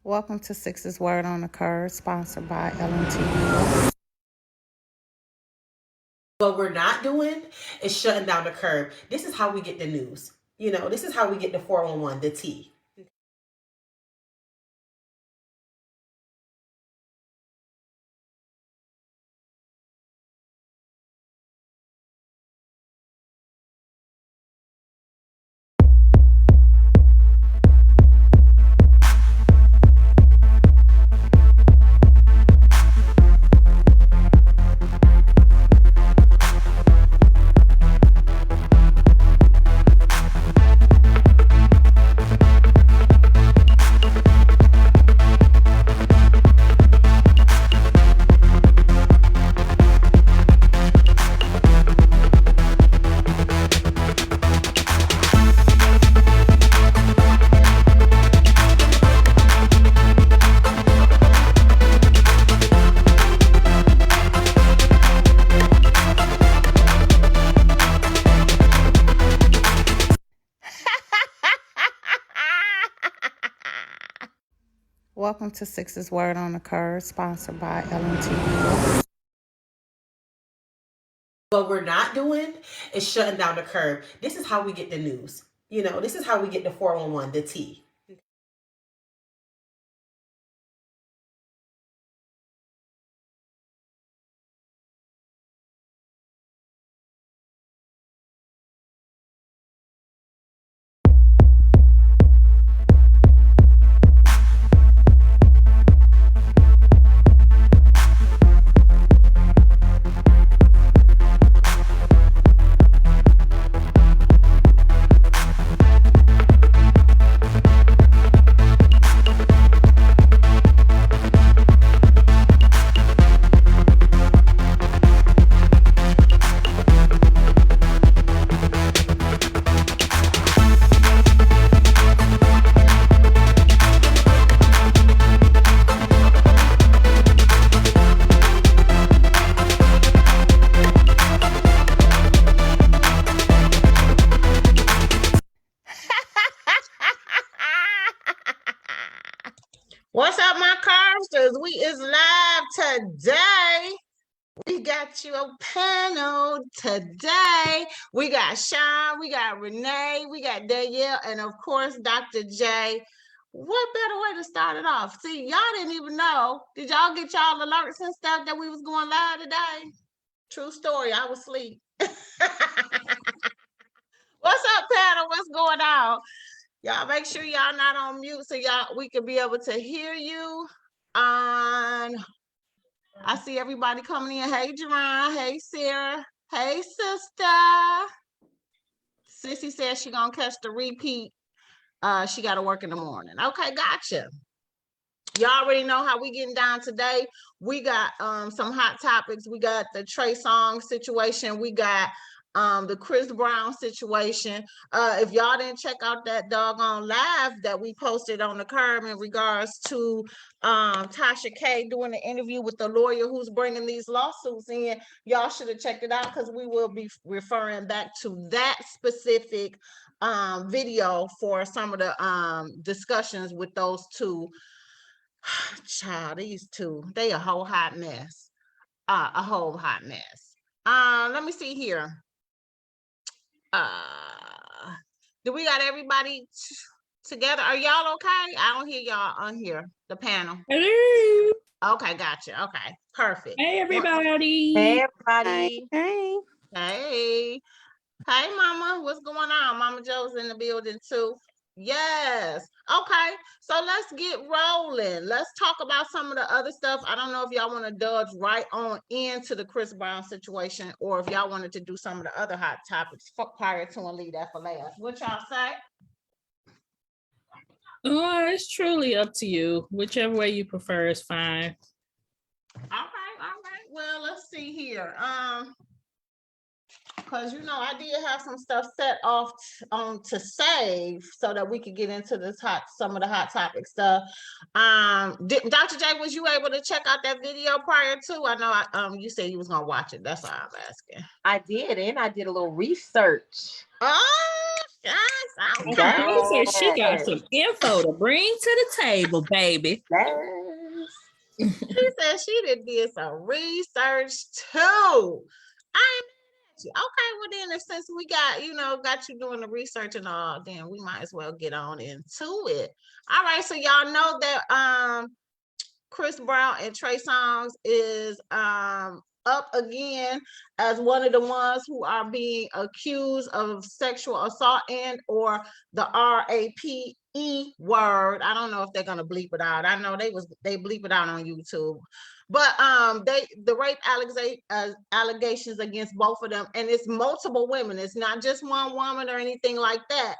Welcome to Six's Word on the Curve, sponsored by LMT. What we're not doing is shutting down the curb. This is how we get the news. This is how we get the 411, the T. Welcome to Six's Word on the Curve, sponsored by LMT. What we're not doing is shutting down the curb. This is how we get the news. This is how we get the 411, the T. What's up, my curvesters? We is live today. We got you a panel today. We got Sean, we got Renee, we got Danielle, and of course, Dr. J. What better way to start it off? See, y'all didn't even know. Did y'all get y'all alerts and stuff that we was going live today? True story, I was asleep. What's up, panel? What's going on? Y'all make sure y'all not on mute so we can be able to hear you. I see everybody coming in. Hey, Jerron. Hey, Sarah. Hey, sister. Sissy says she gonna catch the repeat. She got to work in the morning. Okay, gotcha. Y'all already know how we getting down today. We got some hot topics. We got the Trey Songz situation. We got the Chris Brown situation. If y'all didn't check out that doggone live that we posted on the curb in regards to Tasha K doing the interview with the lawyer who's bringing these lawsuits in, y'all should have checked it out because we will be referring back to that specific video for some of the discussions with those two. Child, these two, they a whole hot mess. A whole hot mess. Let me see here. Do we got everybody together? Are y'all okay? I don't hear y'all on here, the panel. Hello. Okay, gotcha. Okay, perfect. Hey, everybody. Hey, everybody. Hey. Hey. Hey, Mama. What's going on? Mama Joe's in the building, too. Yes. Okay. So let's get rolling. Let's talk about some of the other stuff. I don't know if y'all want to dodge right on into the Chris Brown situation or if y'all wanted to do some of the other hot topics prior to and leave that for last. What y'all say? Oh, it's truly up to you. Whichever way you prefer is fine. All right. Well, let's see here. Because I did have some stuff set off on to save so that we could get into some of the hot topic stuff. Dr. J, was you able to check out that video prior to? I know you said you was gonna watch it. That's all I'm asking. I did, and I did a little research. Oh, Yes, Okay, okay. so she got some info to bring to the table, baby. She said she did some research too. I ain't mad at you. Okay, well then, since we got you doing the research and all, then we might as well get on into it. All right, so y'all know that Chris Brown and Trey Songz is up again as one of the ones who are being accused of sexual assault and or the RAPE word. I don't know if they're gonna bleep it out. I know they bleep it out on YouTube. But the rape allegations against both of them, and it's multiple women. It's not just one woman or anything like that.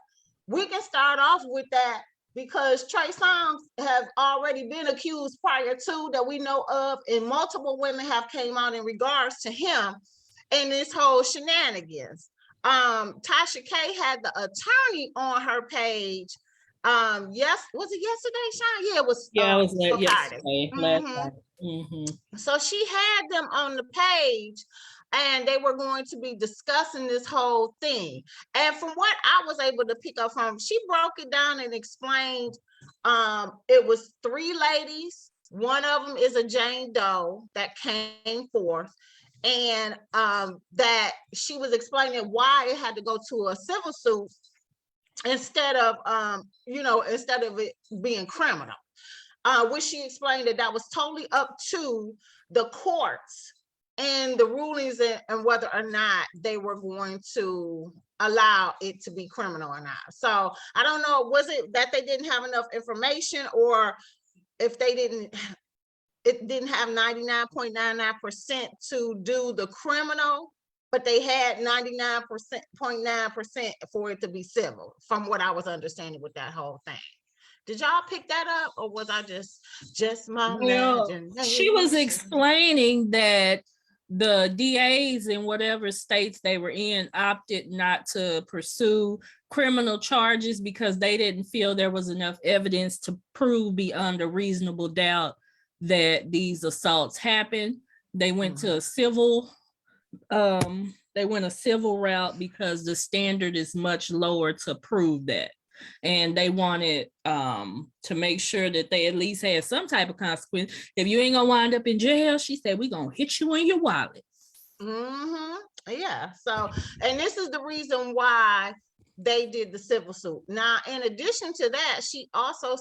We can start off with that because Trey Songz have already been accused prior to that we know of, and multiple women have came out in regards to him and this whole shenanigans. Tasha K had the attorney on her page. Yes, was it yesterday, Sean? Yeah, it was. Yeah, it was Friday. last night. Mm-hmm. So she had them on the page and they were going to be discussing this whole thing. And from what I was able to pick up from, she broke it down and explained it was 3 ladies. One of them is a Jane Doe that came forth, and that she was explaining why it had to go to a civil suit instead of it being criminal. Which she explained that was totally up to the courts and the rulings and whether or not they were going to allow it to be criminal or not. So I don't know, was it that they didn't have enough information, or if it didn't have 99.99% to do the criminal, but they had 99.9% for it to be civil, from what I was understanding with that whole thing. Did y'all pick that up, or was I just my imagination? She was explaining that the DAs in whatever states they were in opted not to pursue criminal charges because they didn't feel there was enough evidence to prove beyond a reasonable doubt that these assaults happened. They went to a civil route because the standard is much lower to prove that. And they wanted to make sure that they at least had some type of consequence. If you ain't gonna wind up in jail, she said, we're gonna hit you in your wallet. Yeah. So, and this is the reason why they did the civil suit. Now, in addition to that, she also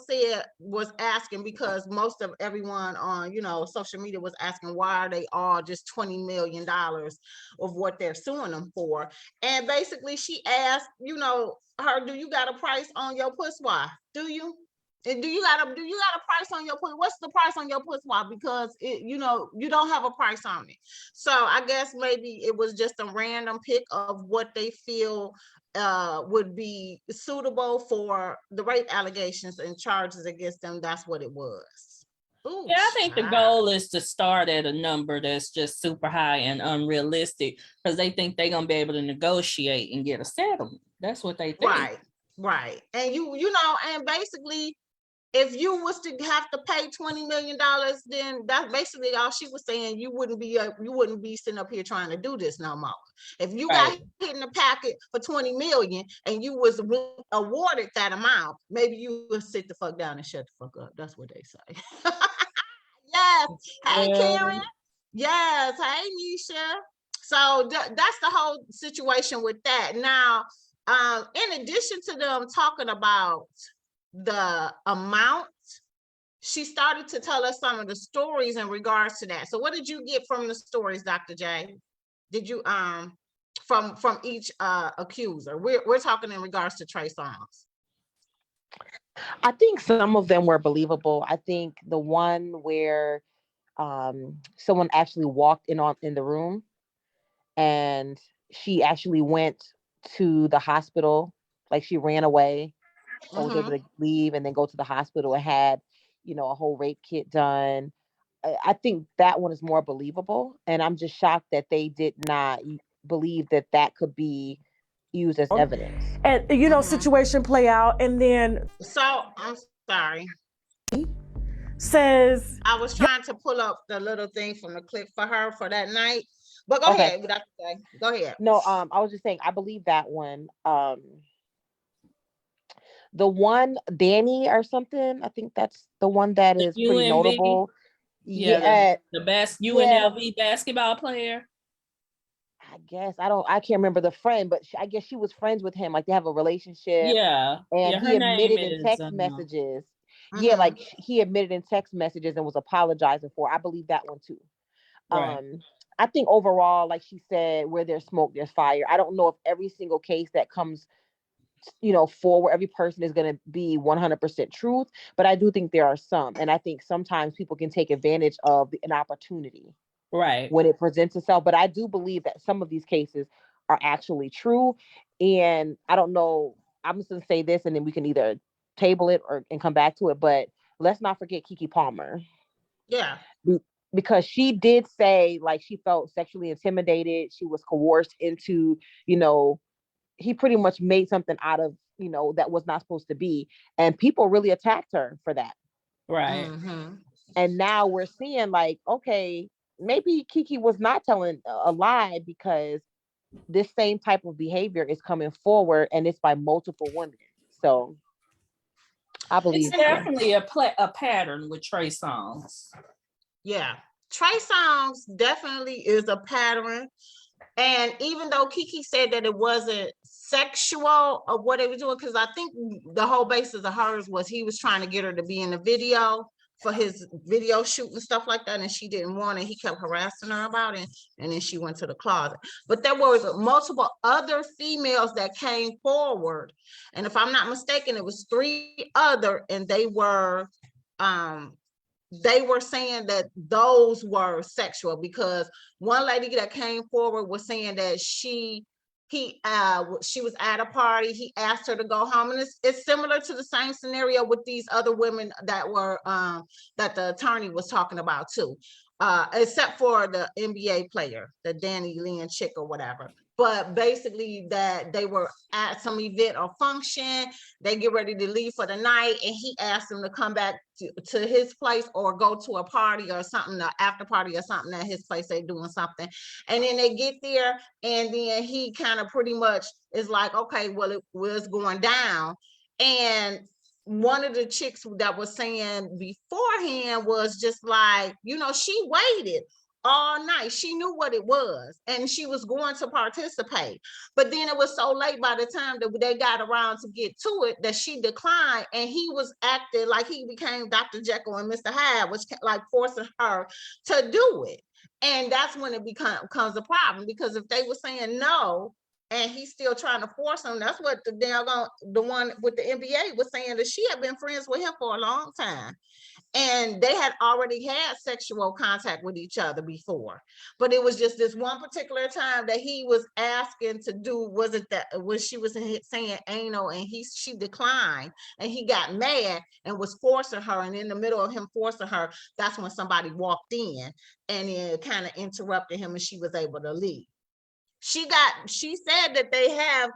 was asking, because most of everyone on social media was asking, why are they all just $20 million of what they're suing them for? And basically she asked, her, do you got a price on your pussy? Do you? And do you got a price on your pussy? What's the price on your pussy? Because you don't have a price on it. So I guess maybe it was just a random pick of what they feel would be suitable for the rape allegations and charges against them. That's what it was. Ooh, yeah, I think the goal is to start at a number that's just super high and unrealistic, because they think they're gonna be able to negotiate and get a settlement. That's what they think. Right. And and basically, if you was to have to pay $20 million, then that's basically all she was saying. You wouldn't be sitting up here trying to do this no more. If you got hit in the packet for 20 million and you was awarded that amount, maybe you would sit the fuck down and shut the fuck up. That's what they say. Yes. Hey, Karen. Yes. Hey, Nisha. So that's the whole situation with that. Now, in addition to them talking about the amount, she started to tell us some of the stories in regards to that. So what did you get from the stories, Dr. J? Did you from each accuser? We're talking in regards to Trey Songz. I think some of them were believable. I think the one where someone actually walked in the room and she actually went to the hospital, like she ran away and was able to leave and then go to the hospital and had, a whole rape kit done. I think that one is more believable. And I'm just shocked that they did not believe that could be used as evidence. And, situation play out. And then. So I'm sorry. Says. I was trying to pull up the little thing from the clip for her for that night. But go ahead, Dr. J. Go ahead. No, I was just saying, I believe that one. The one, Danny or something, I think that's the one that The is pretty UNV, notable. yeah, Yeah, the best yeah. UNLV basketball player. I guess I can't remember the friend, but I guess she was friends with him. Like they have a relationship, Yeah, and yeah, her he name admitted in is text messages. Yeah, Mhm. like he admitted in text messages and was apologizing for. I believe that one too. right, I think overall, like she said, where there's smoke, there's fire. I don't know if every single case that comes, forward, every person is going to be 100% truth, but I do think there are some, and I think sometimes people can take advantage of an opportunity right. when it presents itself. But I do believe that some of these cases are actually true, and I don't know. I'm just going to say this, and then we can either table it and come back to it. But let's not forget Kiki Palmer. Yeah. Because she did say like she felt sexually intimidated, she was coerced into, you know, he pretty much made something out of, that was not supposed to be, and people really attacked her for that. Right. Mhm. And now we're seeing like, okay, maybe Kiki was not telling a lie, because this same type of behavior is coming forward, and it's by multiple women. So I It's believe definitely a pattern with Trey Songz. Yeah. Trey Songz definitely is a pattern. And even though Kiki said that it wasn't sexual of what they were doing, because I think the whole basis of hers was he was trying to get her to be in the video for his video shoot and stuff like that, and she didn't want it. He kept harassing her about it, and then she went to the closet. But there was multiple other females that came forward, and if I'm not mistaken, it was 3 other, and they were saying that those were sexual, because one lady that came forward was saying that she was at a party, he asked her to go home, and it's similar to the same scenario with these other women that were that the attorney was talking about too, except for the NBA player, the Danny Lynn chick or whatever. But basically that they were at some event or function, they get ready to leave for the night, and he asked them to come back to his place or go to a party or something, an after party or something at his place, they doing something. And then they get there, and then he kind of pretty much is like, okay, well, it was going down. And one of the chicks that was saying beforehand was just like, she waited all night. She knew what it was, and she was going to participate. But then it was so late by the time that they got around to get to it that she declined, and he was acting like he became Dr. Jekyll and Mr. Hyde, which like forcing her to do it. And that's when it becomes a problem, because if they were saying no, and he's still trying to force him, that's what the one with the NBA was saying, that she had been friends with him for a long time. And they had already had sexual contact with each other before, but it was just this one particular time that he was asking to do, was it that when she was saying anal, and she declined, and he got mad and was forcing her, and in the middle of him forcing her, that's when somebody walked in, and it kind of interrupted him, and she was able to leave. She said that they have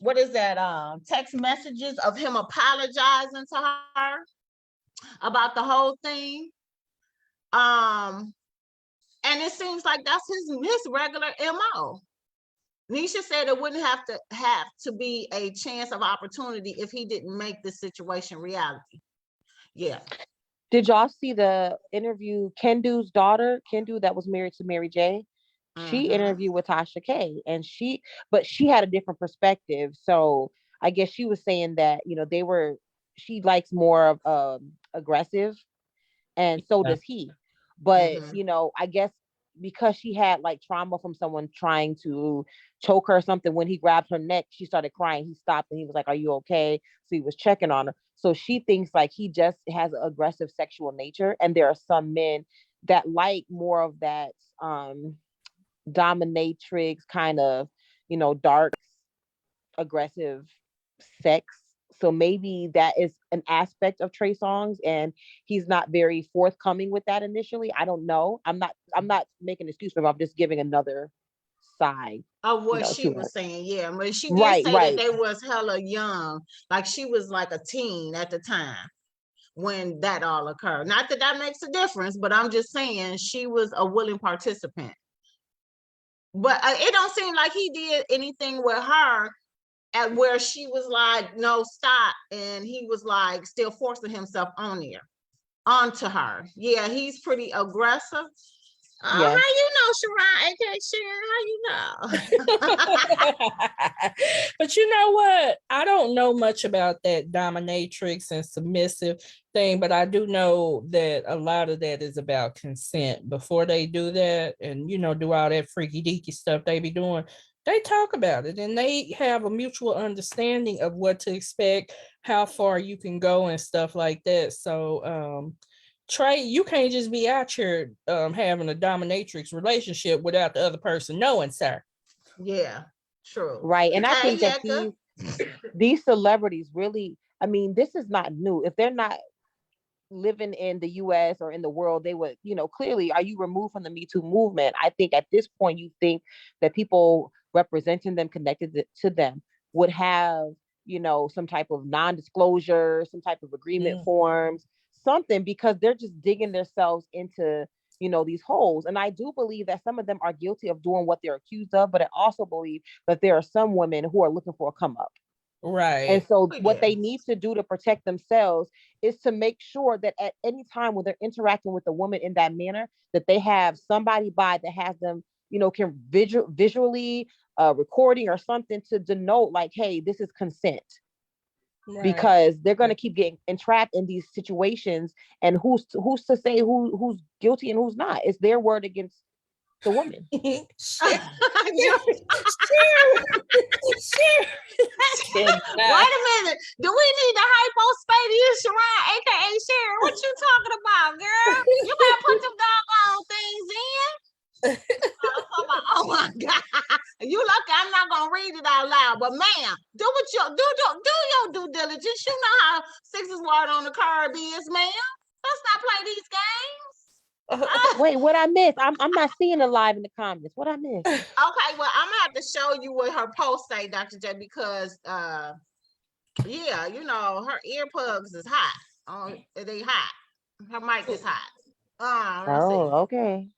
what is that, text messages of him apologizing to her about the whole thing. And it seems like that's his regular MO. Nisha said it wouldn't have to be a chance of opportunity if he didn't make this situation reality. Yeah. Did y'all see the interview? Kendu's daughter, Kendu, that was married to Mary J. She interviewed with Tasha K, and she had a different perspective. So I guess she was saying that, she likes more of aggressive, and so does he. But I guess because she had like trauma from someone trying to choke her or something, when he grabbed her neck, she started crying. He stopped, and he was like, "Are you okay?" So he was checking on her. So she thinks like he just has an aggressive sexual nature, and there are some men that like more of that dominatrix kind of, dark, aggressive sex. So maybe that is an aspect of Trey Songz, and he's not very forthcoming with that initially. I don't know. I'm not making an excuse for him. I'm just giving another side of what she was saying. Yeah, but she did right, say right. that they was hella young, like she was like a teen at the time when that all occurred. Not that that makes a difference, but I'm just saying she was a willing participant. But it don't seem like he did anything with her at where she was like, no, stop. And he was like still forcing himself onto her. Yeah, he's pretty aggressive. Yeah. How you know, Sharon, aka Sharon? How you know? But you know what? I don't know much about that dominatrix and submissive thing, but I do know that a lot of that is about consent before they do that and, do all that freaky deaky stuff they be doing. They talk about it and they have a mutual understanding of what to expect, how far you can go and stuff like that. So, Trey, you can't just be out here having a dominatrix relationship without the other person knowing, sir. Yeah, true. Right. And I Hey, think that Yeka. these celebrities really, I mean, this is not new. If they're not living in the US or in the world, they would, clearly, are you removed from the Me Too movement? I think at this point, you think that people representing them, connected to them, would have, some type of non-disclosure, some type of agreement forms, something, because they're just digging themselves into, these holes. And I do believe that some of them are guilty of doing what they're accused of, but I also believe that there are some women who are looking for a come up. Right. And so what they need to do to protect themselves is to make sure that at any time when they're interacting with a woman in that manner, that they have somebody by that has them, can visually recording or something to denote like, hey, this is consent. Right. Because they're going to keep getting entrapped in these situations, and who's to say who's guilty and who's not? It's their word against the woman. Sure. Wait a minute. Do we need the hypospadias, Sharon, aka Sharon? What you talking about, girl? You better put them doggone things in. Oh my God. You lucky I'm not gonna read it out loud, but ma'am, do your due diligence. You know how sixes word on the card is, ma'am. Let's not play these games. Wait, what I missed? I'm not seeing it live in the comments. What I missed? Okay, well, I'm gonna have to show you what her post say, Dr. J, because yeah, her earplugs is hot. They hot. Her mic is hot. Oh, okay.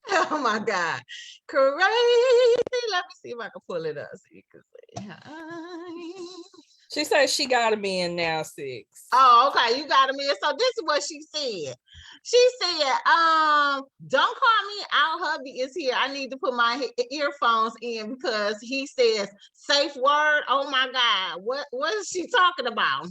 Oh my God, crazy. Let me see if I can pull it up so you can see. She said she gotta be in now 6. Oh, okay, you got me. So this is what she said. She said, don't call me out, hubby is here. I need to put my earphones in because he says safe word. Oh my God, what is she talking about?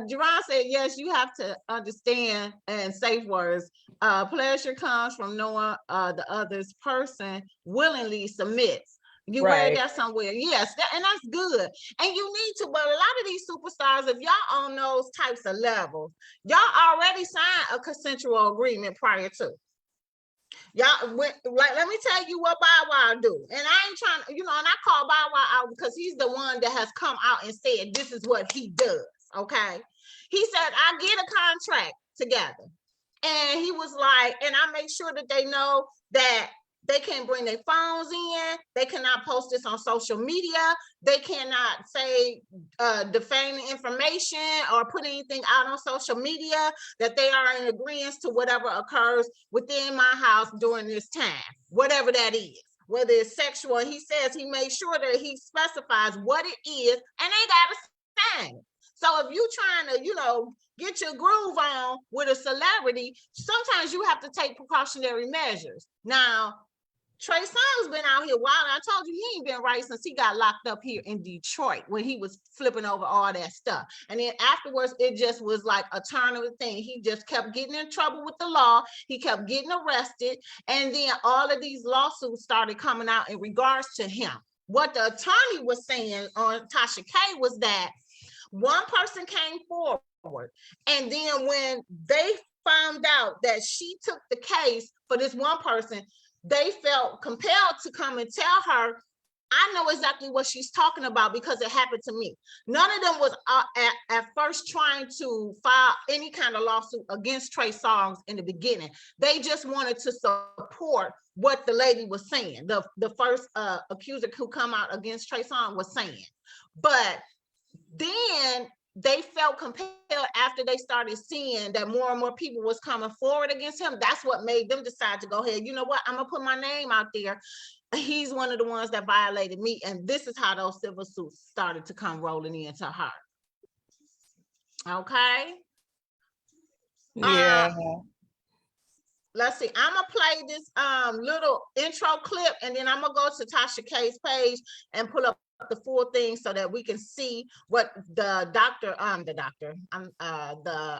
Jerron said, yes, you have to understand and safe words. Pleasure comes from knowing the other's person willingly submits. You read that somewhere. Yes, and that's good. And you need to, but a lot of these superstars, if y'all on those types of levels, y'all already signed a consensual agreement prior to. Y'all went, like, let me tell you what Bow Wow do. And I ain't trying to, and I call Bow Wow out because he's the one that has come out and said this is what he does. Okay. He said, I get a contract together. And he was like, and I make sure that they know that they can't bring their phones in. They cannot post this on social media. They cannot say defaming information or put anything out on social media, that they are in agreement to whatever occurs within my house during this time, whatever that is, whether it's sexual. He says he made sure that he specifies what it is, and they got to sign it. So if you trying to, get your groove on with a celebrity, sometimes you have to take precautionary measures. Now, Trey Songz been out here wild. I told you he ain't been right since he got locked up here in Detroit when he was flipping over all that stuff. And then afterwards, it just was like a turn of the thing. He just kept getting in trouble with the law. He kept getting arrested. And then all of these lawsuits started coming out in regards to him. What the attorney was saying on Tasha K was that one person came forward. And then when they found out that she took the case for this one person, they felt compelled to come and tell her, I know exactly what she's talking about because it happened to me. None of them was at first trying to file any kind of lawsuit against Trey Songz in the beginning. They just wanted to support what the lady was saying. The first accuser who come out against Trey Songz was saying. But then they felt compelled after they started seeing that more and more people was coming forward against him. That's what made them decide to go ahead. You know what? I'm gonna put my name out there. He's one of the ones that violated me. And this is how those civil suits started to come rolling into her. Okay. Yeah. Let's see. I'm gonna play this little intro clip, and then I'm gonna go to Tasha K's page and pull up the full thing so that we can see what the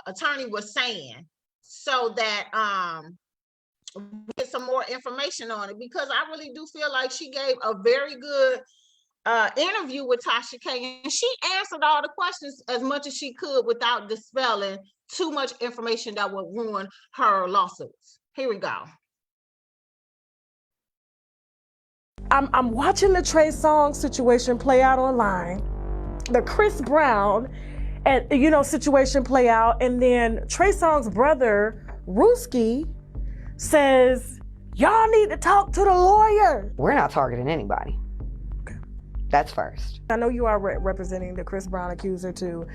attorney was saying, so that we get some more information on it, because I really do feel like she gave a very good interview with Tasha K, and she answered all the questions as much as she could without dispelling too much information that would ruin her lawsuits. Here we go. I'm watching the Trey Songz situation play out online, the Chris Brown and situation play out, and then Trey Songz' brother Ruski says, y'all need to talk to the lawyer. We're not targeting anybody. That's first. I know you are representing the Chris Brown accuser too,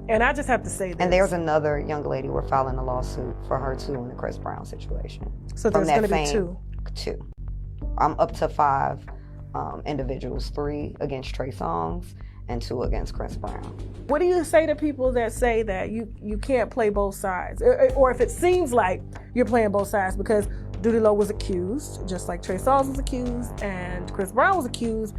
and I just have to say this. And there's another young lady we're filing a lawsuit for her too in the Chris Brown situation. So there's going to be two. I'm up to 5 individuals, 3 against Trey Songz and 2 against Chris Brown. What do you say to people that say that you can't play both sides? Or if it seems like you're playing both sides, because Doody Lo was accused, just like Trey Songz was accused and Chris Brown was accused.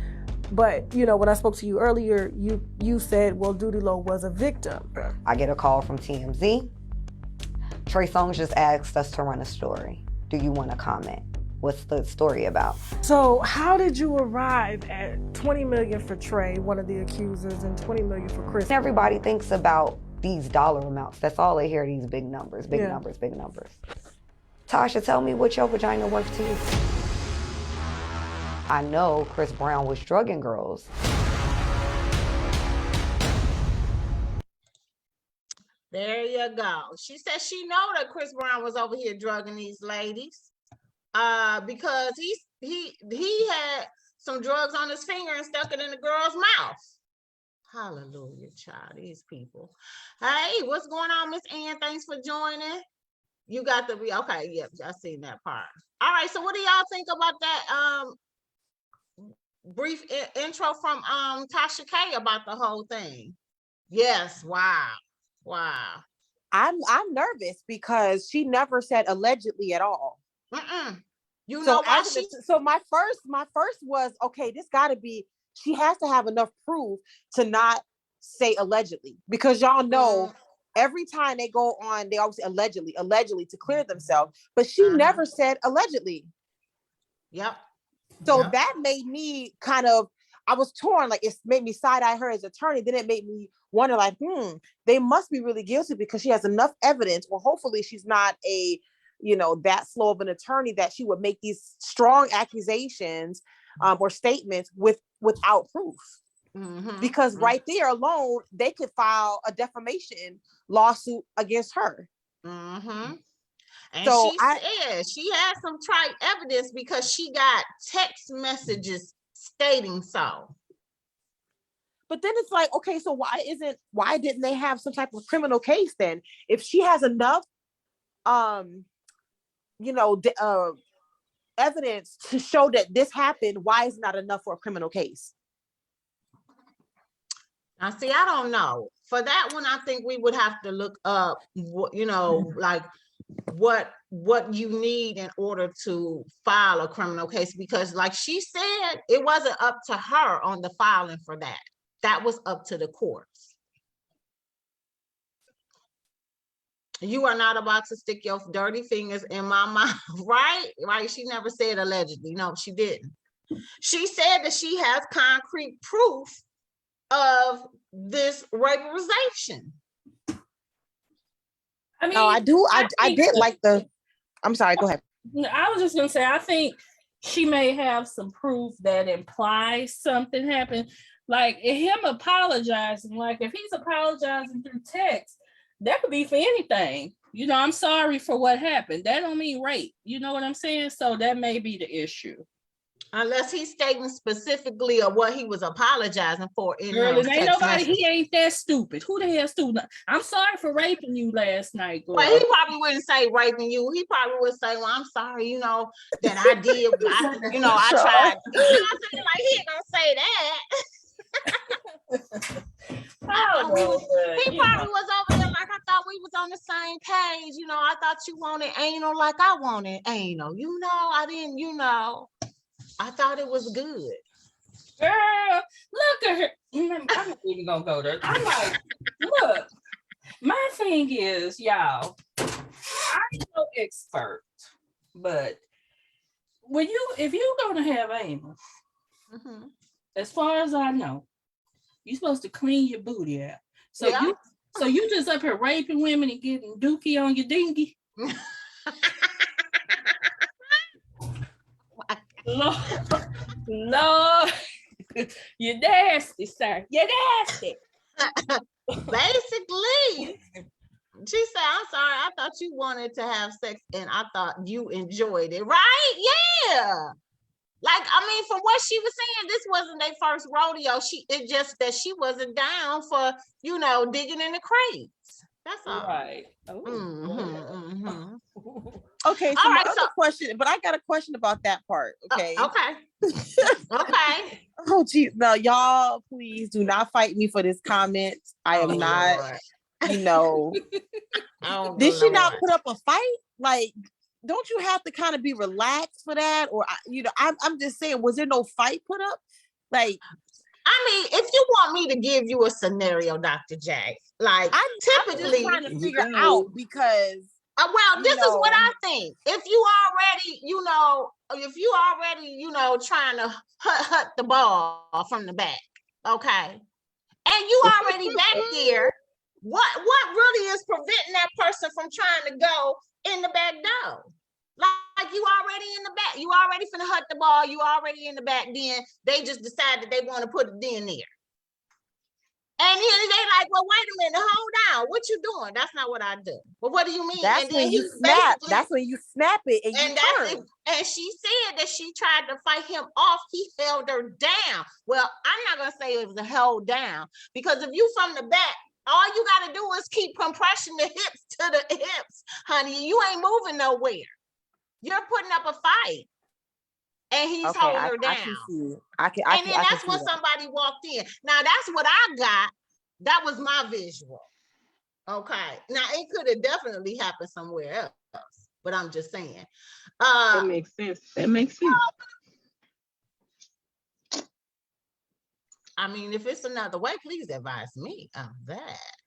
But, when I spoke to you earlier, you said, well, Doody Lo was a victim. I get a call from TMZ. Trey Songz just asked us to run a story. Do you want to comment? What's the story about? So how did you arrive at $20 million for Trey, one of the accusers, and $20 million for Chris? Everybody thinks about these dollar amounts. That's all they hear, these big numbers, big numbers. Tasha, tell me what your vagina worth to you. I know Chris Brown was drugging girls. There you go. She said she know that Chris Brown was over here drugging these ladies because he had some drugs on his finger and stuck it in the girl's mouth. Hallelujah, child, these people. Hey, what's going on, Miss Ann? Thanks for joining. You got the okay, yep, I seen that part. All right, so what do y'all think about that brief intro from Tasha K about the whole thing? Yes, wow. I'm nervous because she never said allegedly at all. You know why so my first was, okay, this got to be, she has to have enough proof to not say allegedly, because y'all know every time they go on, they always say allegedly to clear themselves, but she never said allegedly. Yep. So that made me I was torn, like it made me side-eye her as attorney. Then it made me wonder, like, they must be really guilty because she has enough evidence. Well, hopefully she's not that slow of an attorney that she would make these strong accusations or statements without proof. Because right there alone, they could file a defamation lawsuit against her. And so she had some trite evidence because she got text messages stating so. But then it's like, okay, so why didn't they have some type of criminal case then? If she has enough evidence to show that this happened, why is it not enough for a criminal case? Now, see, I don't know. For that one, I think we would have to look up, like what you need in order to file a criminal case, because like she said, it wasn't up to her on the filing for that. That was up to the courts. You are not about to stick your dirty fingers in my mouth, right? Right? She never said allegedly. No, she didn't. She said that she has concrete proof of this regularization. I mean, I did like I'm sorry, go ahead. I was just gonna say, I think she may have some proof that implies something happened. Like him apologizing, like if he's apologizing through text, that could be for anything. I'm sorry for what happened. That don't mean rape. You know what I'm saying? So that may be the issue. Unless he's stating specifically of what he was apologizing for in Girl, those it ain't text nobody, messages. he ain't that stupid. Who the hell stupid? I'm sorry for raping you last night, girl. Well, he probably wouldn't say raping you. He probably would say, well, I'm sorry, you know, that I did, I tried. You know what I'm saying? Like, he ain't gonna say that. He probably was over there like, I thought we was on the same page. You know, I thought you wanted anal like I wanted anal. You know, I didn't, you know. I thought it was good. Girl, look at her. I'm not even gonna go there. I'm like, look, my thing is, y'all, I'm no expert, but if you're gonna have anal, as far as I know, you're supposed to clean your booty out. So you just up here raping women and getting dookie on your dinghy. Lord, you're nasty, sir. You're nasty. Basically, she said, I'm sorry, I thought you wanted to have sex and I thought you enjoyed it, right? Yeah. Like, I mean, from what she was saying, this wasn't their first rodeo. It's just that she wasn't down for, you know, digging in the crates. That's all. Right. Okay, so my other question, but I got a question about that part. Okay. Okay. Oh, geez. No, y'all, please do not fight me for this comment. I am not, Lord. you know. Did she not put up a fight? Like, don't you have to kind of be relaxed for that? Or, you know, I'm just saying, was there no fight put up? Like, I mean, if you want me to give you a scenario, Dr. J, like, I'm typically just trying to figure out because. Well, this is what I think. If you already, you know, trying to hut the ball from the back, okay, and you already back there, what really is preventing that person from trying to go in the back door? Like you already in the back, you already finna hut the ball, you already in the back. Then they just decide that they want to put it in there. And then they like, well, wait a minute, hold on. What you doing? That's not what I do. Well, what do you mean? That's when you snap. That's when you snap it and you turn. And she said that she tried to fight him off. He held her down. Well, I'm not gonna say it was a held down because if you from the back, all you gotta do is keep compressing the hips to the hips, honey. You ain't moving nowhere. You're putting up a fight. And he's holding her down. And then that's when somebody walked in. Now that's what I got. That was my visual. Okay. Now it could have definitely happened somewhere else, but I'm just saying. That makes sense. I mean, if it's another way, please advise me on that.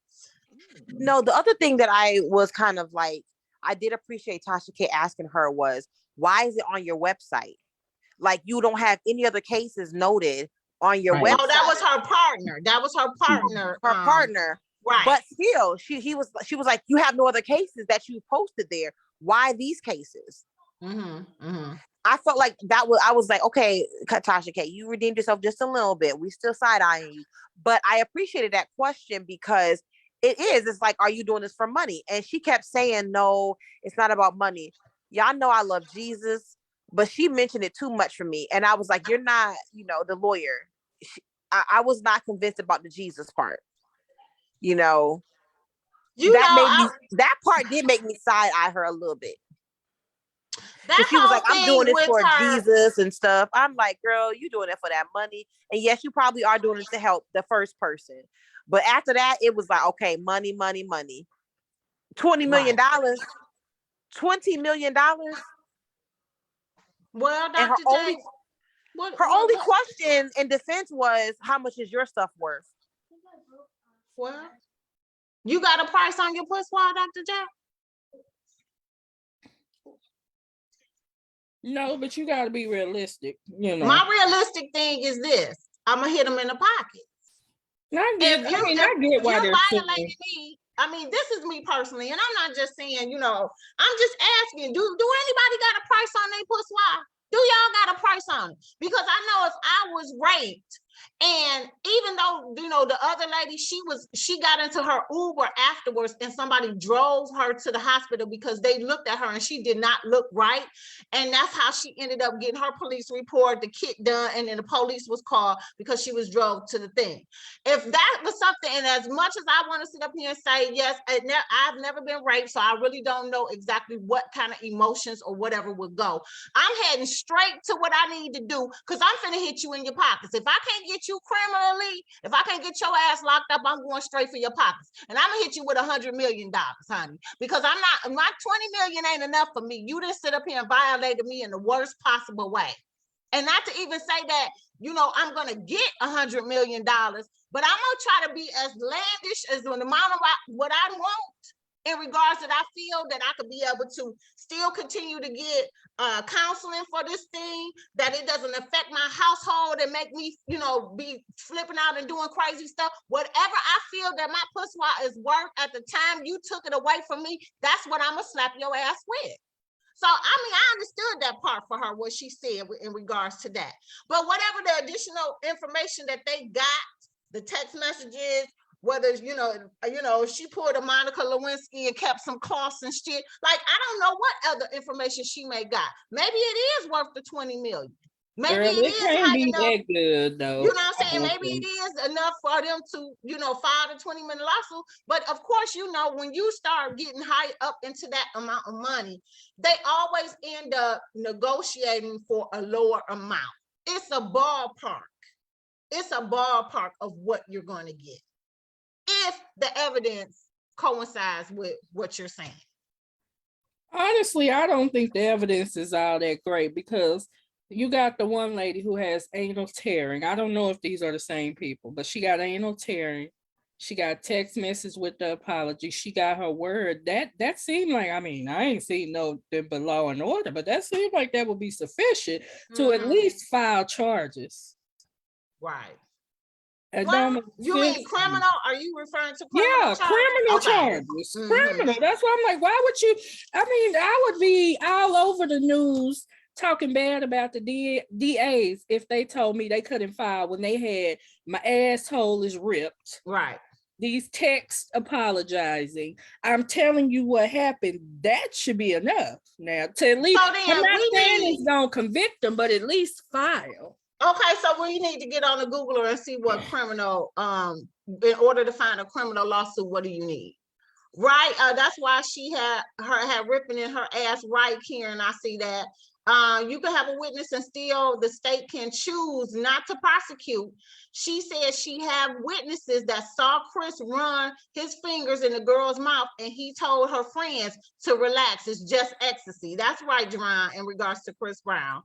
No, the other thing that I was kind of like, I did appreciate Tasha K asking her was, why is it on your website? Like you don't have any other cases noted on your website. Oh, that was her partner. Her partner. Right. But still, she was like, you have no other cases that you posted there. Why these cases? I felt like I was like, okay, Tasha K, you redeemed yourself just a little bit. We still side-eyeing you. But I appreciated that question because it's like, are you doing this for money? And she kept saying, no, it's not about money. Y'all know I love Jesus. But she mentioned it too much for me. And I was like, you're not, you know, the lawyer. I was not convinced about the Jesus part. You know, that part did make me side-eye her a little bit. She was like, I'm doing this for Jesus and stuff. I'm like, girl, you doing it for that money. And yes, you probably are doing it to help the first person. But after that, it was like, okay, money. $20 million. $20 million. Well, Dr. J, her only question in defense was, how much is your stuff worth? Well, you got a price on your puss wall, Dr. J? No, but you got to be realistic. You know, my realistic thing is this: I'm gonna hit them in the pockets. I get why they're violating me. I mean, this is me personally, and I'm not just saying, you know, I'm just asking, do anybody got a price on their puss wall? Do y'all got a price on it? Because I know if I was raped And even though, you know, the other lady, she got into her Uber afterwards and somebody drove her to the hospital because they looked at her and she did not look right. And that's how she ended up getting her police report, the kit done, and then the police was called because she was drove to the thing. If that was something, and as much as I want to sit up here and say, yes, I've never been raped, so I really don't know exactly what kind of emotions or whatever would go. I'm heading straight to what I need to do because I'm finna hit you in your pockets. If I can't get you criminally, if I can't get your ass locked up, I'm going straight for your pockets. And I'm gonna hit you with $100 million, honey, because I'm not, my 20 million ain't enough for me. You didn't sit up here and violated me in the worst possible way. And not to even say that, you know, I'm gonna get $100 million, but I'm gonna try to be as landish as the amount of what I want, in regards that I feel that I could be able to still continue to get counseling for this thing, that it doesn't affect my household and make me, you know, be flipping out and doing crazy stuff. Whatever I feel that my pussy is worth at the time you took it away from me, that's what I'm gonna slap your ass with. So, I mean, I understood that part for her, what she said in regards to that. But whatever the additional information that they got, the text messages, whether, you know, she pulled a Monica Lewinsky and kept some cloths and shit. Like, I don't know what other information she may got. Maybe it is worth the 20 million. Maybe Girl, it is high enough. That good though. You know what I'm saying? Maybe it is enough for them to, you know, file the 20 million lawsuit. But of course, you know, when you start getting high up into that amount of money, they always end up negotiating for a lower amount. It's a ballpark. It's a ballpark of what you're going to get, if the evidence coincides with what you're saying. Honestly, I don't think the evidence is all that great, because you got the one lady who has anal tearing. I don't know if these are the same people, but she got anal tearing. She got text message with the apology. She got her word. That seemed like, I mean, I ain't seen no but Law and Order, but that seemed like that would be sufficient to at least file charges. Right. Well, you mean criminal? Are you referring to criminal charges? Criminal charges. Criminal. That's why I'm like, why would you? I mean, I would be all over the news talking bad about the DAs if they told me they couldn't file when they had my asshole is ripped. Right. These texts apologizing. I'm telling you what happened. That should be enough. Now, to at least, I'm not saying it's gonna convict them, but at least file. Okay, so we need to get on the Googler and see what criminal, in order to find a criminal lawsuit, what do you need? Right, that's why she had ripping in her ass right here, and I see that. You can have a witness and still the state can choose not to prosecute. She said she had witnesses that saw Chris run his fingers in the girl's mouth and he told her friends to relax. It's just ecstasy. That's right, Jerron, in regards to Chris Brown.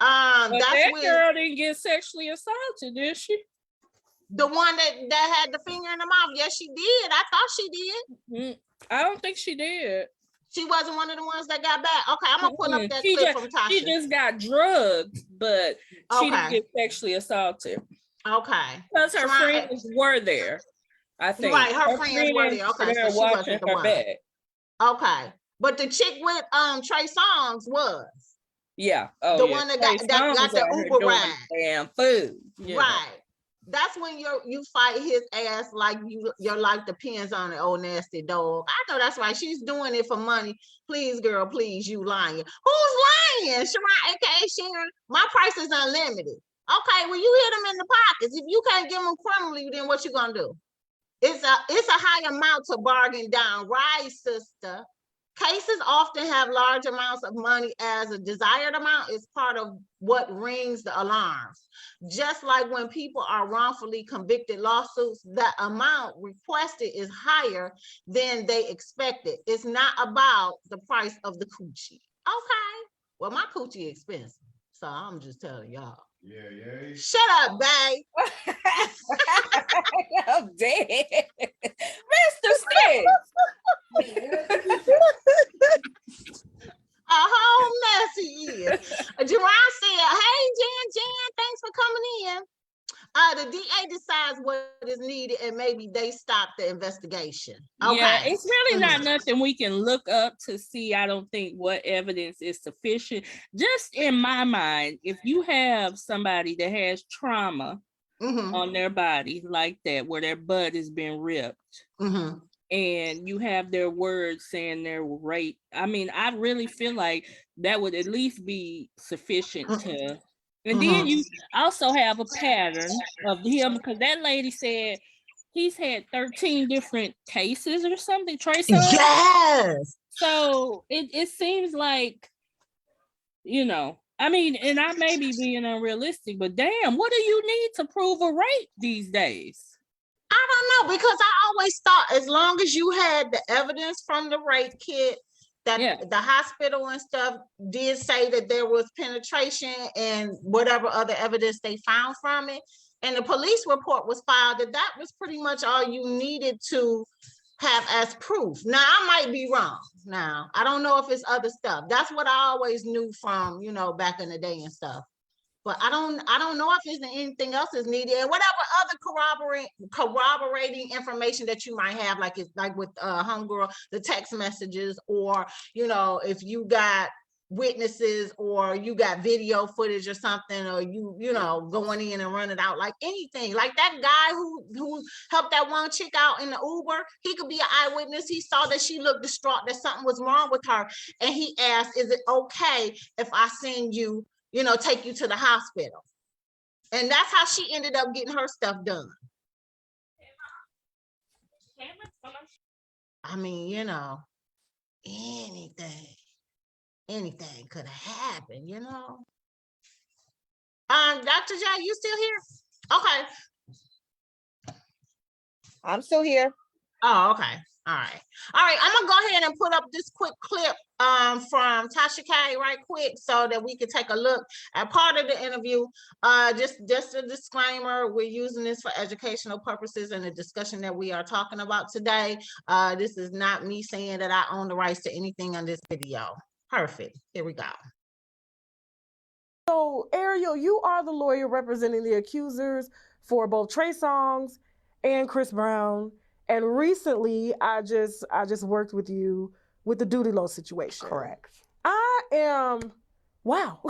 But that girl didn't get sexually assaulted, did she? The one that had the finger in the mouth. Yes, she did. I thought she did. I don't think she did. She wasn't one of the ones that got back. Okay, I'm gonna pull up that clip from Tasha. She just got drugged, but she didn't get sexually assaulted. Okay. Because her friends were there, I think. Right, her friends were there. Okay, so she wasn't the one. Back. Okay. But the chick with Trey Songz was. Yeah. Oh, the one that got the Uber ride. Damn food. Right. That's when you fight his ass like your life depends on it, old nasty dog. I know that's right. She's doing it for money. Please, girl, please, you lying. Who's lying? Sharon, aka Sharon. My price is unlimited. Okay, well, you hit them in the pockets. If you can't give them criminally, then what you gonna do? It's a high amount to bargain down, right, sister? Cases often have large amounts of money as a desired amount is part of what rings the alarms. Just like when people are wrongfully convicted lawsuits, the amount requested is higher than they expected. It's not about the price of the coochie. Okay, well, my coochie expensive, so I'm just telling y'all. Yeah. Shut up, babe. I'm dead. Mr. Smith. A whole mess he is. Jerron said, hey, Jan, thanks for coming in. The DA decides what is needed and maybe they stop the investigation. Okay. Yeah, it's really not nothing we can look up to see. I don't think what evidence is sufficient. Just in my mind, if you have somebody that has trauma on their body like that, where their butt has been ripped. And you have their words saying they're raped. I mean, I really feel like that would at least be sufficient to. And then you also have a pattern of him, because that lady said he's had 13 different cases or something. Trey Songz. Yes. So it seems like, you know, I mean, and I may be being unrealistic, but damn, what do you need to prove a rape these days? I don't know, because I always thought as long as you had the evidence from the rape kit, that the hospital and stuff did say that there was penetration and whatever other evidence they found from it, and the police report was filed, that was pretty much all you needed to have as proof. Now, I might be wrong. Now, I don't know if it's other stuff. That's what I always knew from, you know, back in the day and stuff. But I don't know if there's anything else is needed, and whatever other corroborating information that you might have, like it's like with homegirl, the text messages, or, you know, if you got witnesses or you got video footage or something, or you know, going in and running out, like anything, like that guy who helped that one chick out in the Uber, he could be an eyewitness. He saw that she looked distraught, that something was wrong with her, and he asked, is it okay if I send you, you know, take you to the hospital? And that's how she ended up getting her stuff done. I mean, you know, anything could have happened, you know. Dr. J, you still here? Okay. I'm still here. Oh, okay. All right. I'm gonna go ahead and put up this quick clip from Tasha K right quick, so that we can take a look at part of the interview. Just a disclaimer, we're using this for educational purposes and the discussion that we are talking about today. This is not me saying that I own the rights to anything on this video. Perfect. Here we go. So, Ariel, you are the lawyer representing the accusers for both Trey Songz and Chris Brown. And recently, I just worked with you with the Duty Low situation. Correct. Wow.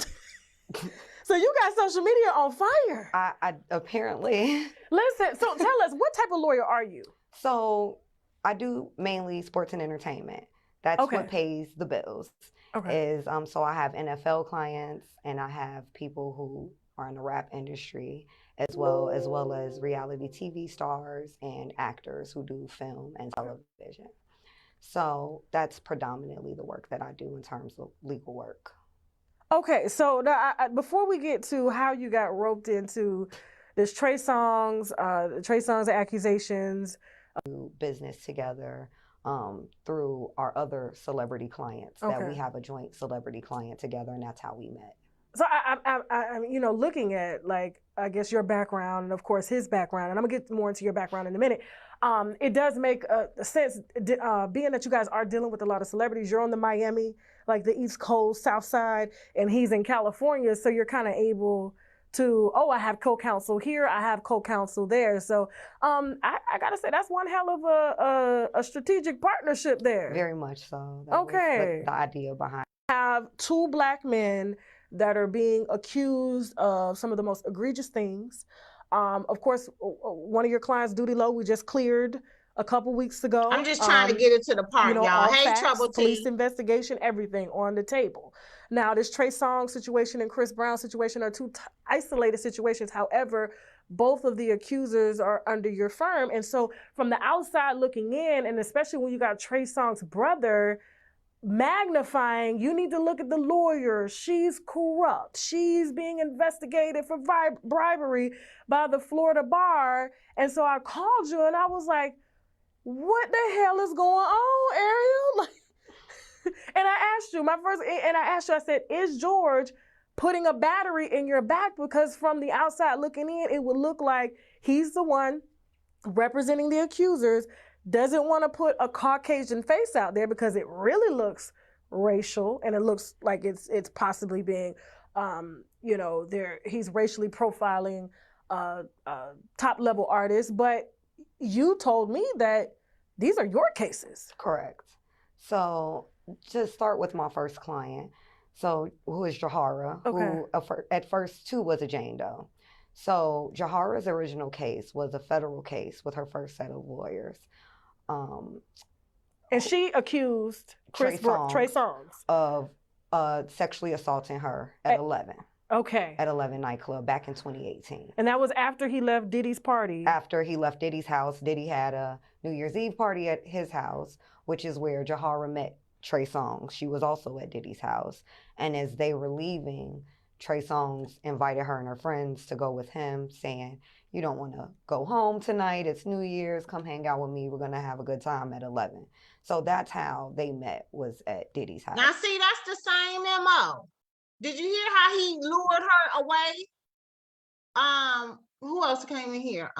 So you got social media on fire. I apparently. Listen, so tell us, what type of lawyer are you? So I do mainly sports and entertainment. That's what pays the bills. So I have NFL clients, and I have people who are in the rap industry, as well as reality TV stars and actors who do film and television. So that's predominantly the work that I do in terms of legal work. Okay, so now, before we get to how you got roped into this Trey Songz accusations, do business together through our other celebrity clients. That we have a joint celebrity client together, and that's how we met. So I'm you know, looking at, like, I guess your background and of course his background, and I'm gonna get more into your background in a minute. It does make a sense, being that you guys are dealing with a lot of celebrities. You're on the Miami, like the East Coast, South Side, and he's in California, so you're kind of able to, I have co-counsel here, I have co-counsel there. So I gotta say, that's one hell of a strategic partnership there. Very much so. That was the idea behind it. Have two Black men that are being accused of some of the most egregious things. Of course, one of your clients, Duty Low, we just cleared a couple weeks ago. I'm just trying to get it to the part, y'all. Hey, facts, Trouble police T. investigation, everything on the table. Now, this Trey Songz situation and Chris Brown situation are two isolated situations. However, both of the accusers are under your firm. And so from the outside looking in, and especially when you got Trey Songz' brother magnifying, you need to look at the lawyer. She's corrupt. She's being investigated for bribery by the Florida bar. And so I called you and I was like, what the hell is going on, Ariel? And I asked you, I said, is George putting a battery in your back? Because from the outside looking in, it would look like he's the one representing the accusers, doesn't want to put a Caucasian face out there because it really looks racial, and it looks like it's possibly being, he's racially profiling top level artists. But you told me that these are your cases. Correct. So just start with my first client. So who is Jahara, who at first too was a Jane Doe. So Jahara's original case was a federal case with her first set of lawyers. And she accused Trey Songz of sexually assaulting her at 11. Okay. At 11 nightclub back in 2018. And that was after he left Diddy's party. After he left Diddy's house, Diddy had a New Year's Eve party at his house, which is where Jahara met Trey Songz. She was also at Diddy's house. And as they were leaving, Trey Songz invited her and her friends to go with him, saying, you don't want to go home tonight. It's New Year's. Come hang out with me. We're going to have a good time at 11. So that's how they met, was at Diddy's house. Now, see, that's the same MO. Did you hear how he lured her away? Who else came in here?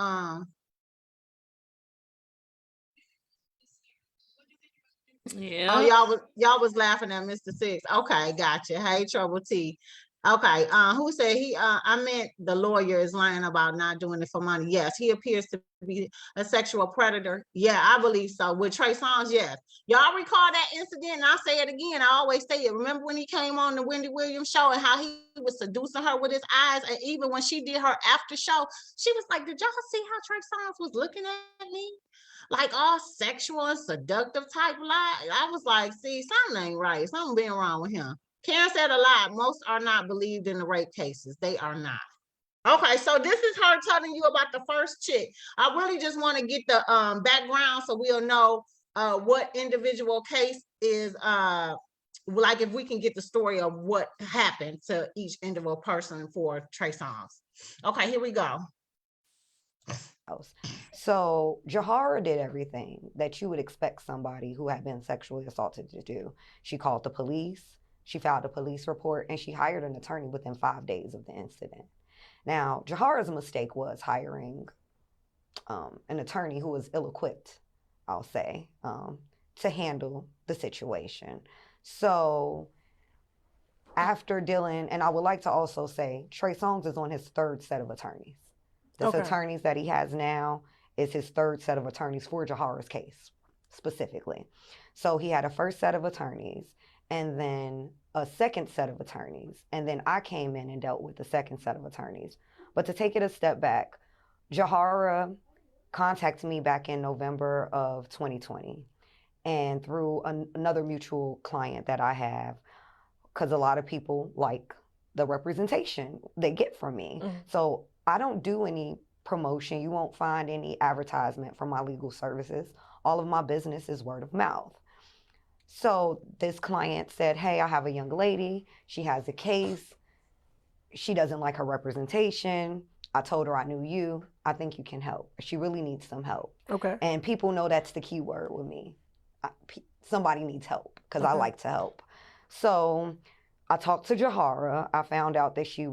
Yeah. Oh, y'all was laughing at Mr. Six. Okay, gotcha. Hey, Trouble T. Okay, who said I meant the lawyer is lying about not doing it for money. Yes, he appears to be a sexual predator. Yeah, I believe so. With Trey Songz, yes. Y'all recall that incident? And I'll say it again. I always say it. Remember when he came on the Wendy Williams show and how he was seducing her with his eyes? And even when she did her after show, she was like, did y'all see how Trey Songz was looking at me? Like all sexual and seductive type lie. I was like, see, something ain't right. Something been wrong with him. Karen said a lot. Most are not believed in the rape cases. They are not. Okay, so this is her telling you about the first chick. I really just want to get the background so we'll know what individual case is like, if we can get the story of what happened to each individual person for Trey Songz. Okay, here we go. So Jahara did everything that you would expect somebody who had been sexually assaulted to do. She called the police, she filed a police report, and she hired an attorney within 5 days of the incident. Now, Jahara's mistake was hiring an attorney who was ill-equipped, I'll say, to handle the situation. So after dealing, and I would like to also say, Trey Songz is on his third set of attorneys. This attorneys that he has now is his third set of attorneys for Jahara's case, specifically. So he had a first set of attorneys, and then a second set of attorneys. And then I came in and dealt with the second set of attorneys. But to take it a step back, Jahara contacted me back in November of 2020. And through another mutual client that I have, because a lot of people like the representation they get from me. Mm-hmm. So I don't do any promotion. You won't find any advertisement for my legal services. All of my business is word of mouth. So this client said, hey, I have a young lady. She has a case. She doesn't like her representation. I told her I knew you. I think you can help. She really needs some help. Okay. And people know that's the key word with me. Somebody needs help because I like to help. So I talked to Jahara. I found out that she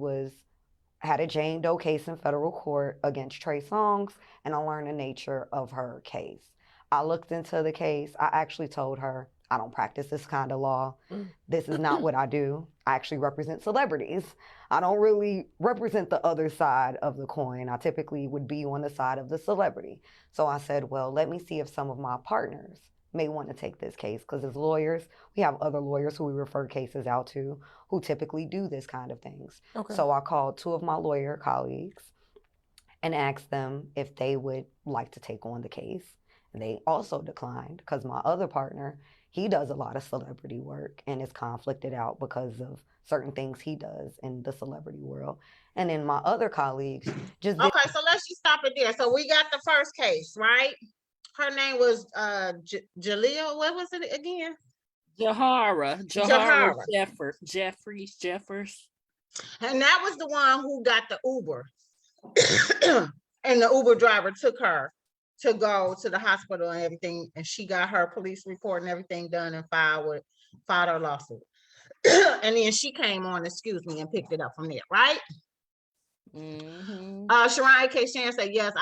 had a Jane Doe case in federal court against Trey Songz, and I learned the nature of her case. I looked into the case. I actually told her, I don't practice this kind of law. This is not what I do. I actually represent celebrities. I don't really represent the other side of the coin. I typically would be on the side of the celebrity. So I said, well, let me see if some of my partners may want to take this case, because as lawyers, we have other lawyers who we refer cases out to who typically do this kind of things. Okay. So I called 2 of my lawyer colleagues and asked them if they would like to take on the case. And they also declined because my other partner, he does a lot of celebrity work and is conflicted out because of certain things he does in the celebrity world. And then my other colleagues just Okay, so let's just stop it there. So we got the first case, right? Her name was Jaleel. What was it again? Jahara Jeffers. And that was the one who got the Uber. And the Uber driver took her to go to the hospital and everything. And she got her police report and everything done and filed her lawsuit. And then she came on, and picked it up from there, right? Mm-hmm. Shariah K. Shan said, yes,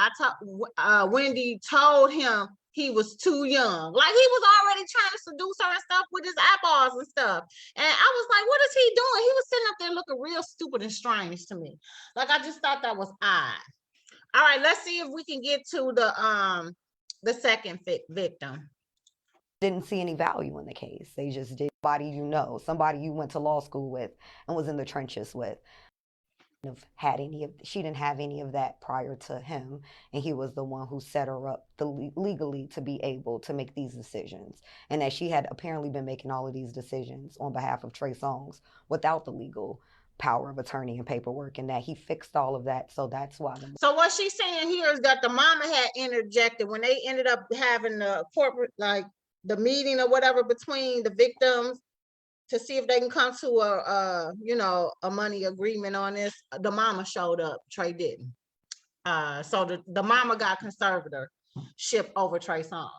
Wendy told him he was too young. Like, he was already trying to seduce her and stuff with his eyeballs and stuff. And I was like, what is he doing? He was sitting up there looking real stupid and strange to me. Like, I just thought that was odd. All right, let's see if we can get to the second victim. Didn't see any value in the case. They just did somebody you went to law school with and was in the trenches with. she didn't have any of that prior to him, and he was the one who set her up legally to be able to make these decisions, and that she had apparently been making all of these decisions on behalf of Trey Songz without the legal power of attorney and paperwork, and that he fixed all of that. So that's why. So what she's saying here is that the mama had interjected when they ended up having the corporate, like the meeting or whatever between the victims, to see if they can come to a money agreement on this. The mama showed up, Trey didn't. So the mama got conservatorship over Trey Songz,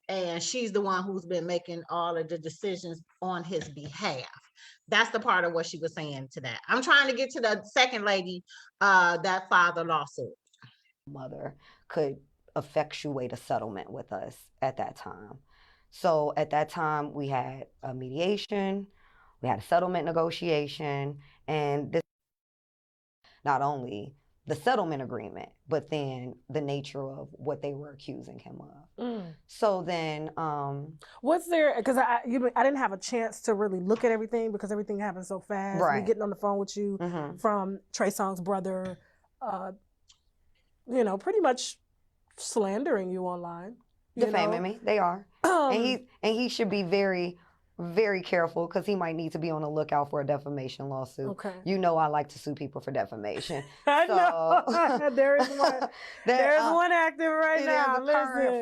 and she's the one who's been making all of the decisions on his behalf. That's the part of what she was saying to that. I'm trying to get to the second lady, that father lawsuit. Mother could effectuate a settlement with us at that time. So at that time, we had a mediation, we had a settlement negotiation, and this not only the settlement agreement, but then the nature of what they were accusing him of. So then, what's there? Because I didn't have a chance to really look at everything because everything happened so fast. Right. Me getting on the phone with you from Trey Songz' brother, pretty much slandering you online, defaming me. They are, and he should be very, very careful because he might need to be on the lookout for a defamation lawsuit. Okay. I like to sue people for defamation. I know. There is one. There's one active right now.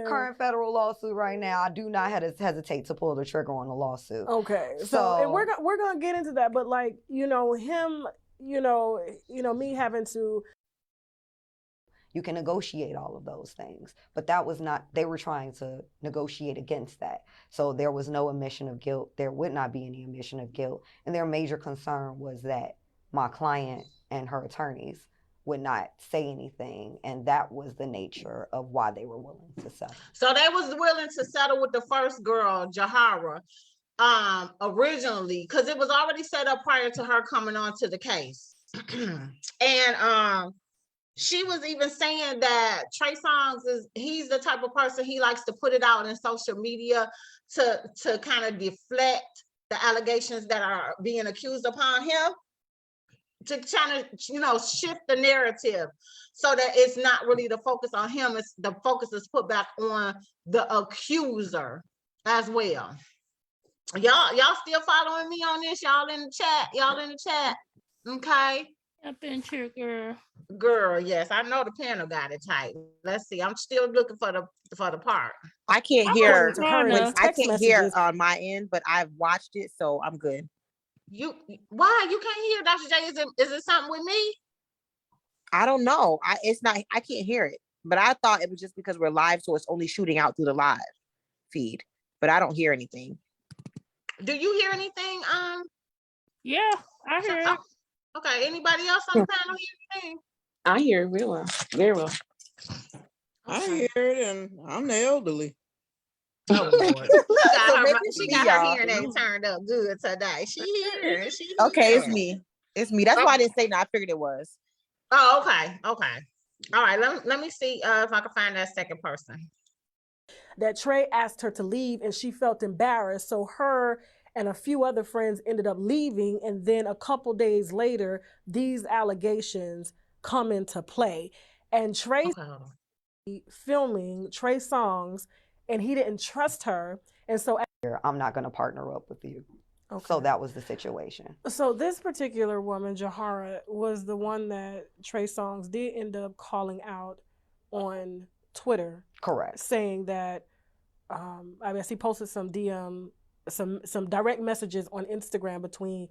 Current federal lawsuit right now. I do not hesitate to pull the trigger on the lawsuit. Okay. So and we're gonna get into that, but like him, me having to. You can negotiate all of those things, but that was not, they were trying to negotiate against that. So there was no admission of guilt. There would not be any admission of guilt. And their major concern was that my client and her attorneys would not say anything. And that was the nature of why they were willing to settle. So they was willing to settle with the first girl, Jahara, originally, because it was already set up prior to her coming onto the case. And she was even saying that Trey Songz he's the type of person, he likes to put it out in social media to kind of deflect the allegations that are being accused upon him, to kind of shift the narrative so that it's not really the focus on him. It's the focus is put back on the accuser as well. Y'all still following me on this? Y'all in the chat? Okay. I've been here, girl. Yes, I know the panel got it tight. Let's see. I'm still looking for the part. I can't hear. I can't hear on my end, but I've watched it, so I'm good. Why you can't hear, Dr. J? Is it something with me? I don't know. It's not. I can't hear it, but I thought it was just because we're live, so it's only shooting out through the live feed. But I don't hear anything. Do you hear anything? Yeah, I hear it. Okay, anybody else on the panel hear anything? I hear it real well, very well. I hear it, and I'm the elderly. Oh Lord. She got her hearing aid turned up good today. She hears. Okay, it's me. It's me. That's why I didn't say no. I figured it was. Oh, okay. All right, let me see if I can find that second person. That Trey asked her to leave and she felt embarrassed, so her and a few other friends ended up leaving, and then a couple days later, these allegations come into play. And Trey filming Trey Songz, and he didn't trust her, and so I'm not going to partner up with you. Okay. So that was the situation. So this particular woman, Jahara, was the one that Trey Songz did end up calling out on Twitter. Correct. Saying that, I guess he posted some DM, some direct messages on Instagram between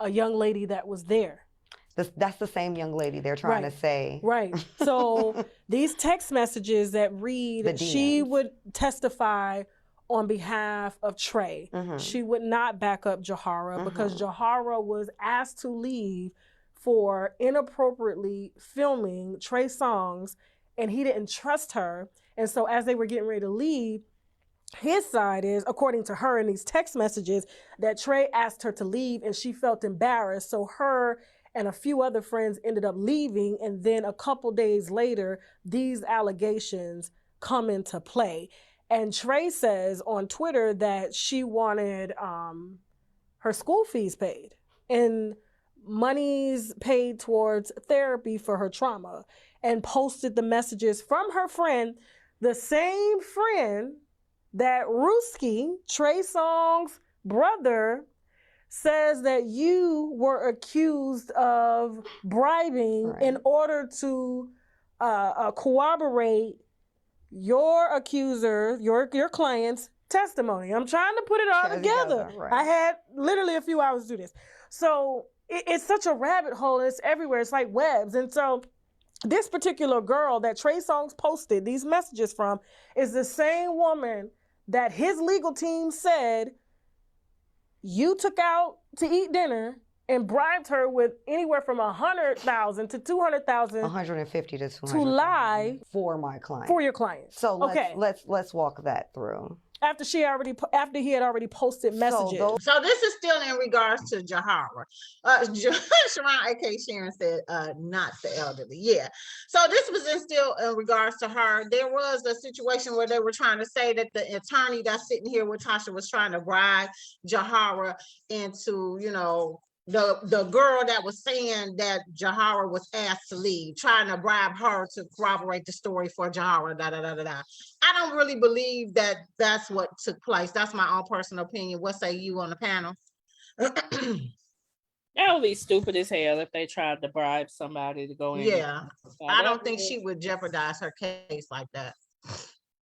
a young lady that was there. That's the same young lady they're trying to say. Right. So these text messages that read, she would testify on behalf of Trey. She would not back up Jahara because Jahara was asked to leave for inappropriately filming Trey Songz, and he didn't trust her. And so as they were getting ready to leave, his side is, according to her in these text messages, that Trey asked her to leave and she felt embarrassed. So her and a few other friends ended up leaving, and then a couple days later, these allegations come into play. And Trey says on Twitter that she wanted her school fees paid. And monies paid towards therapy for her trauma, and posted the messages from her friend, the same friend that Ruski, Trey Songz' brother, says that you were accused of bribing in order to corroborate your accuser, your client's testimony. I'm trying to put it all together. Right. I had literally a few hours to do this. So it's such a rabbit hole, and it's everywhere. It's like webs. And so this particular girl that Trey Songz posted these messages from is the same woman that his legal team said you took out to eat dinner and bribed her with anywhere from $100,000 to $200,000, 150 to 200 to lie for my client. For your client. So let's walk that through. After he had already posted messages. So this is still in regards to Jahara. Sharon, aka Sharon, said not the elderly. Yeah. So this was still in regards to her. There was a situation where they were trying to say that the attorney that's sitting here with Tasha was trying to bribe Jahara into, you know, the girl that was saying that Jahara was asked to leave, trying to bribe her to corroborate the story for Jahara, I don't really believe that that's what took place. That's my own personal opinion. What say you on the panel? That would be stupid as hell if they tried to bribe somebody to go in. Yeah, I don't think she would jeopardize her case like that.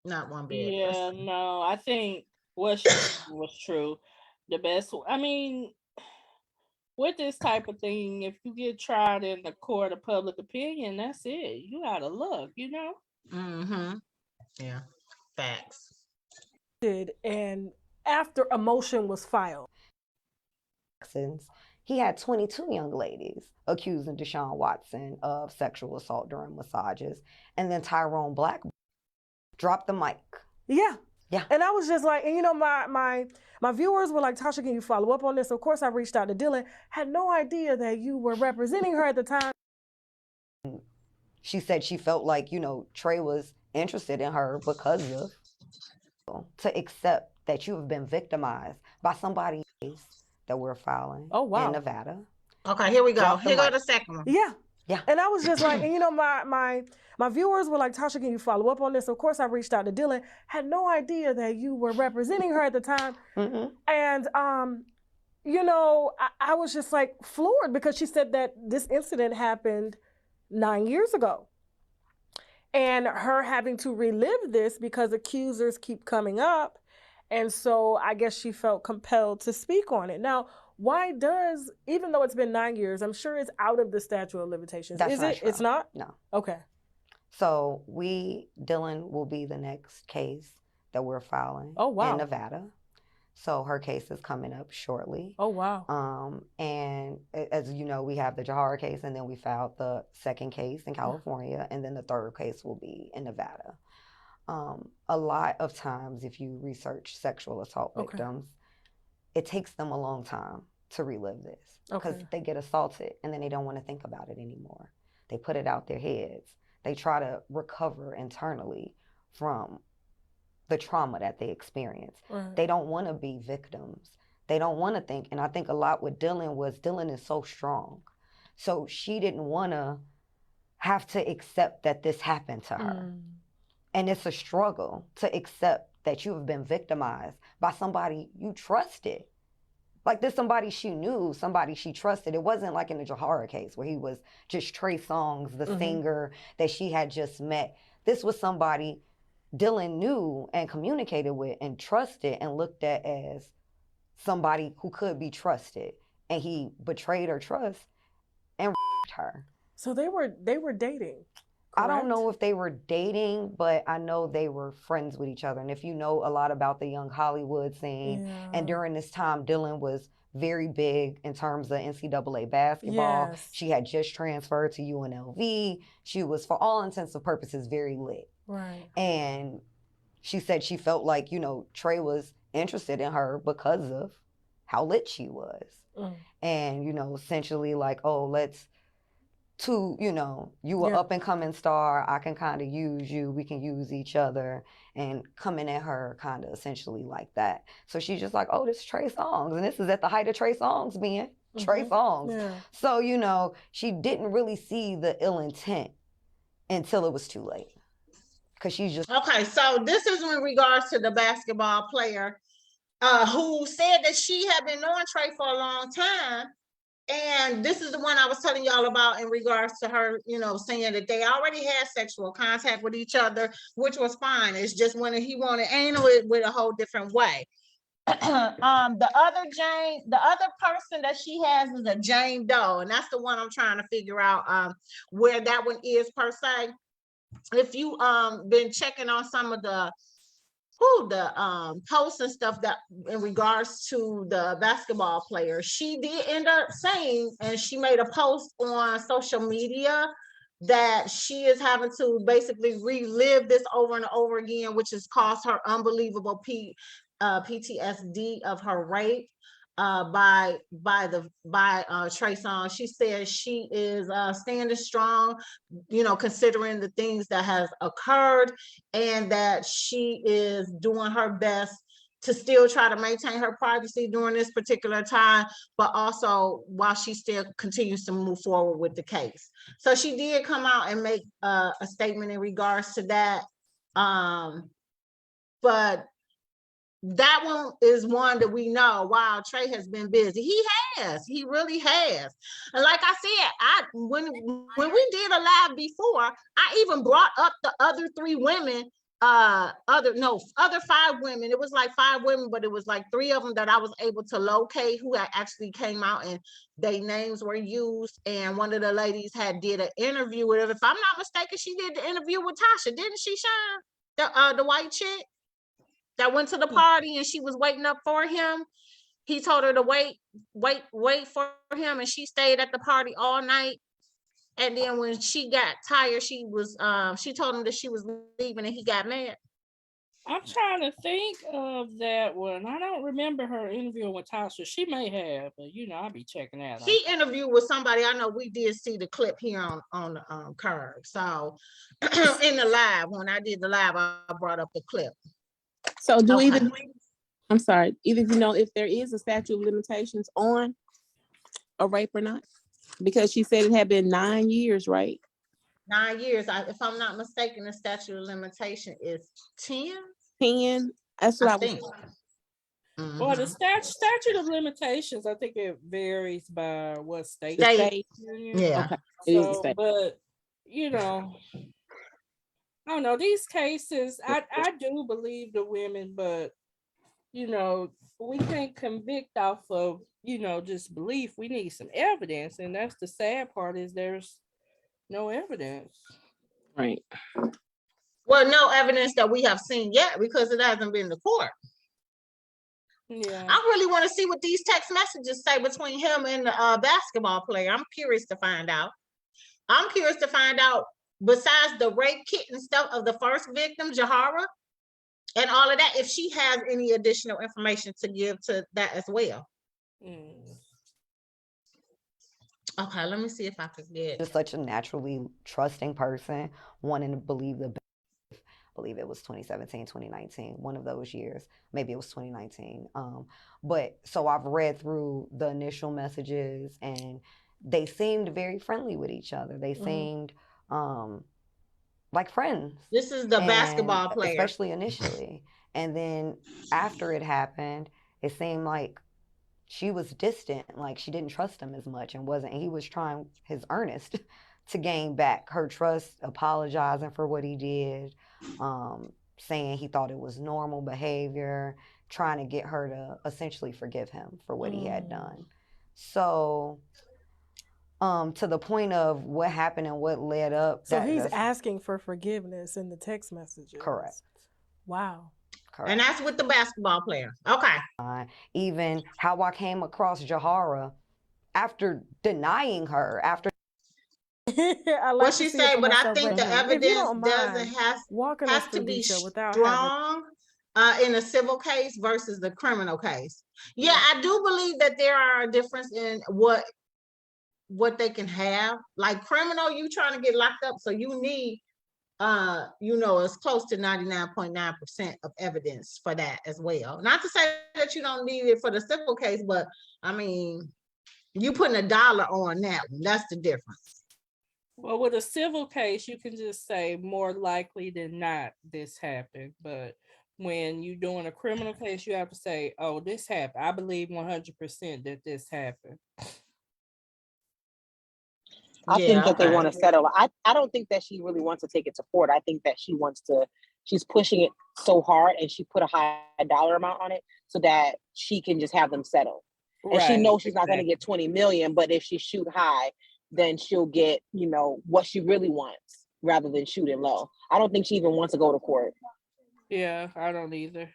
Not one bit. Yeah, no, I think what she said was true. The best, I mean, with this type of thing, if you get tried in the court of public opinion, that's it. You out of luck, you know? Mm-hmm. Yeah, facts. And after a motion was filed, he had 22 young ladies accusing Deshaun Watson of sexual assault during massages, and then Tyrone Black dropped the mic. Yeah. Yeah. And I was just like, and you know, my viewers were like, Tasha, can you follow up on this? Of course, I reached out to Dylan, had no idea that you were representing her at the time. She said she felt like, you know, Trey was interested in her because of, to accept that you have been victimized by somebody that we're filing in Nevada. Okay, here we go. Here go the second one. Yeah. Yeah. And I was just like, and you know, my viewers were like, Tasha, can you follow up on this? Of course, I reached out to Dylan, had no idea that you were representing her at the time. Mm-hmm. And, you know, I was just like floored because she said that this incident happened 9 years ago. And her having to relive this because accusers keep coming up. And so I guess she felt compelled to speak on it. Now, why does, even though it's been 9 years, I'm sure it's out of the statute of limitations. That's Is not it? true. It's not? No. Okay. So Dylan will be the next case that we're filing in Nevada. So her case is coming up shortly. Oh, wow. And as you know, we have the Jahara case, and then we filed the second case in California, and then the third case will be in Nevada. A lot of times, if you research sexual assault victims, it takes them a long time to relive this because they get assaulted and then they don't want to think about it anymore. They put it out their heads. They try to recover internally from the trauma that they experience. Right. They don't want to be victims. They don't want to think. And I think a lot with Dylan is so strong. So she didn't want to have to accept that this happened to her. And it's a struggle to accept that you have been victimized by somebody you trusted. Like this somebody she knew, somebody she trusted. It wasn't like in the Jahara case where he was just Trey Songz, the singer that she had just met. This was somebody Dylan knew and communicated with and trusted and looked at as somebody who could be trusted. And he betrayed her trust and her. So they were dating. Correct? I don't know if they were dating, but I know they were friends with each other. And if you know a lot about the young Hollywood scene, and during this time, Dylan was very big in terms of NCAA basketball. Yes. She had just transferred to UNLV. She was, for all intents and purposes, very lit. Right. And she said she felt like, you know, Trey was interested in her because of how lit she was. And, you know, essentially like, oh, you know, you an up and coming star. I can kind of use you. We can use each other, and coming at her kind of essentially like that. So she's just like, oh, this is Trey Songz. And this is at the height of Trey Songz being Trey Songz. Yeah. So, she didn't really see the ill intent until it was too late. Because she's just... Okay, so this is in regards to the basketball player who said that she had been knowing Trey for a long time. And this is the one I was telling y'all about in regards to her, saying that they already had sexual contact with each other, which was fine. It's just when he wanted anal, it went a whole different way. The other person that she has is a Jane Doe, and that's the one I'm trying to figure out where that one is per se. If you been checking on some of the posts and stuff that in regards to the basketball player, she did end up saying, and she made a post on social media, that she is having to basically relive this over and over again, which has caused her unbelievable PTSD of her rape by Trey Songz. She says she is standing strong, considering the things that has occurred, and that she is doing her best to still try to maintain her privacy during this particular time, but also while she still continues to move forward with the case. So she did come out and make a statement in regards to that. But that one is one that we know, wow, Trey has been busy. He really has. And like I said, when we did a live before, I even brought up the other 3 women, other 5 women. It was like 5 women, but it was like 3 of them that I was able to locate who had actually came out and their names were used. And one of the ladies did an interview with her. If I'm not mistaken, she did the interview with Tasha, didn't she, Sean? The white chick that went to the party and she was waiting up for him. He told her to wait for him, and she stayed at the party all night. And then when she got tired, she told him that she was leaving, and he got mad. I'm trying to think of that one. I don't remember her interviewing with Tasha. She may have, but I'll be checking that out. She interviewed with somebody. I know we did see the clip here on the curve. So in the live, when I did the live, I brought up the clip. So I'm sorry, either if there is a statute of limitations on a rape or not, because she said it had been 9 years, right? 9 years. If I'm not mistaken, the statute of limitation is 10. 10. That's what I think. Mm-hmm. Well, the statute of limitations, I think it varies by what state. Yeah. Okay. So, state. But I don't know, these cases, I do believe the women, but we can't convict off of just belief. We need some evidence, and that's the sad part, is there's no evidence. Right. Well, no evidence that we have seen yet, because it hasn't been to court. Yeah. I really want to see what these text messages say between him and the basketball player. I'm curious to find out. Besides the rape kit and stuff of the first victim, Jahara, and all of that, if she has any additional information to give to that as well. Okay, let me see if I could get... Just such a naturally trusting person, wanting to believe I believe it was 2017, 2019, one of those years. Maybe it was 2019. But so I've read through the initial messages, and they seemed very friendly with each other. They seemed like friends. This is the basketball player. Especially initially. And then after it happened, it seemed like she was distant, like she didn't trust him as much, and he was trying his earnest to gain back her trust, apologizing for what he did, saying he thought it was normal behavior, trying to get her to essentially forgive him for what he had done. So to the point of what happened and what led up. So he's asking for forgiveness in the text messages. Correct. Wow. Correct. And that's with the basketball player. Okay. Even how I came across Jahara after denying her, after what she said, but I think the evidence has to be strong in a civil case versus the criminal case. Yeah, I do believe that there are a difference in what they can have. Like criminal, you trying to get locked up, so you need it's close to 99.9% of evidence for that as well. Not to say that you don't need it for the civil case, but I mean, You putting a dollar on that one. That's the difference. Well, with a civil case, you can just say more likely than not this happened. But when you're doing a criminal case, you have to say, oh, this happened. I believe 100% that this happened. I think that they want to settle. I don't think that she really wants to take it to court. I think that she's pushing it so hard, and she put a high dollar amount on it so that she can just have them settle. And she knows she's not going to get 20 million, but if she shoot high, then she'll get, what she really wants rather than shooting low. I don't think she even wants to go to court. Yeah, I don't either.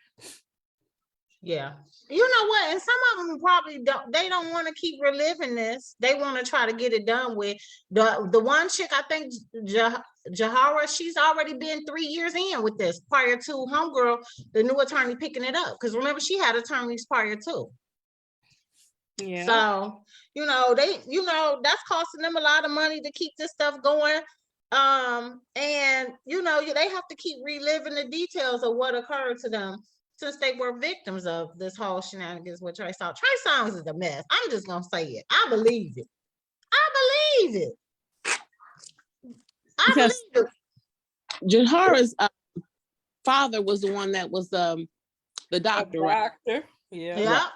Yeah. You know what? And some of them probably don't want to keep reliving this. They want to try to get it done with. The one chick, I think, Jahara, she's already been 3 years in with this prior to homegirl, the new attorney picking it up. Because remember, she had attorneys prior too. Yeah. So, that's costing them a lot of money to keep this stuff going. And, they have to keep reliving the details of what occurred to them since they were victims of this whole shenanigans with Trey Songz. Trey Songz is a mess. I'm just going to say it. I believe it. Jahara's father was the one that was the doctor, right? Yeah.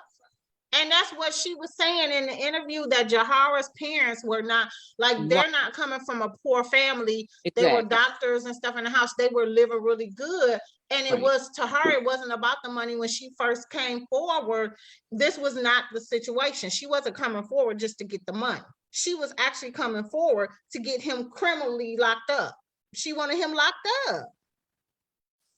And that's what she was saying in the interview, that Jahara's parents were not, they're not coming from a poor family. Exactly. They were doctors and stuff in the house. They were living really good. And it was, to her, it wasn't about the money when she first came forward. This was not the situation. She wasn't coming forward just to get the money. She was actually coming forward to get him criminally locked up. She wanted him locked up.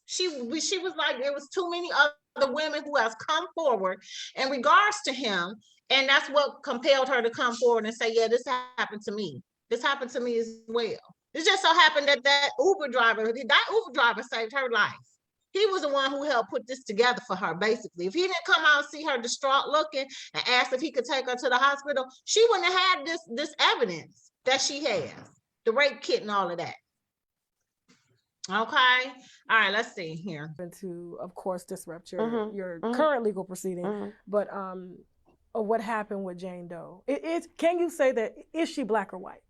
She was like, there was too many other women who has come forward in regards to him, and that's what compelled her to come forward and say, yeah, this happened to me. This happened to me as well. It just so happened that Uber driver saved her life. He was the one who helped put this together for her, basically. If he didn't come out and see her distraught looking and ask if he could take her to the hospital, she wouldn't have had this evidence that she has, the rape kit and all of that. Okay. All right, let's see here. To, of course, disrupt your current legal proceeding, but what happened with Jane Doe? Can you say that, is she black or white?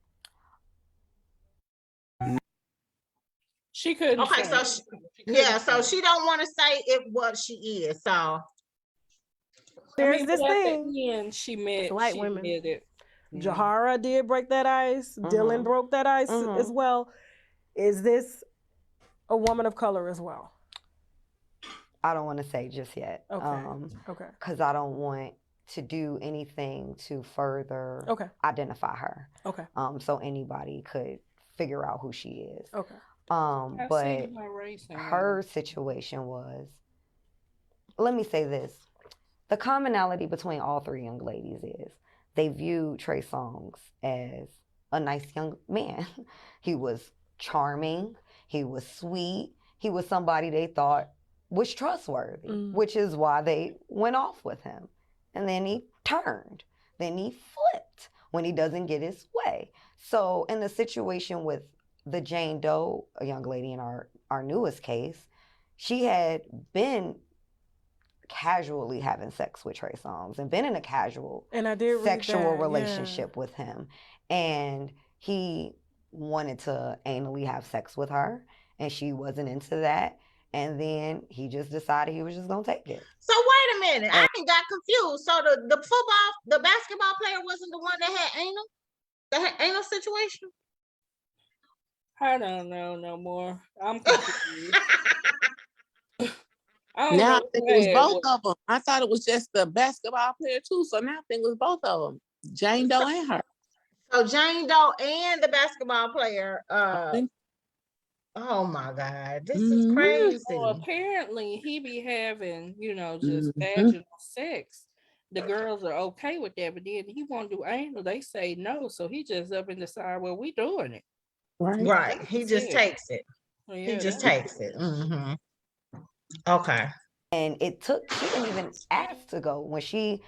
She couldn't. Okay, so she don't want to say what she is. So there's this thing. And she white women. It. Jahara did break that ice. Dylan broke that ice as well. Is this a woman of color as well? I don't want to say just yet. Okay. Because I don't want to do anything to further identify her. Okay. So anybody could figure out who she is. Okay. But her situation was, let me say this. The commonality between all three young ladies is they viewed Trey Songz as a nice young man. He was charming. He was sweet. He was somebody they thought was trustworthy, which is why they went off with him. And then he turned. Then he flipped when he doesn't get his way. So in the situation with the Jane Doe, a young lady in our newest case, she had been casually having sex with Trey Songz and been in a casual sexual relationship with him. And he wanted to anally have sex with her, and she wasn't into that. And then he just decided he was just gonna take it. So wait a minute, I got confused. So the basketball player wasn't the one that had anal? That had anal situation? I don't know no more. I'm confused. Now I think it was both of them. I thought it was just the basketball player too. So now I think it was both of them, Jane Doe and her. So Jane Doe and the basketball player. Oh my God, this is crazy. So apparently he be having, just vaginal sex. The girls are okay with that, but then he won't do anal. They say no, so he just up and decide, well, we doing it. Right. He just takes it. Well, yeah, he just takes it. Okay. And she didn't even ask to go when she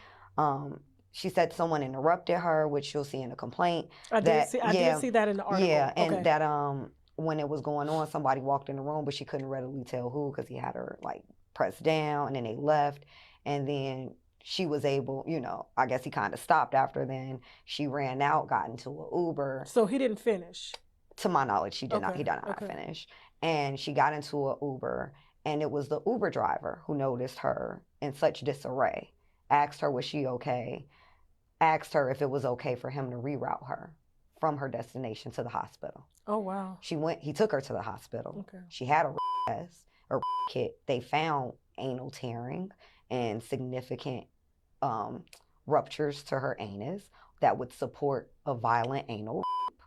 said someone interrupted her, which you'll see in the complaint. I did see that in the article. Yeah, and that when it was going on, somebody walked in the room, but she couldn't readily tell who because he had her pressed down, and then they left, and then she was able, I guess he kind of stopped after then. She ran out, got into an Uber. So he didn't finish? To my knowledge, he did not finish. And she got into an Uber, and it was the Uber driver who noticed her in such disarray, asked her was she okay, asked her if it was okay for him to reroute her from her destination to the hospital. Oh, wow. He took her to the hospital. Okay. She had a test, a kit. They found anal tearing and significant ruptures to her anus that would support a violent anal rape.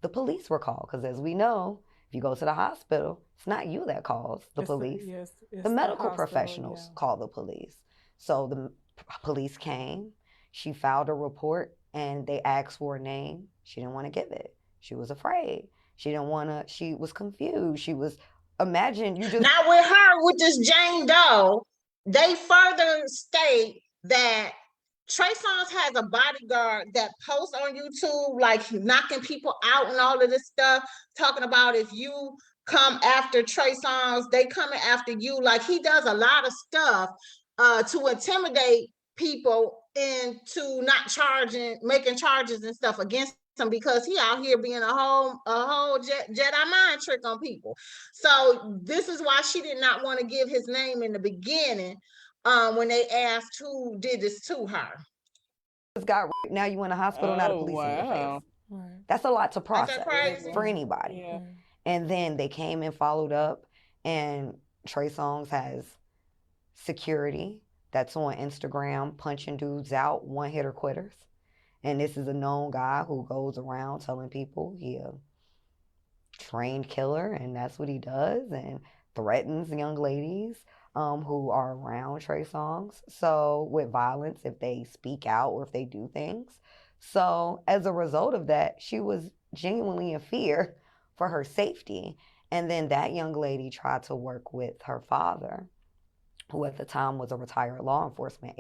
The police were called because, as we know, if you go to the hospital, it's not you that calls the police. The medical professionals call the police. So the police came. She filed a report, and they asked for a name. She didn't want to give it. She was afraid. She was confused. Imagine you just. Now with her, with this Jane Doe, they further state that Trey Songz has a bodyguard that posts on YouTube, like knocking people out and all of this stuff, talking about if you come after Trey Songz, they coming after you. Like, he does a lot of stuff to intimidate people into not making charges and stuff against him, because he out here being a whole Jedi mind trick on people. So this is why she did not want to give his name in the beginning when they asked who did this to her. Now you in a hospital, not a police in your face. Right. That's a lot to process for anybody. Yeah. And then they came and followed up, and Trey Songz has security that's on Instagram punching dudes out, one-hitter quitters. And this is a known guy who goes around telling people he a trained killer, and that's what he does, and threatens young ladies who are around Trey Songz. So with violence, if they speak out or if they do things. So as a result of that, she was genuinely in fear for her safety. And then that young lady tried to work with her father, who at the time was a retired law enforcement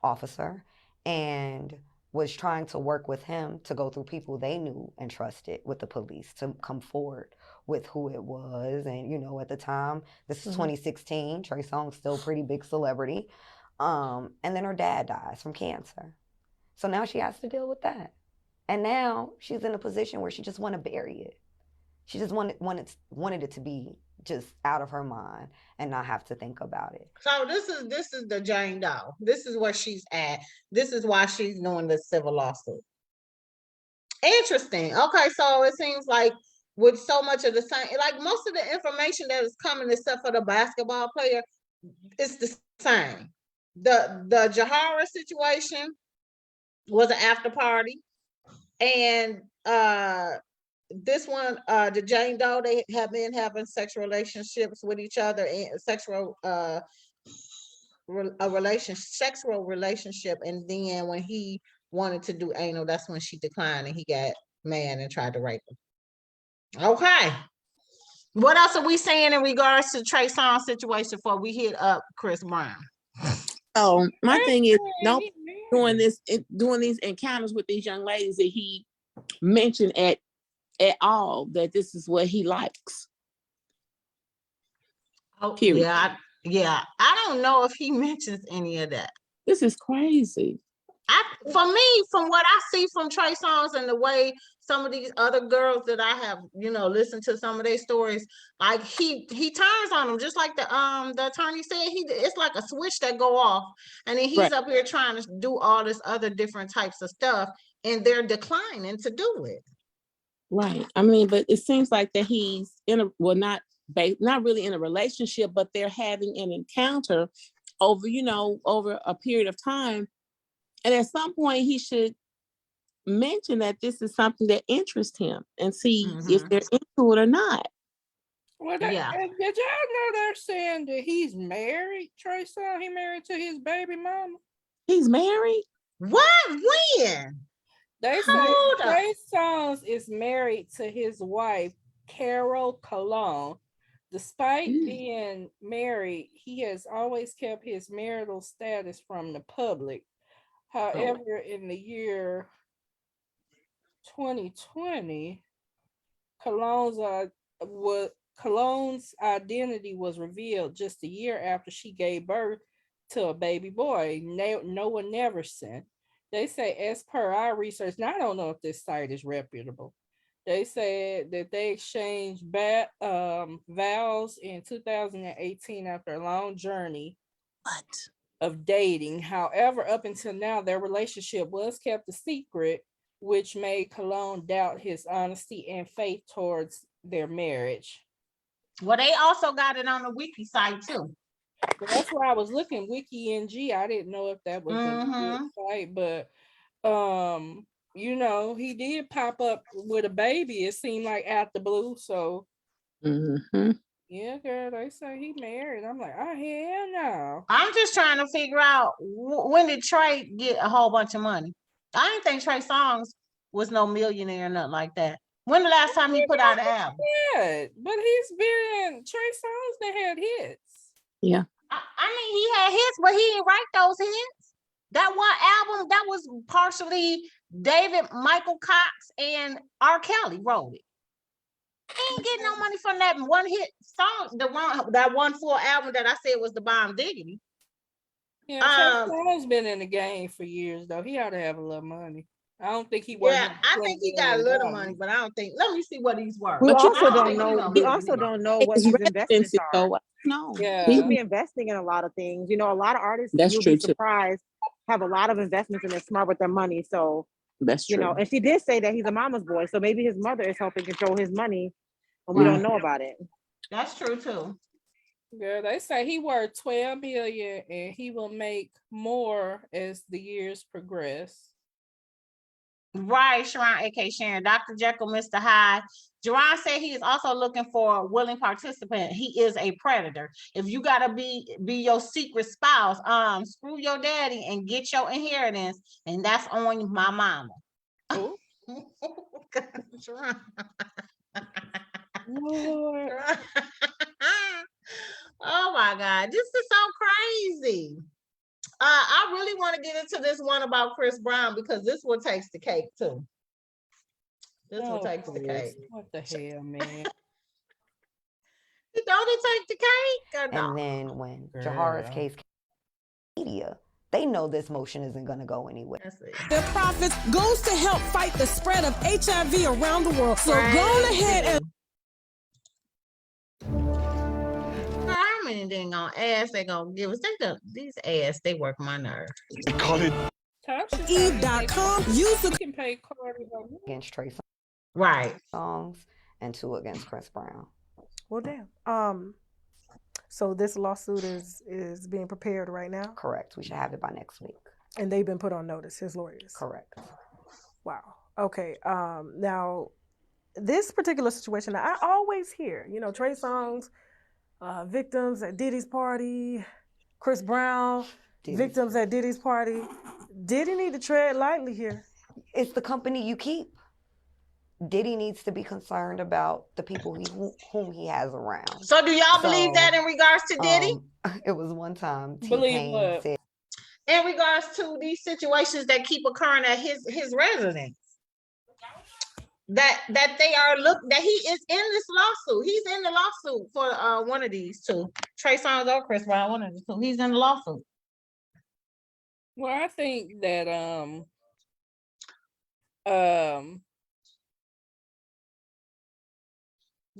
officer, and was trying to work with him to go through people they knew and trusted with the police to come forward with who it was. And, at the time, this is 2016, Trey Songz still a pretty big celebrity. And then her dad dies from cancer. So now she has to deal with that. And now she's in a position where she just want to bury it. She just wanted it to be just out of her mind and not have to think about it. So this is the Jane Doe. This is where she's at. This is why she's doing the civil lawsuit. Interesting. Okay, so it seems like with so much of the same, like most of the information that is coming, except for the basketball player, it's the same. The Jahara situation was an after party, and this one, the Jane Doe, they have been having sexual relationships with each other and sexual relationship, and then when he wanted to do anal, that's when she declined and he got mad and tried to rape her. Okay, what else are we saying in regards to Trey Songz situation before we hit up Chris Brown? Oh, my thing is, doing these encounters with these young ladies that he mentioned at all, that this is what he likes. Oh, period. Yeah. I don't know if he mentions any of that. This is crazy. For me, from what I see from Trey Songz and the way some of these other girls that I have, listened to some of their stories, like he turns on them, just like the attorney said. It's like a switch that go off, and then he's up here trying to do all this other different types of stuff, and they're declining to do it. Right. I mean, but it seems like that he's not really in a relationship, but they're having an encounter over a period of time. And at some point he should mention that this is something that interests him and see if they're into it or not. Well, did y'all know they're saying that he's married, Trey Songz? He married to his baby mama? He's married? What? When? They say Trey Songz is married to his wife, Carol Cologne. Despite being married, he has always kept his marital status from the public. However, in the year 2020, Cologne's identity was revealed just a year after she gave birth to a baby boy, Noah Neverson. They say, as per our research, now I don't know if this site is reputable. They said that they exchanged vows in 2018 after a long journey of dating. However, up until now, their relationship was kept a secret, which made Cologne doubt his honesty and faith towards their marriage. Well, they also got it on the wiki site too. Well, that's where I was looking, WikiNG. I didn't know if that was a good site, but you know, he did pop up with a baby. It seemed like out the blue. So yeah, girl, they say he married. I'm like, oh hell no. I'm just trying to figure out when did Trey get a whole bunch of money? I didn't think Trey Songz was no millionaire or nothing like that. When the last time he put out an album? Yeah, but Trey Songz that had hits. Yeah. I mean, he had hits, but he didn't write those hits. That one album, that was partially David Michael Cox and R. Kelly wrote it. He ain't getting no money from that one hit song, that one full album that I said was the Bomb Diggity. Yeah, Trey Songz been in the game for years though. He ought to have a little money. I don't think he worth. Yeah, I think he got a little money, but I don't think. Let me see what he's worth. We But you also don't know. We also don't know what his investments are. No. Yeah. He could be investing in a lot of things. You know, a lot of artists, That's you'll true be too. surprised, have a lot of investments and they're smart with their money. So That's true. you know, and she did say that he's a mama's boy, so maybe his mother is helping control his money, and we don't know about it. That's true too. Girl, they say he worth 12 million and he will make more as the years progress. Right, Sharon, aka Sharon, Dr. Jekyll, Mr. Hyde. Jerron said he is also looking for a willing participant. He is a predator. If you gotta be your secret spouse, screw your daddy and get your inheritance, and that's on my mama. Oh, Lord. Oh my God, this is so crazy. I really want to get into this one about Chris Brown because this one takes the cake too. This one takes the cake. What the hell, man? Don't it take the cake? Or no? And then when Jahara's case came to media, they know this motion isn't going to go anywhere. Their profits goes to help fight the spread of HIV around the world. So go ahead and how many dang gonna ass they gonna give us? These ass, they work my nerve. Eve.com. Use the can pay Cardi against Trey Songz. Right. Songs and 2 against Chris Brown. Well, damn. So this lawsuit is being prepared right now? Correct. We should have it by next week. And they've been put on notice, his lawyers? Correct. Wow. Okay. Now, this particular situation, I always hear, you know, Trey Songz, victims at Diddy's party, Chris Brown, victims at Diddy's party. Diddy need to tread lightly here. It's the company you keep. Diddy needs to be concerned about the people whom he has around. So do y'all believe that in regards to Diddy? It was one time Believe what? said, in regards to these situations that keep occurring at his residence. That they are that he is in this lawsuit. He's in the lawsuit for one of these two. Trey Songz or Chris Brown, one of the two. He's in the lawsuit. Well, I think that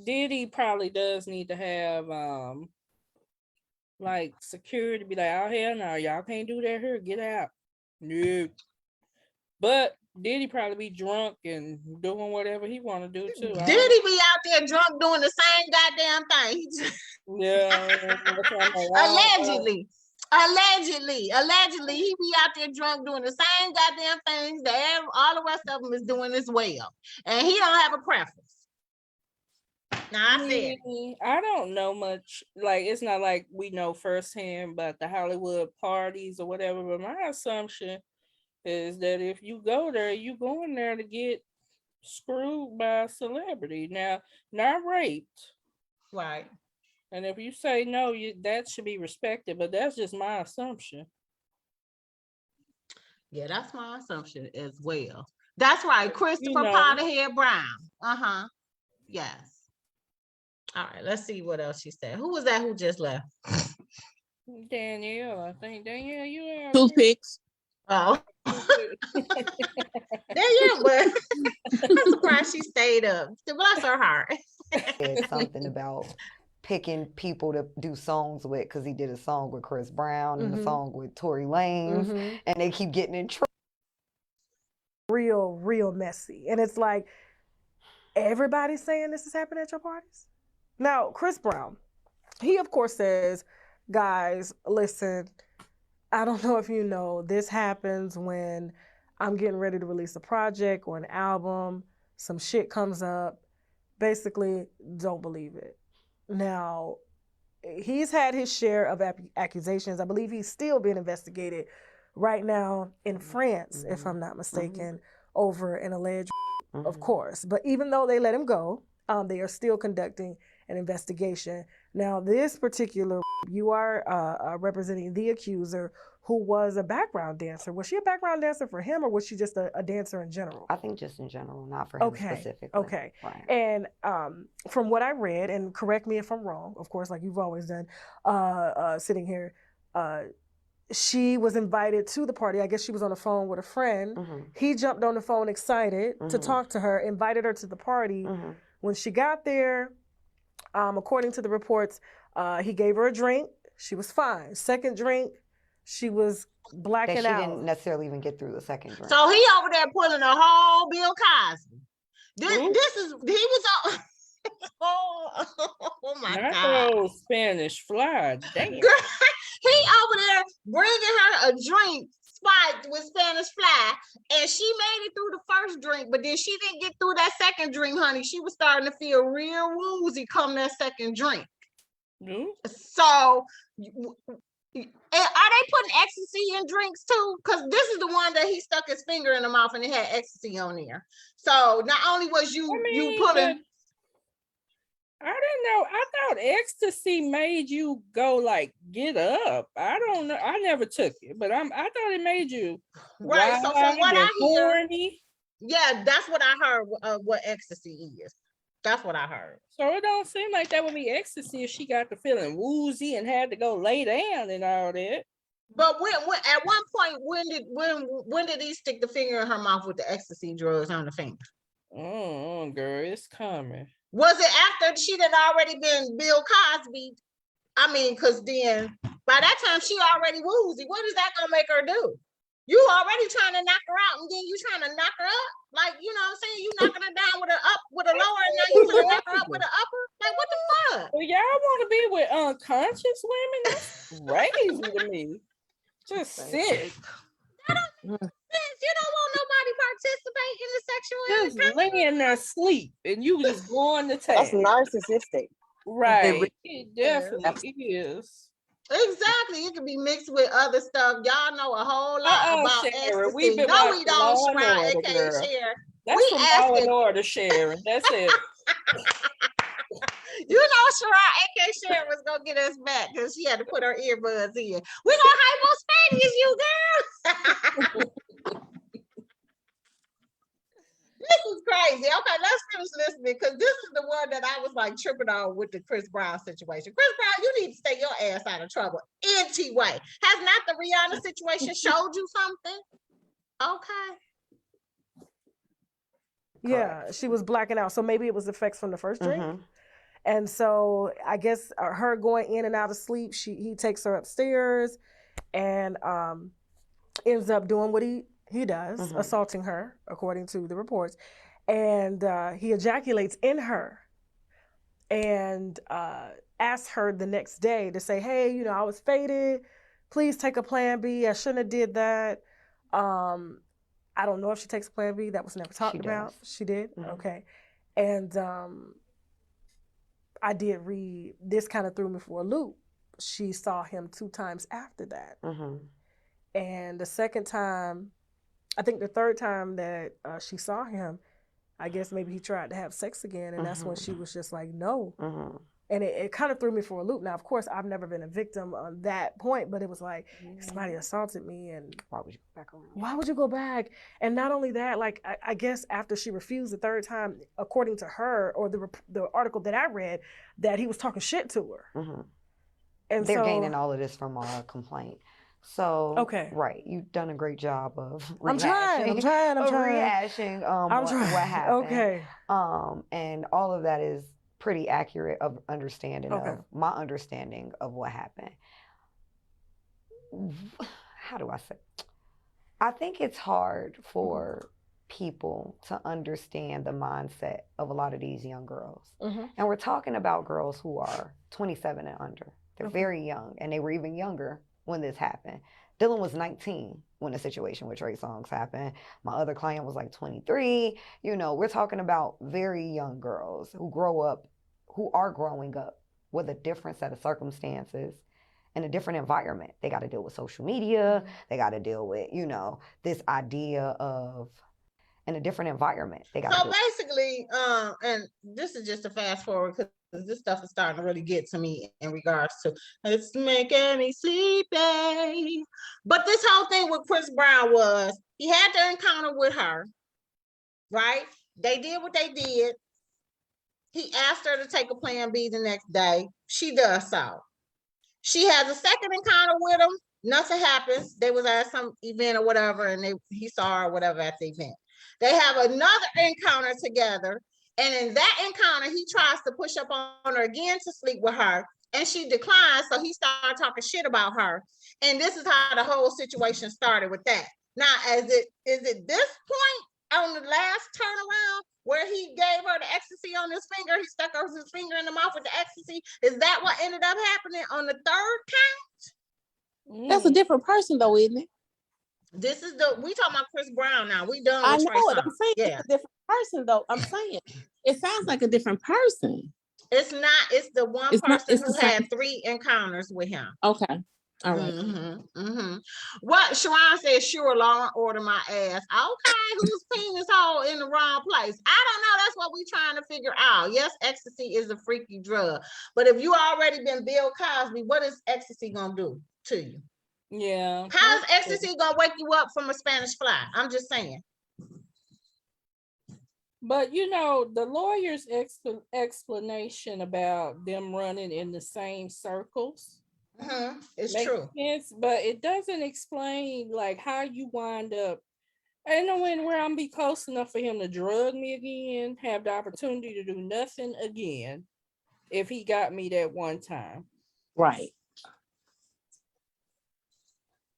Diddy probably does need to have like security, be like, oh hell no, y'all can't do that here, get out. No. But Diddy probably be drunk and doing whatever he want to do too. Diddy be out there drunk doing the same goddamn thing. Yeah. Allegedly, he be out there drunk doing the same goddamn things that all the rest of them is doing as well. And he don't have a preference. Now I said, I don't know much. Like, it's not like we know firsthand about the Hollywood parties or whatever, but my assumption is that if you go there, you going there to get screwed by a celebrity. Now, not raped. Right. And if you say no, that should be respected, but that's just my assumption. Yeah, that's my assumption as well. That's right, Christopher Potterhead Brown. Yes. All right, let's see what else she said. Who was that who just left? Danielle, I think Danielle, you are Toothpicks. Oh. Yeah, but I'm surprised she stayed up. Bless her heart. It's something about picking people to do songs with, because he did a song with Chris Brown and a song with Tory Lanez, and they keep getting in trouble. Real messy. And it's like, everybody's saying this is happening at your parties? Now, Chris Brown, he of course says, guys, listen, I don't know if you know, this happens when I'm getting ready to release a project or an album, some shit comes up, basically, don't believe it. Now, he's had his share of accusations. I believe he's still being investigated right now in France, if I'm not mistaken, over an alleged, of course. But even though they let him go, they are still conducting an investigation. Now, this particular, you are representing the accuser, who was a background dancer. Was she a background dancer for him, or was she just a dancer in general? I think just in general, not for him specifically. Okay. Right. And from what I read, and correct me if I'm wrong, of course, like you've always done, sitting here, she was invited to the party. I guess she was on the phone with a friend. He jumped on the phone excited to talk to her, invited her to the party. When she got there, according to the reports, he gave her a drink. She was fine. Second drink, she was blacking out. She didn't necessarily even get through the second drink. So he over there pulling a whole Bill Cosby. He was oh my God. Spanish fly. Damn. He over there bringing her a drink spiked with Spanish fly, and she made it through the first drink, but then she didn't get through that second drink, honey. She was starting to feel real woozy come that second drink. So are they putting ecstasy in drinks too? Because this is the one that he stuck his finger in the mouth and it had ecstasy on there. So not only was you pulling. I didn't know. I thought ecstasy made you go like get up. I don't know. I never took it, but I thought it made you right. So from what I hear, yeah, that's what I heard. What ecstasy is. That's what I heard. So it don't seem like that would be ecstasy if she got the feeling woozy and had to go lay down and all that. But when at one point, when did he stick the finger in her mouth with the ecstasy drugs on the finger? Oh, girl, it's coming. Was it after she'd already been Bill Cosby? I mean, because then by that time she already woozy. What is that gonna make her do? You already trying to knock her out, and then you trying to knock her up? Like, you know what I'm saying? You knocking her down with a lower, and now you trying to knock her up with an upper? Like, what the fuck? Well, y'all want to be with unconscious women? That's crazy to me. Just sick. That don't make sense. You don't want nobody participating in the sexual just laying there asleep, and you just going to take. That's narcissistic. Right. It definitely is. Exactly. It can be mixed with other stuff. Y'all know a whole lot about ecstasy. We don't, Sharon, aka Sharon. That's from Law and Order, Sharon. That's it. You know, Sharon, aka Sharon was gonna get us back because she had to put her earbuds in. We're gonna have more Spanish, you girl. This is crazy. Okay, let's finish listening because this is the one that I was like tripping on with the Chris Brown situation. Chris Brown, you need to stay your ass out of trouble. Anyway, has not the Rihanna situation showed you something? Okay. Yeah, she was blacking out. So maybe it was effects from the first drink. And so I guess her going in and out of sleep, he takes her upstairs and ends up doing what he does, assaulting her, according to the reports. And he ejaculates in her and asks her the next day to say, hey, you know, I was faded. Please take a plan B. I shouldn't have did that. I don't know if she takes a plan B. That was never talked about. She did? Okay. And I did read, this kind of threw me for a loop. She saw him 2 times after that. And the second time, I think the third time that she saw him, I guess maybe he tried to have sex again. And that's when she was just like, no. And it kind of threw me for a loop. Now, of course, I've never been a victim on that point, but it was like, somebody assaulted me and why would you go back around? Why would you go back? And not only that, like, I guess after she refused the third time, according to her, or the article that I read, that he was talking shit to her. And they're so, gaining all of this from our complaint. So, okay. Right, you've done a great job of I'm trying. rehashing what happened. Okay. And all of that is pretty accurate of understanding Okay. of my understanding of what happened. How do I say? I think it's hard for people to understand the mindset of a lot of these young girls. And we're talking about girls who are 27 and under. They're very young, and they were even younger when this happened. Dylan was 19 when the situation with Trey Songz happened. My other client was like 23. You know, we're talking about very young girls who are growing up with a different set of circumstances in a different environment. They got to deal with social media. They got to deal with, this idea of in a different environment. So basically, and this is just a fast forward because this stuff is starting to really get to me in regards to it's making me sleepy. But this whole thing with Chris Brown was he had the encounter with her, right? They did what they did. He asked her to take a plan B the next day. She does so. She has a second encounter with him. Nothing happens. They was at some event or whatever, and he saw her or whatever at the event. They have another encounter together. And in that encounter, he tries to push up on her again to sleep with her. And she declines. So he started talking shit about her. And this is how the whole situation started with that. Now, is it this point on the last turnaround where he gave her the ecstasy on his finger? He stuck his finger in the mouth with the ecstasy. Is that what ended up happening on the third count? That's a different person though, isn't it? This is we talking about Chris Brown now. We done I with know Trey it. Songz. I'm saying it's a different person though. I'm saying it sounds like a different person. It's not. It's the one person who had 3 encounters with him. Okay. All right. What Sharon said, sure, Law and Order my ass. Okay, whose penis hole in the wrong place? I don't know. That's what we trying to figure out. Yes, ecstasy is a freaky drug. But if you already been Bill Cosby, what is ecstasy gonna do to you? Yeah. How's ecstasy gonna wake you up from a Spanish fly? I'm just saying. But the lawyer's explanation about them running in the same circles, it's makes true. sense, but it doesn't explain like how you wind up. I know where I'm be close enough for him to drug me again, have the opportunity to do nothing again, if he got me that one time. Right.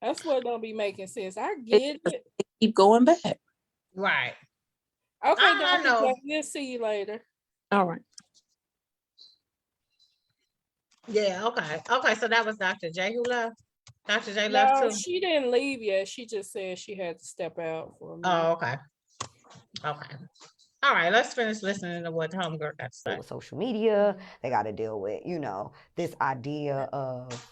That's what don't be making sense. I get it. Keep going back. Right. Okay, I know. We'll see you later. All right. Yeah, okay. So that was Dr. J who left? Dr. J left too? She didn't leave yet. She just said she had to step out for a minute. Oh, okay. Okay. All right, let's finish listening to what homegirl got to say. With social media, they got to deal with, this idea of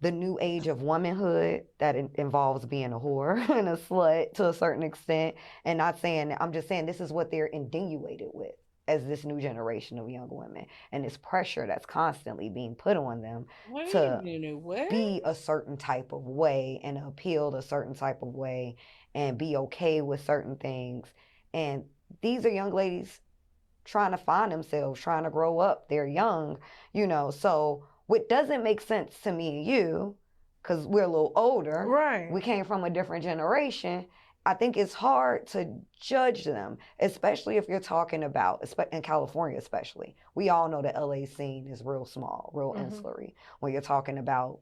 the new age of womanhood that involves being a whore and a slut to a certain extent. And I'm just saying this is what they're inundated with as this new generation of young women, and this pressure that's constantly being put on them to be a certain type of way and appeal a certain type of way and be okay with certain things. And these are young ladies trying to find themselves, trying to grow up. They're young, so what doesn't make sense to me and you, because we're a little older, right? We came from a different generation. I think it's hard to judge them, especially if you're talking about, in California especially. We all know the LA scene is real small, real insular. When you're talking about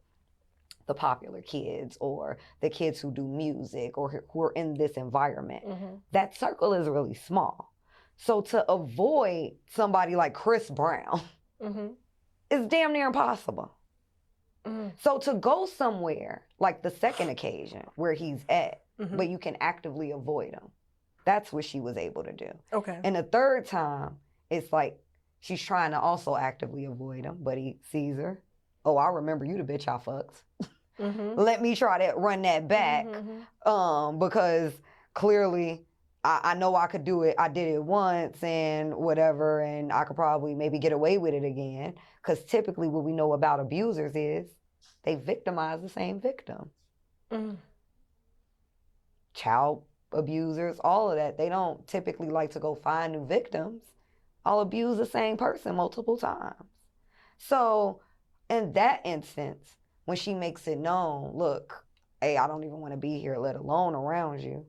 the popular kids or the kids who do music or who are in this environment, that circle is really small. So to avoid somebody like Chris Brown, it's damn near impossible. So to go somewhere like the second occasion where he's at, but you can actively avoid him, that's what she was able to do. Okay. And the third time, it's like she's trying to also actively avoid him, but he sees her. Oh, I remember you, the bitch I fucked. Let me try to run that back, because clearly I know I could do it. I did it once and whatever, and I could probably maybe get away with it again. Because typically what we know about abusers is they victimize the same victim. Child abusers, all of that, they don't typically like to go find new victims. I'll abuse the same person multiple times. So In that instance, when she makes it known, look, hey, I don't even want to be here, let alone around you.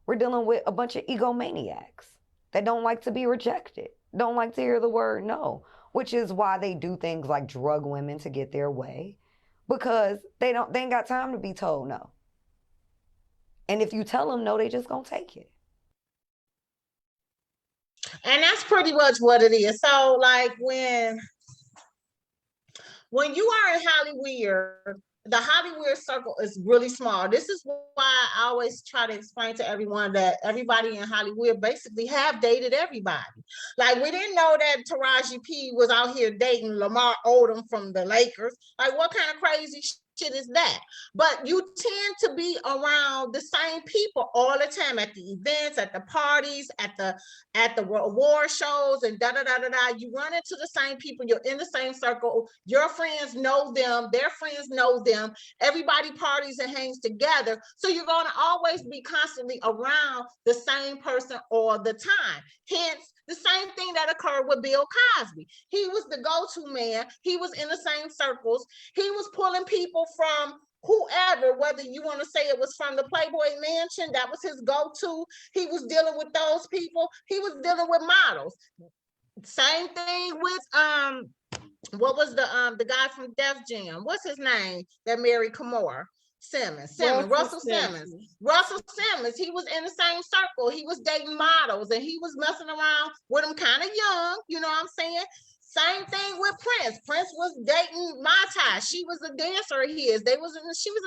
We're dealing with a bunch of egomaniacs that don't like to be rejected, don't like to hear the word no, which is why they do things like drug women to get their way, because they ain't got time to be told no. And if you tell them no, they just gonna take it. And that's pretty much what it is. So like when you are in Hollywood, the Hollywood circle is really small. This is why I always try to explain to everyone that everybody in Hollywood basically have dated everybody. Like we didn't know that Taraji P was out here dating Lamar Odom from the Lakers. Like what kind of crazy shit is that? But you tend to be around the same people all the time at the events, at the parties, at the award shows, and da da da da da. You run into the same people. You're in the same circle. Your friends know them. Their friends know them. Everybody parties and hangs together. So you're going to always be constantly around the same person all the time. Hence, the same thing that occurred with Bill Cosby. He was the go-to man. He was in the same circles. He was pulling people from whoever, whether you want to say it was from the Playboy Mansion, that was his go-to. He was dealing with those people. He was dealing with models. Same thing with what was the guy from Def Jam? What's his name that married Kimora? Russell Simmons. Russell Simmons, he was in the same circle. He was dating models and he was messing around with them kind of young, you know what I'm saying? Same thing with Prince. Prince was dating Mai Tai. She was a dancer of his. She was in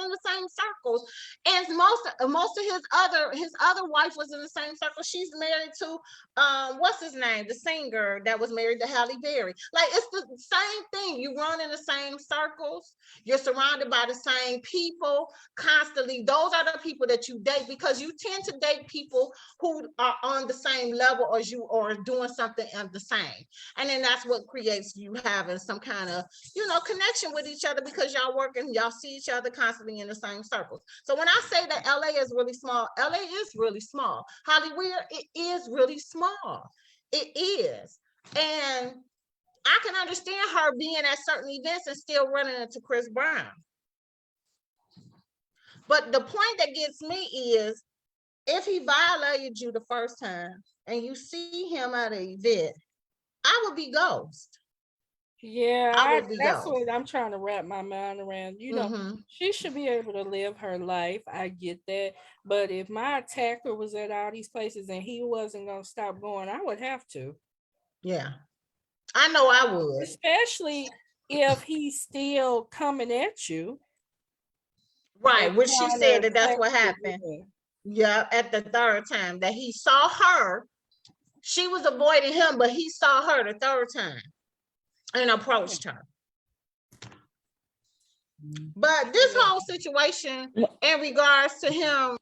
the same circles. And most of his other wife was in the same circle. She's married to what's his name? The singer that was married to Halle Berry. Like it's the same thing. You run in the same circles. You're surrounded by the same people constantly. Those are the people that you date because you tend to date people who are on the same level as you or doing something the same. And then that's what creates you having some kind of, connection with each other because y'all work and y'all see each other constantly in the same circles. So when I say that LA is really small, LA is really small. Hollywood, it is really small. It is. And I can understand her being at certain events and still running into Chris Brown. But the point that gets me is if he violated you the first time and you see him at an event, I would be ghost. Yeah, that's what I'm trying to wrap my mind around. She should be able to live her life. I get that. But if my attacker was at all these places and he wasn't going to stop going, I would have to. Yeah, I know I would. Especially if he's still coming at you. Right, which she said that's what happened. Yeah, at the third time that he saw her. She was avoiding him, but he saw her the third time and approached her. But this whole situation in regards to him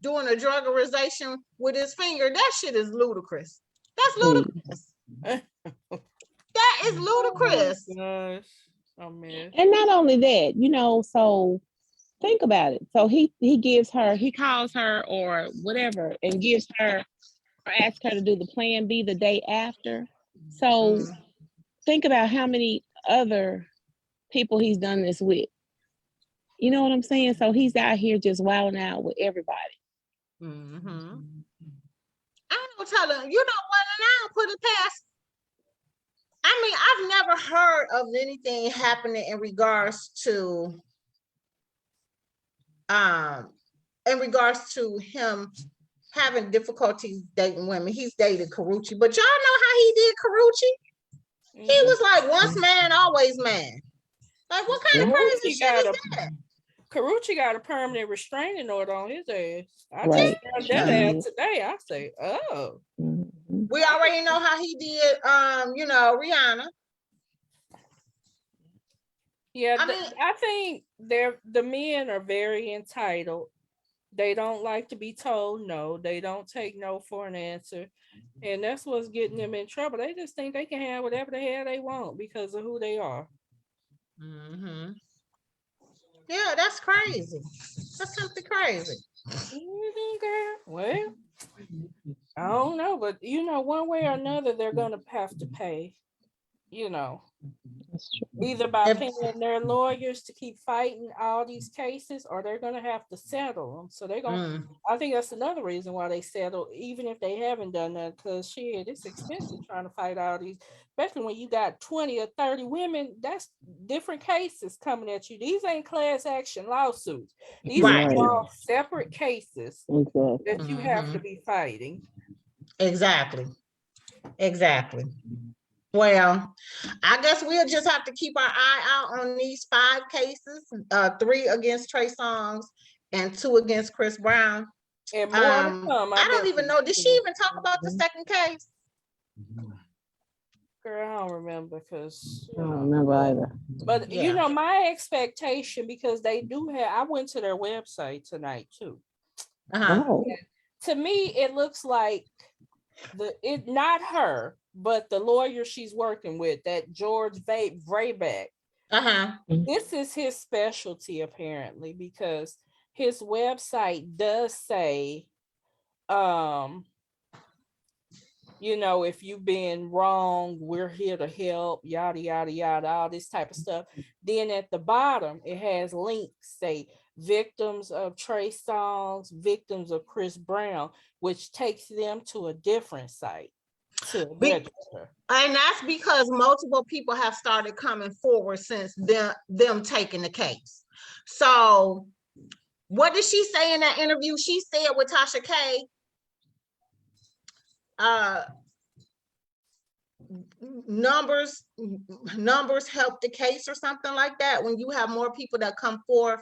doing a drugerization with his finger, that shit is ludicrous. That's ludicrous. That is ludicrous. Oh gosh. Oh man. And not only that, so think about it. So he calls her or whatever and gives her or asks her to do the plan B the day after. So think about how many other people he's done this with. You know what I'm saying? So he's out here just wilding out with everybody. Mm-hmm. I don't tell him, you know what, and I don't put it past. I mean, I've never heard of anything happening in regards to him having difficulties dating women. He's dated Karrueche, but y'all know how he did Karrueche? He was like once man, always man. Like what kind of crazy shit is that? Karrueche got a permanent restraining order on his ass. I just found that out today. I say, oh. We already know how he did Rihanna. Yeah, I think the men are very entitled. They don't like to be told no. They don't take no for an answer. And that's what's getting them in trouble. They just think they can have whatever the hell they want because of who they are. Mm-hmm. Yeah, that's crazy. That's simply crazy. Well, I don't know, but one way or another, they're going to have to pay. you know, That's true. either by If, paying their lawyers to keep fighting all these cases, or they're gonna have to settle them. So they're gonna. mm, I think that's another reason why they settle, even if they haven't done that, because shit, it's expensive trying to fight all these, especially when you got 20 or 30 women. That's different cases coming at you. These ain't class action lawsuits. These are right. Right. all separate cases Exactly. that you have to Mhm. be fighting. Exactly. Exactly. Well, I guess we'll just have to keep our eye out on these 5 cases, 3 against Trey Songz and 2 against Chris Brown. And more to come. I don't even know. Did she even talk about the second case? Girl, I don't remember because I don't remember either. But Yeah. you know, my expectation, because they do have, I went to their website tonight too. Uh-huh. Oh, To me, it looks like not her, but the lawyer she's working with, that George Vrayback. Uh-huh. This is his specialty apparently, because his website does say, you know, if you've been wrong, we're here to help, yada, yada, yada, all this type of stuff. Then at the bottom, it has links, say victims of Trey Songz, victims of Chris Brown, which takes them to a different site to register. And that's because multiple people have started coming forward since them taking the case. So what did she say in that interview? She said with Tasha K, numbers help the case or something like that. When you have more people that come forth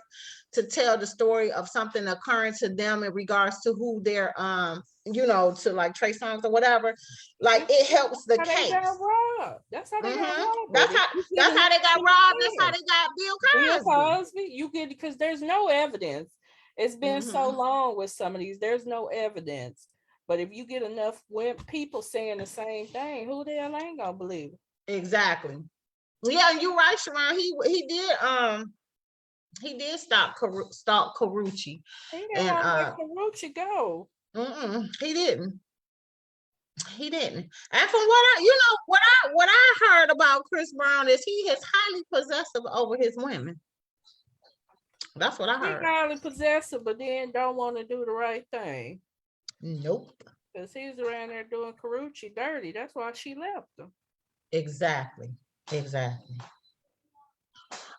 to tell the story of something occurring to them in regards to who they're you know, to like Trey Songz or whatever, like it helps the case. That's how they got robbed. That's how they got robbed. That's how they got Bill Cosby. You get, because there's no evidence. It's been so long with some of these. There's no evidence. But if you get enough people saying the same thing, who the hell ain't gonna believe it? Exactly. Yeah, and you're right, Sharon. He did stalk Karuchi. He didn't let Karuchi go. He didn't. He didn't. And from what I heard about Chris Brown is he is highly possessive over his women. That's what I heard. He's highly possessive, but then don't want to do the right thing. Nope. Because he's around there doing Karuchi dirty. That's why she left him. Exactly.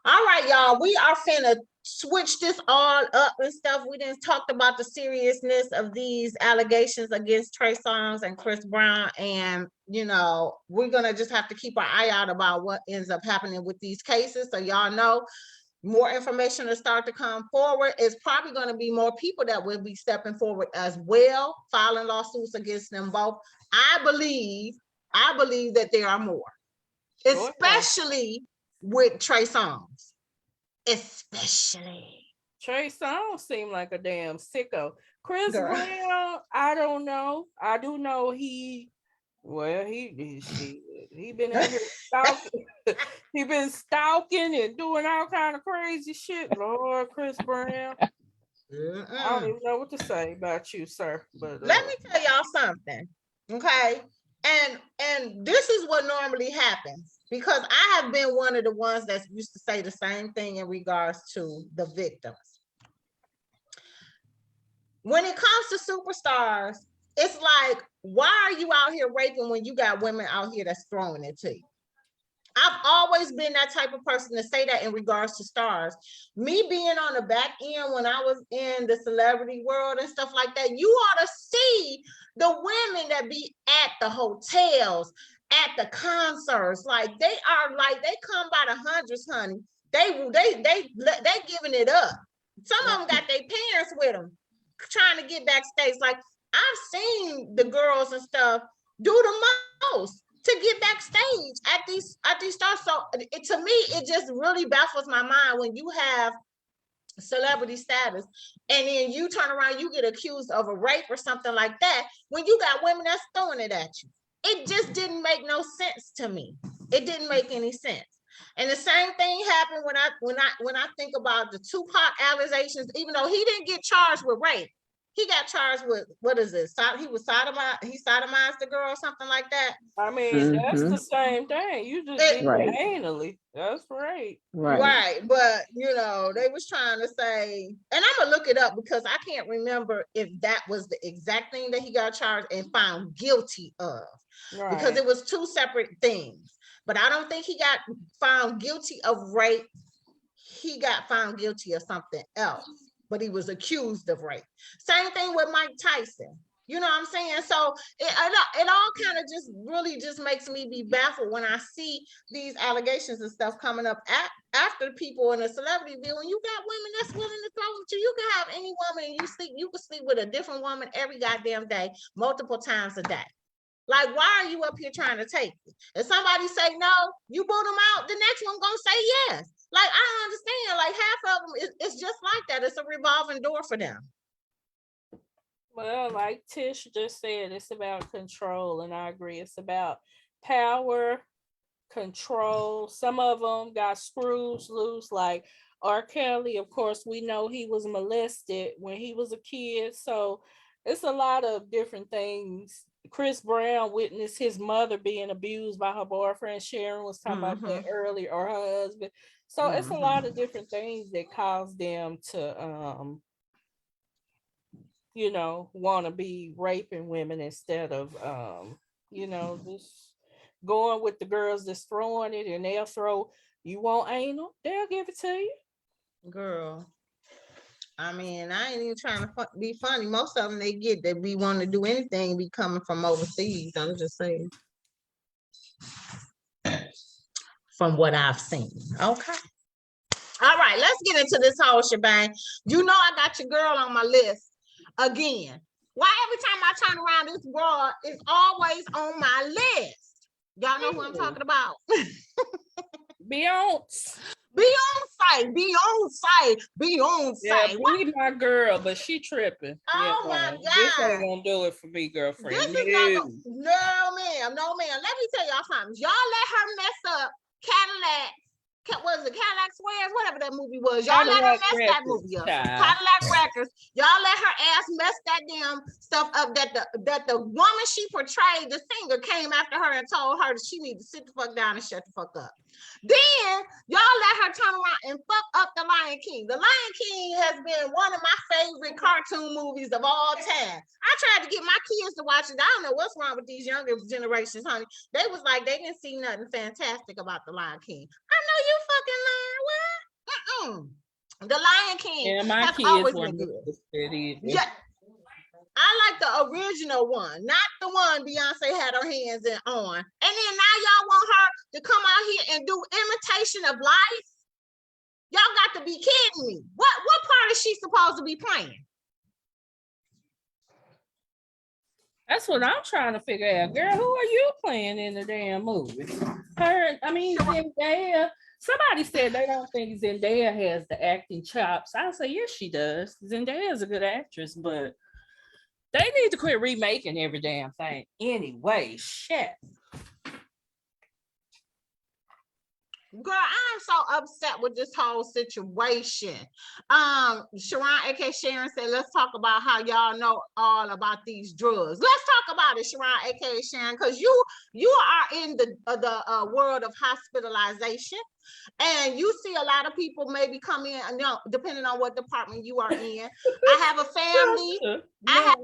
All right, y'all. We are finna switch this all up and stuff. We didn't talk about the seriousness of these allegations against Trey Songz and Chris Brown. And, you know, we're gonna just have to keep our eye out about what ends up happening with these cases. So y'all know, more information to start to come forward. It's probably going to be more people that will be stepping forward as well, filing lawsuits against them both. I believe that there are more, especially with Trey Songz. Especially. Trey Songz seemed like a damn sicko. Chris Brown, I don't know. I do know he been out here stalking. He been stalking and doing all kind of crazy shit. Lord, Chris Brown. I don't even know what to say about you, sir. But let me tell y'all something, okay? And this is what normally happens, because I have been one of the ones that used to say the same thing in regards to the victims. When it comes to superstars, it's like, why are you out here raping when you got women out here that's throwing it to you? I've always been that type of person to say that in regards to stars. Me being on the back end when I was in the celebrity world and stuff like that, you ought to see the women that be at the hotels, at the concerts. Like they come by the hundreds, honey. They giving it up. Some of them got their parents with them, trying to get backstage. Like, I've seen the girls and stuff do the most to get backstage at these stars. So to me, it just really baffles my mind when you have celebrity status and then you turn around, you get accused of a rape or something like that when you got women that's throwing it at you. It just didn't make no sense to me. It didn't make any sense. And the same thing happened when I think about the Tupac allegations. Even though he didn't get charged with rape, he got charged with, what is it? He sodomized the girl or something like that. I mean, that's the same thing. You just did it anally. That's right. Right. But, you know, they was trying to say, and I'm going to look it up because I can't remember if that was the exact thing that he got charged and found guilty of. Right. Because it was two separate things. But I don't think he got found guilty of rape. He got found guilty of something else, but he was accused of rape. Same thing with Mike Tyson. You know what I'm saying? So it all kind of just really just makes me be baffled when I see these allegations and stuff coming up after people in a celebrity deal. When you got women that's willing to throw it to you, can have any woman and you can sleep with a different woman every goddamn day, multiple times a day. Like, why are you up here trying to take it? If somebody say no, you boot them out, the next one gonna say yes. Like, I don't understand. Like, half of them, it's just like that. It's a revolving door for them. Well, like Tish just said, it's about control, and I agree. It's about power, control. Some of them got screws loose, like R. Kelly. Of course, we know he was molested when he was a kid, so it's a lot of different things. Chris Brown witnessed his mother being abused by her boyfriend. Sharon was talking about that earlier, or her husband. So it's a lot of different things that cause them to, you know, want to be raping women instead of, you know, just going with the girls that's throwing it, and they'll throw, you want anal, they'll give it to you. Girl, I mean, I ain't even trying to be funny. Most of them they get that we want to do anything be coming from overseas. I'm just saying. From what I've seen. Okay. All right, let's get into this whole shebang. You know I got your girl on my list again. Why every time I turn around, this broad is always on my list? Y'all know who I'm talking about. Beyonce. Beyonce. Yeah, be my girl, but she tripping. Oh my God. This ain't gonna do it for me, girlfriend. This is not no ma'am. Let me tell y'all something. Y'all let her mess up Cadillac. Was it Cadillac Squares? Whatever that movie was. Y'all let her mess that movie up. Cadillac Records. Y'all let her ass mess that damn stuff up that the woman she portrayed, the singer, came after her and told her that she needed to sit the fuck down and shut the fuck up. Then y'all let her turn around and fuck up The Lion King. The Lion King has been one of my favorite cartoon movies of all time. I tried to get my kids to watch it. I don't know what's wrong with these younger generations, honey. They was like, they didn't see nothing fantastic about The Lion King. I know you fucking lying. What? The Lion King. Yeah, my has kids always weren't been good. Yeah. I like the original one, not the one Beyonce had her hands on. And then now y'all want her to come out here and do imitation of life? Y'all got to be kidding me. What part is she supposed to be playing? That's what I'm trying to figure out. Girl, who are you playing in the damn movie? Zendaya. Somebody said they don't think Zendaya has the acting chops. I say, yes, she does. Zendaya is a good actress, but they need to quit remaking every damn thing. Anyway, shit. Girl, I'm so upset with this whole situation. Sharon, aka Sharon, said, let's talk about how y'all know all about these drugs. Let's talk about it, Sharon, aka Sharon, because you are in the world of hospitalization. And you see a lot of people maybe come in, depending on what department you are in. I have a family. I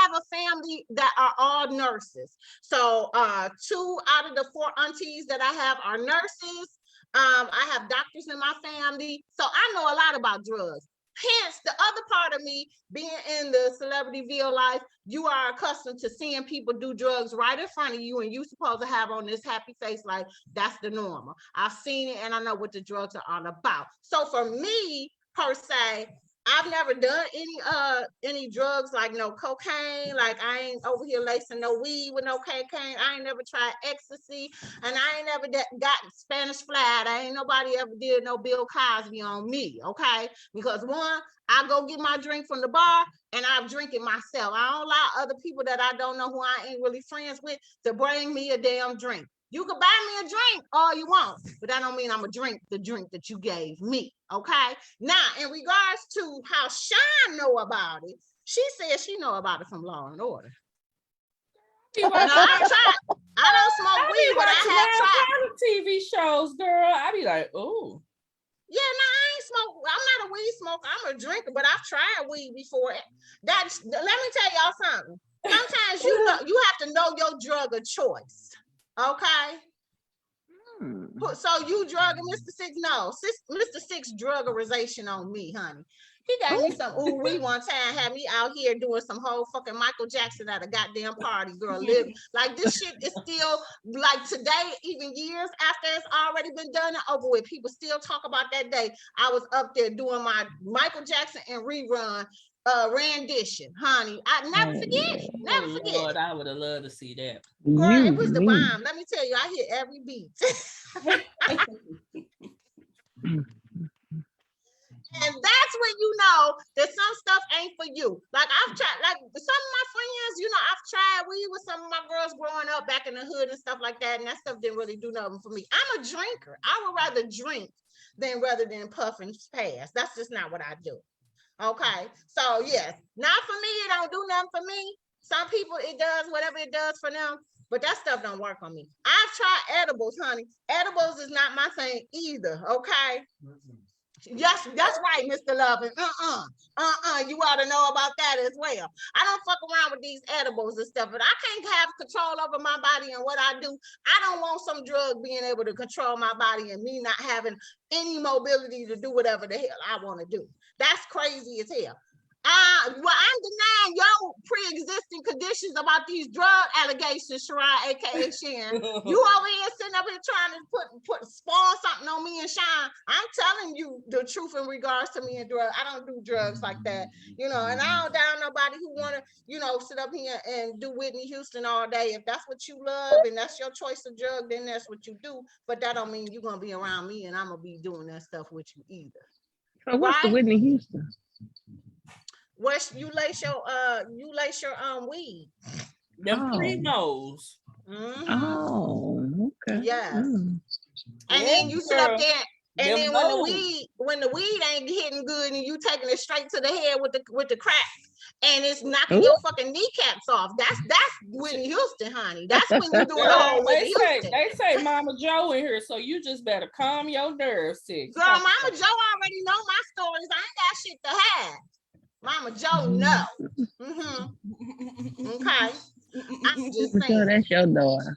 have a family that are all nurses. So 2 out of the 4 aunties that I have are nurses. I have doctors in my family. So I know a lot about drugs. Hence, the other part of me being in the celebrityville life, you are accustomed to seeing people do drugs right in front of you, and you're supposed to have on this happy face like that's the normal. I've seen it, and I know what the drugs are all about. So for me, per se, I've never done any drugs, like no cocaine. Like I ain't over here lacing no weed with no cocaine. I ain't never tried ecstasy, and I ain't never got Spanish fly. Ain't nobody ever did no Bill Cosby on me, okay? Because one, I go get my drink from the bar, and I drink it myself. I don't allow other people that I don't know, who I ain't really friends with, to bring me a damn drink. You can buy me a drink all you want, but that don't mean I'm gonna drink the drink that you gave me, okay? Now, in regards to how Sean know about it, She said she know about it from Law and Order. No, I tried. I don't smoke weed, but I have tried TV shows, girl. I be like, oh. Yeah, no, I ain't smoke. I'm not a weed smoker. I'm a drinker, but I've tried weed before. Let me tell y'all something. Sometimes you have to know your drug of choice. Okay. So you drugging Mr. Six? No, Mr. Six drugarization on me, honey. He got me some ooh-wee one time, had me out here doing some whole fucking Michael Jackson at a goddamn party, girl. Live like this shit is still like today, even years after it's already been done and over with. People still talk about that day. I was up there doing my Michael Jackson and rerun rendition, honey. I never forget it. Never forget. Lord, I would have loved to see that. Girl, it was the bomb. Let me tell you, I hit every beat. And that's when you know that some stuff ain't for you. Like I've tried, like some of my friends, you know, I've tried weed with some of my girls growing up back in the hood and stuff like that. And that stuff didn't really do nothing for me. I'm a drinker. I would rather drink rather than puff and pass. That's just not what I do. Okay. So yes, not for me. It don't do nothing for me. Some people it does whatever it does for them. But that stuff don't work on me. I've tried edibles, honey. Edibles is not my thing either. Okay. Yes, that's right, Mr. Lovin. You ought to know about that as well. I don't fuck around with these edibles and stuff, but I can't have control over my body and what I do. I don't want some drug being able to control my body and me not having any mobility to do whatever the hell I want to do. That's crazy as hell. Well, I'm denying your pre-existing conditions about these drug allegations, Sharon, aka Sharon. You over here sitting up here trying to put spawn something on me and Sean. I'm telling you the truth in regards to me and drugs. I don't do drugs like that, you know, and I don't down nobody who wanna, you know, sit up here and do Whitney Houston all day. If that's what you love and that's your choice of drug, then that's what you do. But that don't mean you're gonna be around me and I'm gonna be doing that stuff with you either. So what's the Whitney Houston? Where you lace your weed. Them primos. Oh, okay. Yes. And then you sit up there, and then when the weed ain't hitting good, and you taking it straight to the head with the crack, and it's knocking your fucking kneecaps off. That's Whitney Houston, honey. That's when you do it all. They say Mama Joe in here, so you just better calm your nerves, sis. Girl, Mama Joe already know my stories. I ain't got shit to hide. Mama Joe, no. Okay. I'm just saying. So that's your daughter.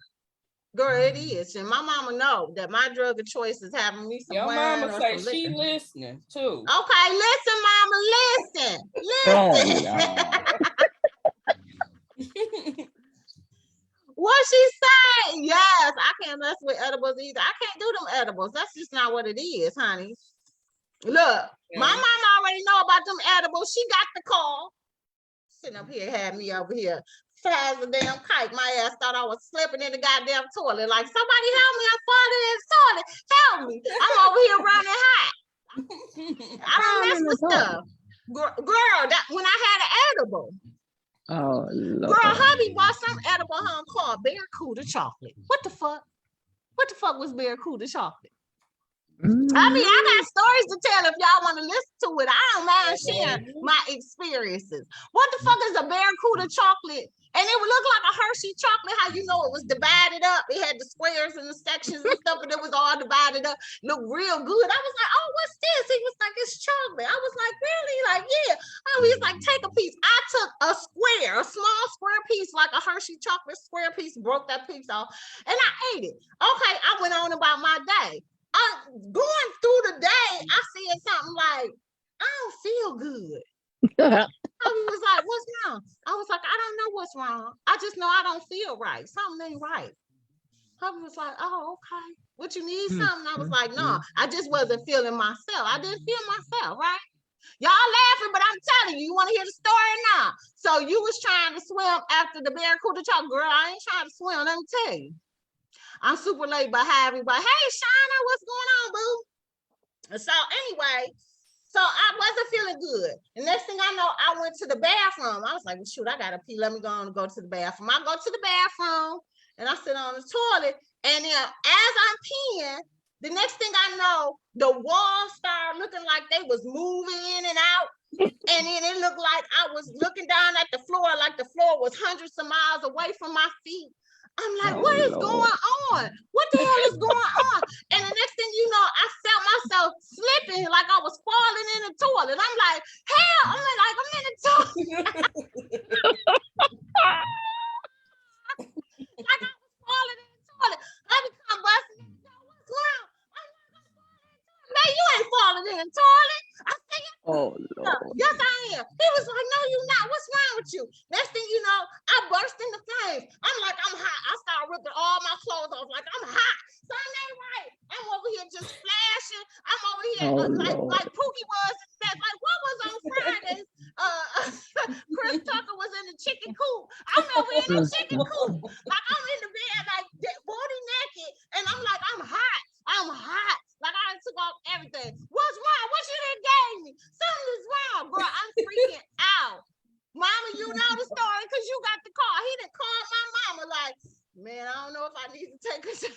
Girl, it is. And my mama know that my drug of choice is having me some your wine mama say she listening too. Okay, listen, mama, listen. What she say? Yes, I can't mess with edibles either. I can't do them edibles. That's just not what it is, honey. Look, my mama already know about them edibles. She got the call. Sitting up here, had me over here fast a damn kite. My ass thought I was slipping in the goddamn toilet. Like, somebody help me, I'm falling in the toilet. Help me. I'm over here running hot. I don't mess with stuff. Girl, that when I had an edible. Oh, Lord. Girl, hubby bought some edible home called Barracuda chocolate. What the fuck? What the fuck was Barracuda chocolate? I mean, I got stories to tell if y'all want to listen to it. I don't mind sharing my experiences. What the fuck is a Barracuda chocolate? And it would look like a Hershey chocolate, how you know it was divided up. It had the squares and the sections and stuff, and it was all divided up. Looked real good. I was like, oh, what's this? He was like, it's chocolate. I was like, really? Like, yeah. Oh, he's like, take a piece. I took a small square piece, like a Hershey chocolate square piece, broke that piece off, and I ate it. Okay, I went on about my day. Going through the day, I said something like, I don't feel good. I was like, what's wrong? I was like, I don't know what's wrong. I just know I don't feel right. Something ain't right. Hubby was like, oh, okay. What, you need something? I was like, no, I just wasn't feeling myself. I didn't feel myself, right? Y'all laughing, but I'm telling you, you want to hear the story now? So you was trying to swim after the Barracuda chocolate. Girl, I ain't trying to swim, let me tell you. I'm super late behind everybody. Hey, Shauna, what's going on, boo? So anyway, so I wasn't feeling good. The next thing I know, I went to the bathroom. I was like, well, shoot, I got to pee. Let me go on and go to the bathroom. I go to the bathroom, and I sit on the toilet. And then as I'm peeing, the next thing I know, the walls started looking like they was moving in and out. And then it looked like I was looking down at the floor, like the floor was hundreds of miles away from my feet. I'm like, what is going on? What the hell is going on? And the next thing you know, I felt myself slipping like I was falling in the toilet. I'm like, hell, I'm in the toilet. Like I was falling in the toilet. I become busting in the door. What's wrong? I'm like, I'm falling in the toilet. Man, you ain't falling in the toilet. I said, Oh Lord. yes, I am. He was like, no, you're not. What's wrong with you? Next thing you know, I burst into flames. I'm like, I'm hot. I started ripping all my clothes off. Like, I'm hot. Something ain't right. I'm over here just flashing. I'm over here like Pookie was. Like, what was on Fridays? Chris Tucker was in the chicken coop. I'm over in the chicken coop. Like, I'm in the bed, like, booty naked. And I'm like, I'm hot. I'm hot. Like, I took off everything. What's wrong? What you done gave me? Something is wrong, bro. I'm freaking out. Mama, you know the story because you got the call. He done called my mama like, man, I don't know if I need to take her to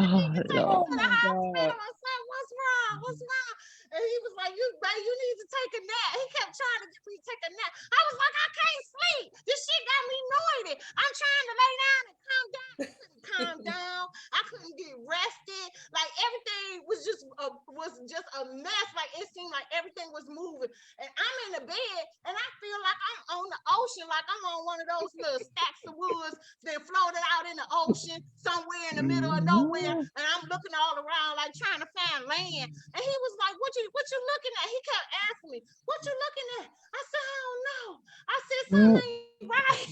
Oh, the hospital. I said, what's wrong? What's wrong? And he was like, you need to take a nap. He kept trying to get me to take a nap. I was like, I can't sleep. This shit got me noited. I'm trying to lay down and calm down. I couldn't calm down. I couldn't get rested. Like everything was just a mess. Like it seemed like everything was moving. And I'm in the bed and I feel like I'm on the ocean, like I'm on one of those little stacks of woods that floated out in the ocean somewhere in the middle of nowhere. And I'm looking all around like trying to find land. And he was like, what you looking at? He kept asking me, what you looking at? I said, I don't know. I said, something ain't right.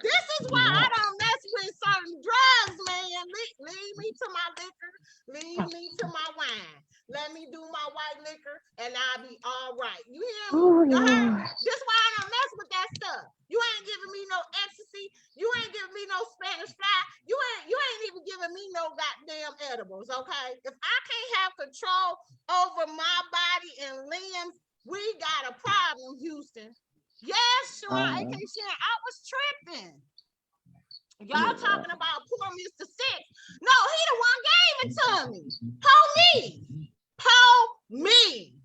This is why I don't mess with certain drugs, man. Leave me to my liquor. Leave me to my wine. Let me do my white liquor and I'll be all right. You hear me? You heard me? This is why I don't mess with that stuff. You ain't giving me no ecstasy. You ain't giving me no Spanish fly. You ain't even giving me no goddamn edibles, okay? If I can't have control over my body and limbs, we got a problem, Houston. Yes, Sharon, AK Sharon, I was tripping. Y'all talking about poor Mr. Six. No, he the one gave it to me. Po me.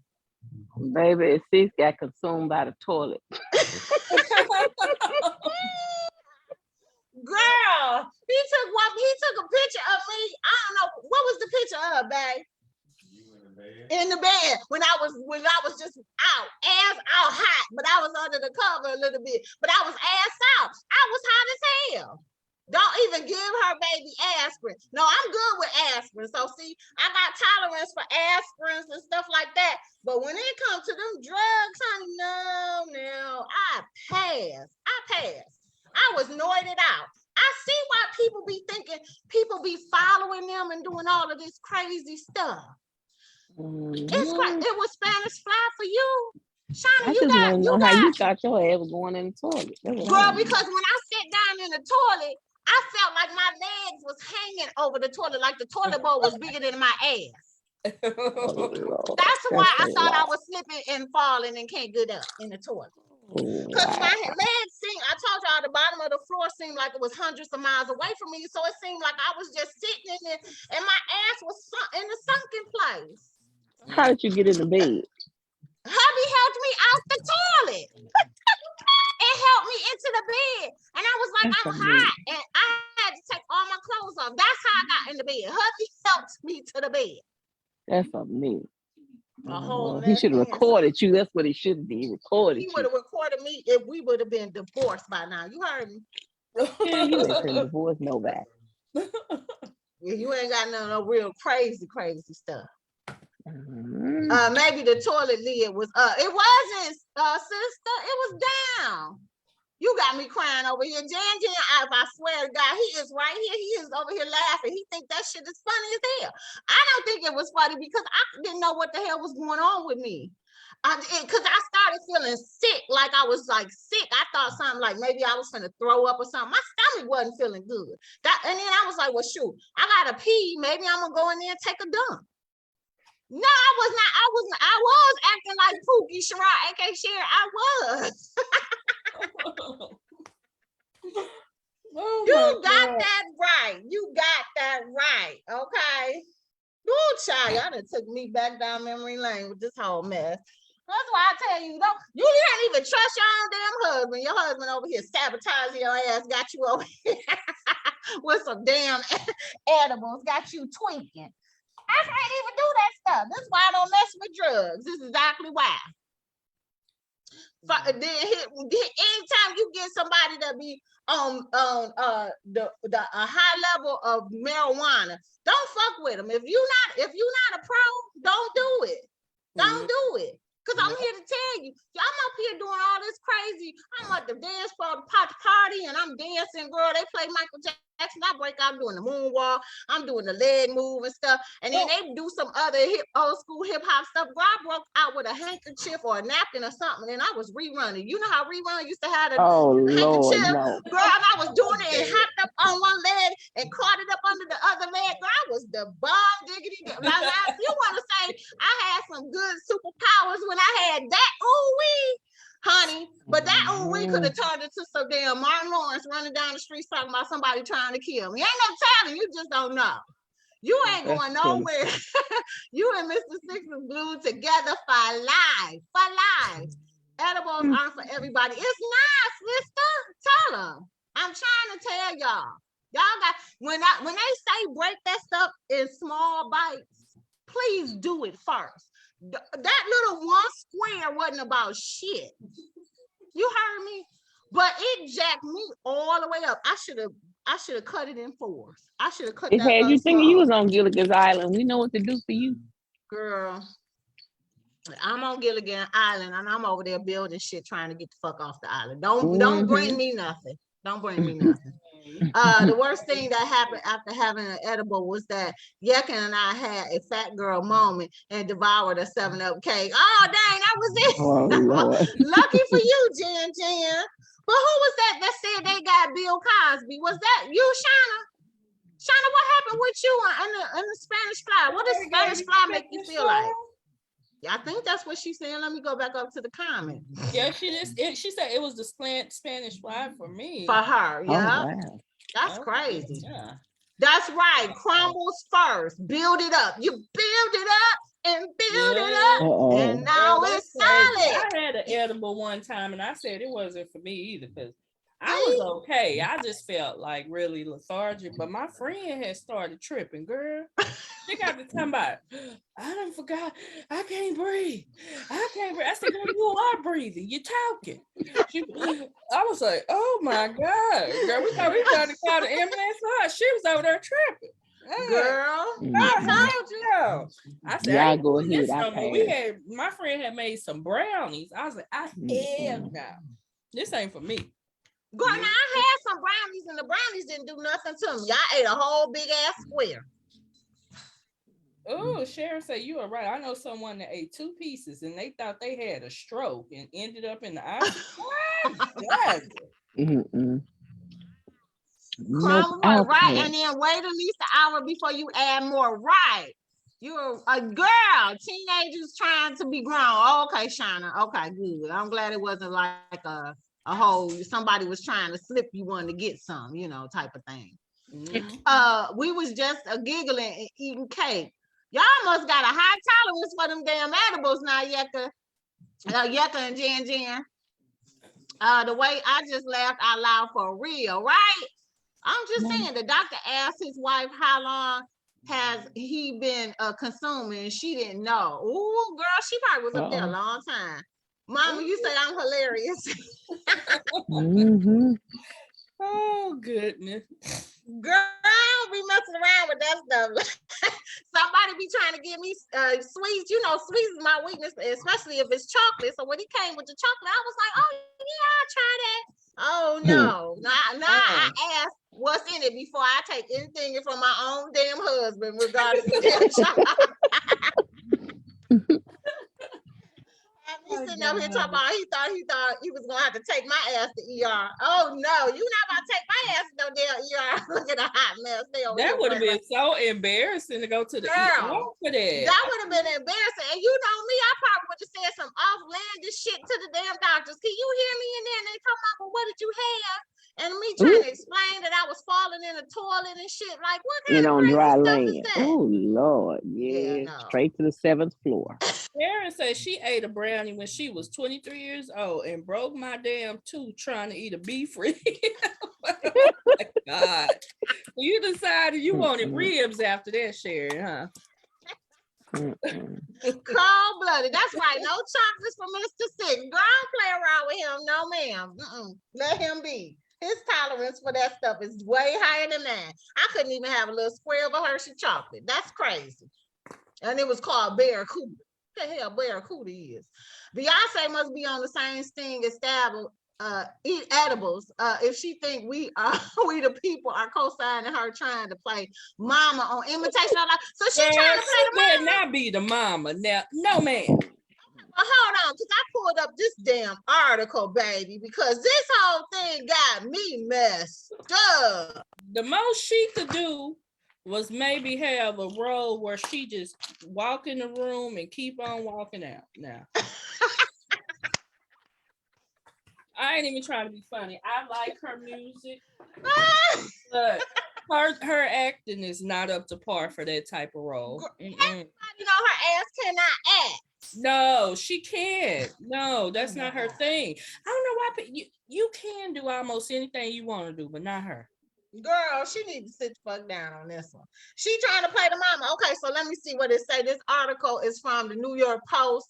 Baby, Six got consumed by the toilet. Girl, he took a picture of me. I don't know, what was the picture of, babe? In the bed when I was just out hot, but I was under the cover a little bit, but I was ass out. I was hot as hell. Don't even give her baby aspirin. No, I'm good with aspirin. So see, I got tolerance for aspirins and stuff like that. But when it comes to them drugs, honey, no, I pass. I was noited out. I see why people be thinking people be following them and doing all of this crazy stuff. It's crazy. It was Spanish fly for you. Shauna, you how you thought your ass was going in the toilet. Girl, because when I sat down in the toilet, I felt like my legs was hanging over the toilet, like the toilet bowl was bigger than my ass. That's why I thought I was slipping and falling and can't get up in the toilet. Because my legs seemed, I told y'all the bottom of the floor seemed like it was hundreds of miles away from me. So it seemed like I was just sitting in it and my ass was in the sunken place. How did you get in the bed? Hubby helped me out the toilet. It helped me into the bed. And I was like, I'm hot. And I had to take all my clothes off. That's how I got in the bed. Hubby helped me to the bed. That's a me. He should have recorded you. That's what he should have done. He recorded you. He would have recorded me if we would have been divorced by now. You heard me? Yeah, you ain't been divorced, nobody. Yeah, you ain't got no real crazy stuff. Maybe the toilet lid was up. It wasn't, sister. It was down. You got me crying over here. Jan, if I swear to God, he is right here. He is over here laughing. He thinks that shit is funny as hell. I don't think it was funny because I didn't know what the hell was going on with me. Because I started feeling sick, like I was like sick. I thought something like maybe I was gonna throw up or something. My stomach wasn't feeling good. And then I was like, well, shoot, I gotta pee. Maybe I'm gonna go in there and take a dump. No, I was not. I was acting like Pookie, Sharon, AK Sharon. I was. You got that right. right. Okay. Ooh, child, y'all done took me back down memory lane with this whole mess. That's why I tell you, you can't even trust your own damn husband. Your husband over here sabotaging your ass, got you over here with some damn edibles, got you tweaking. I can't even do that stuff. This is why I don't mess with drugs. This is exactly why. Anytime you get somebody that be on a high level of marijuana, don't fuck with them. If you not a pro, don't do it. Don't do it. Because I'm here to tell you, I'm up here doing all this crazy. I'm at the dance party and I'm dancing, girl. They play Michael Jackson. I break out doing the moonwalk. I'm doing the leg move and stuff. And then they do some other old school hip hop stuff. Girl, I broke out with a handkerchief or a napkin or something. And I was rerunning. You know how rerun used to have the handkerchief? No. Girl, I was doing it and hopped up on one leg and caught it up under the other leg. Girl, I was the bomb diggity. If you want to say I had some good superpowers when I had that, ooh-wee, honey, but that ooh-wee could have turned into some damn Martin Lawrence running down the streets talking about somebody trying to kill me. Ain't no telling, you just don't know. You ain't going nowhere. You and Mr. Six is glued together for life. For life. Edibles aren't for everybody. It's not, sister. Tell them. I'm trying to tell y'all. Y'all got, when they say break that stuff in small bites, please do it first. That little one square wasn't about shit. You heard me? But it jacked me all the way up. I should have cut it in fours. I should have cut It that. had you thinking you was on Gilligan's Island. We know what to do for you. Girl, I'm on Gilligan Island and I'm over there building shit trying to get the fuck off the island. Don't bring me nothing. Don't bring me nothing. The worst thing that happened after having an edible was that Yekin and I had a fat girl moment and devoured a 7-Up cake. Oh, dang, that was it. Oh, Lord. Lucky for you, Jen. But who was that said they got Bill Cosby? Was that you, Shauna? Shauna, what happened with you in the Spanish Fly? What does Spanish Fly make you feel like? I think that's what she's saying. Let me go back up to the comment. Yeah, she said it was the Spanish Fly for me. For her, yeah. Oh, wow. That's crazy. Yeah. That's right. Crumbles first. Build it up. You build it up and build it up. And now it's solid. I had an edible one time and I said it wasn't for me either because I was okay. I just felt like really lethargic, but my friend had started tripping, girl. She got to talking about, I done forgot, I can't breathe. I said, girl, you are breathing. You're talking. I was like, oh my God. Girl, we thought we were trying to call the ambulance for her. She was over there tripping. Girl, I told you. I said, y'all go ahead. My friend had made some brownies. I was like, hell no. This ain't for me. Girl, now I had some brownies and the brownies didn't do nothing to me. Y'all ate a whole big ass square. Oh, Sharon said you are right. I know someone that ate 2 pieces and they thought they had a stroke and ended up in the hospital. Right, and then wait at least an hour before you add more. Right. You're a girl, teenagers trying to be grown. Okay, Shauna. Okay, good. I'm glad it wasn't like a whole somebody was trying to slip you one to get some, type of thing. We was just giggling and eating cake. Y'all must got a high tolerance for them damn edibles now, Yeka and Jen. The way I just laughed out loud for real, right? I'm just saying, the doctor asked his wife how long has he been consuming, and she didn't know. Ooh, girl, she probably was up there a long time. Mama, you say I'm hilarious. Oh, goodness. Girl, I don't be messing around with that stuff. Somebody be trying to give me sweets. Sweets is my weakness, especially if it's chocolate. So when he came with the chocolate, I was like, oh, yeah, I'll try that. Oh, no. Now I ask what's in it before I take anything from my own damn husband, regardless of their child. He's sitting up here talking about he thought he was gonna have to take my ass to ER. Oh no, you not about to take my ass to no damn ER. Look at a hot mess. That would have been so embarrassing to go to the ER for that. That would have been embarrassing. And you know me, I probably would have said some outlandish shit to the damn doctors. Can you hear me in there? And they talking about, well, what did you have? And me trying to explain that I was falling in the toilet and shit. Like, what kind And of on crazy dry stuff land. is that? Oh Lord, Yeah, yeah, no. straight to the 7th floor. Karen said she ate a brownie when she was 23 years old and broke my damn tooth trying to eat a beef rib. Oh my God. You decided you wanted ribs after that, Sherry, huh? Cold-blooded. That's right. No chocolates for Mr. Six. Go on, play around with him. No, ma'am. Let him be. His tolerance for that stuff is way higher than mine. I couldn't even have a little square of a Hershey chocolate. That's crazy. And it was called Barracuda. What the hell Barracuda is? Beyonce must be on the same sting as Stabble. Eat edibles. If she think we the people are co-signing her trying to play mama on Imitation of Life. So she trying to play the mama. Not be the mama. Now, no man. Hold on, because I pulled up this damn article, baby, because this whole thing got me messed up. The most she could do was maybe have a role where she just walk in the room and keep on walking out. Now, I ain't even trying to be funny. I like her music, but her acting is not up to par for that type of role. Everybody know her ass cannot act. No, she can't. No, that's not her thing. I don't know why you can do almost anything you want to do, but not her. Girl, she needs to sit the fuck down on this one. She trying to play the mama. Okay, so let me see what it say. This article is from the New York Post.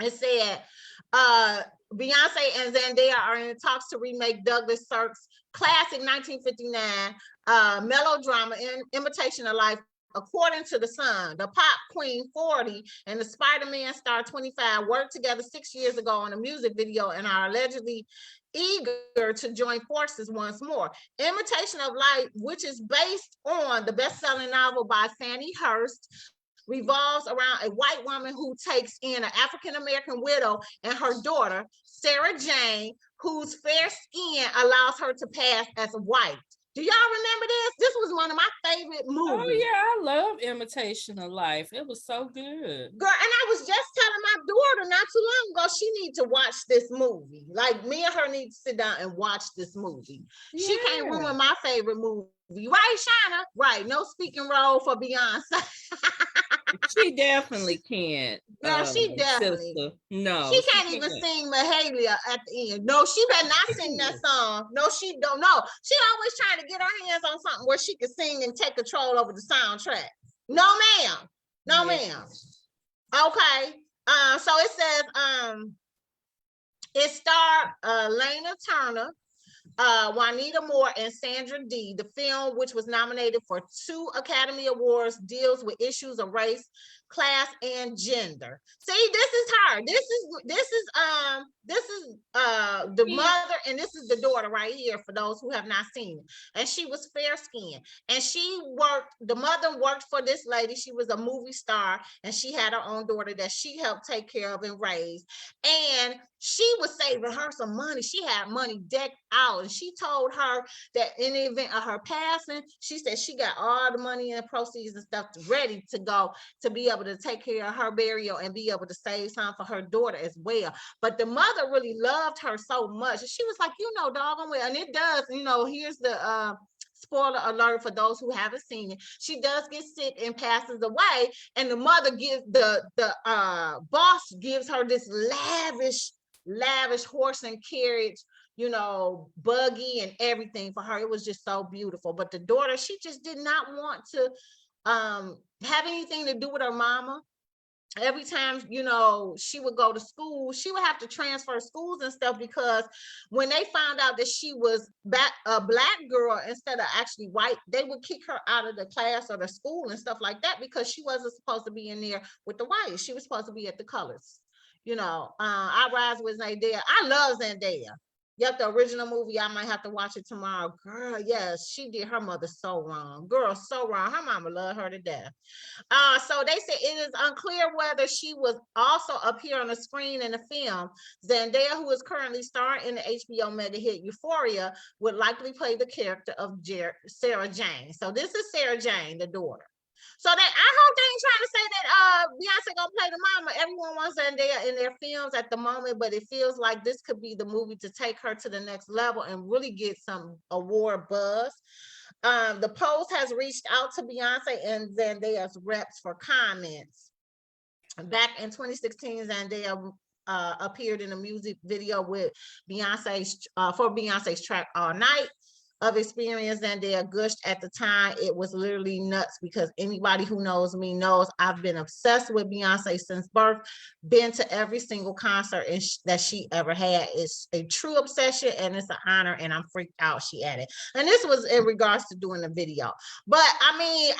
It said, Beyonce and Zendaya are in talks to remake Douglas Sirk's classic 1959 melodrama Imitation of Life. According to The Sun, the pop queen 40 and the Spider-Man star 25 worked together 6 years ago on a music video and are allegedly eager to join forces once more. Imitation of Life, which is based on the best-selling novel by Fannie Hurst, revolves around a white woman who takes in an African-American widow and her daughter, Sarah Jane, whose fair skin allows her to pass as white. Do y'all remember this? This was one of my favorite movies. Oh yeah, I love Imitation of Life. It was so good. Girl, and I was just telling my daughter not too long ago, she needs to watch this movie. Like, me and her need to sit down and watch this movie. Yeah. She can't ruin my favorite movie. Right, Shana? Right, no speaking role for Beyonce. She definitely can't. No, she definitely. Sister. No, she can't even sing Mahalia at the end. No, she better not sing that song. No, she don't know. She always trying to get her hands on something where she can sing and take control over the soundtrack. No, ma'am. No, ma'am. Okay. So it says it starred Lena Turner, Juanita Moore, and Sandra Dee. The film, which was nominated for 2 Academy Awards, deals with issues of race, class, and gender. See, this is her. This is the mother, and this is the daughter right here for those who have not seen it. And she was fair skinned, and the mother worked for this lady. She was a movie star, and she had her own daughter that she helped take care of and raise. And she was saving her some money. She had money decked out, and she told her that in the event of her passing, she said she got all the money and proceeds and stuff ready to go to be able to take care of her burial and be able to save some for her daughter as well. But the mother really loved her so much. And she was like, doggone well. And it does, here's the spoiler alert for those who haven't seen it. She does get sick and passes away. And the mother gives the boss gives her this lavish horse and carriage, buggy and everything for her. It was just so beautiful. But the daughter, she just did not want to have anything to do with her mama. Every time, she would go to school, she would have to transfer schools and stuff, because when they found out that she was a black girl instead of actually white, they would kick her out of the class or the school and stuff like that, because she wasn't supposed to be in there with the whites. She was supposed to be at the colors. I Rise with Zendaya. I love Zendaya. Yep, the original movie, I might have to watch it tomorrow. Girl, yes, she did her mother so wrong. Girl, so wrong. Her mama loved her to death. So they said it is unclear whether she was also appear on the screen in the film. Zendaya, who is currently starring in the HBO mega hit Euphoria, would likely play the character of Sarah Jane. So this is Sarah Jane, the daughter. So that I hope they ain't trying to say that Beyonce gonna play the mama. Everyone wants Zendaya in their films at the moment, but it feels like this could be the movie to take her to the next level and really get some award buzz. The Post has reached out to Beyonce and Zendaya's reps for comments. Back in 2016, Zendaya appeared in a music video with Beyonce's for Beyonce's track All Night of Experience. Zendaya gushed at the time. It was literally nuts because anybody who knows me knows I've been obsessed with Beyonce since birth, been to every single concert that she ever had. It's a true obsession and it's an honor, and I'm freaked out, she added. And this was in regards to doing the video. But I mean,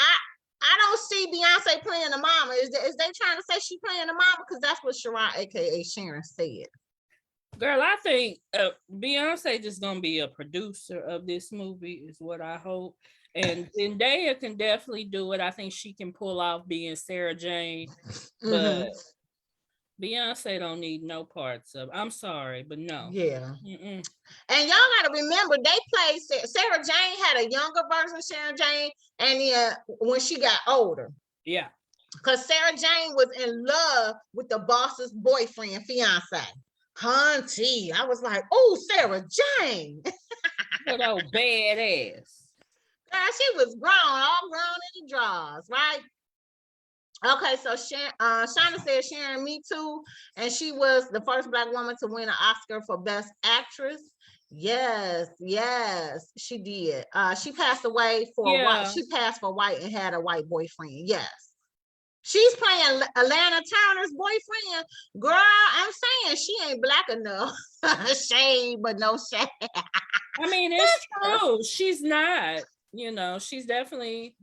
I don't see Beyonce playing the mama. Is they trying to say she playing the mama? Because that's what Sharon, aka Sharon, said. Girl, I think Beyonce just gonna be a producer of this movie is what I hope. And Zendaya can definitely do it. I think she can pull off being Sarah Jane, but Beyonce don't need no parts of. I'm sorry, but no. Yeah. And y'all gotta remember they played Sarah Jane had a younger version of Sarah Jane, and when she got older. Yeah. Because Sarah Jane was in love with the boss's boyfriend, fiance. Hunty. I was like, oh, Sarah Jane. Good old badass. Girl, she was grown, all grown in the drawers, right? Okay, so Shauna said Sharon Me Too, and she was the first Black woman to win an Oscar for Best Actress. Yes, she did. She passed away for white. She passed for white and had a white boyfriend. Yes. She's playing Alana Turner's boyfriend. Girl, I'm saying she ain't Black enough. Shade, but no shade. I mean, it's true. She's not, she's definitely,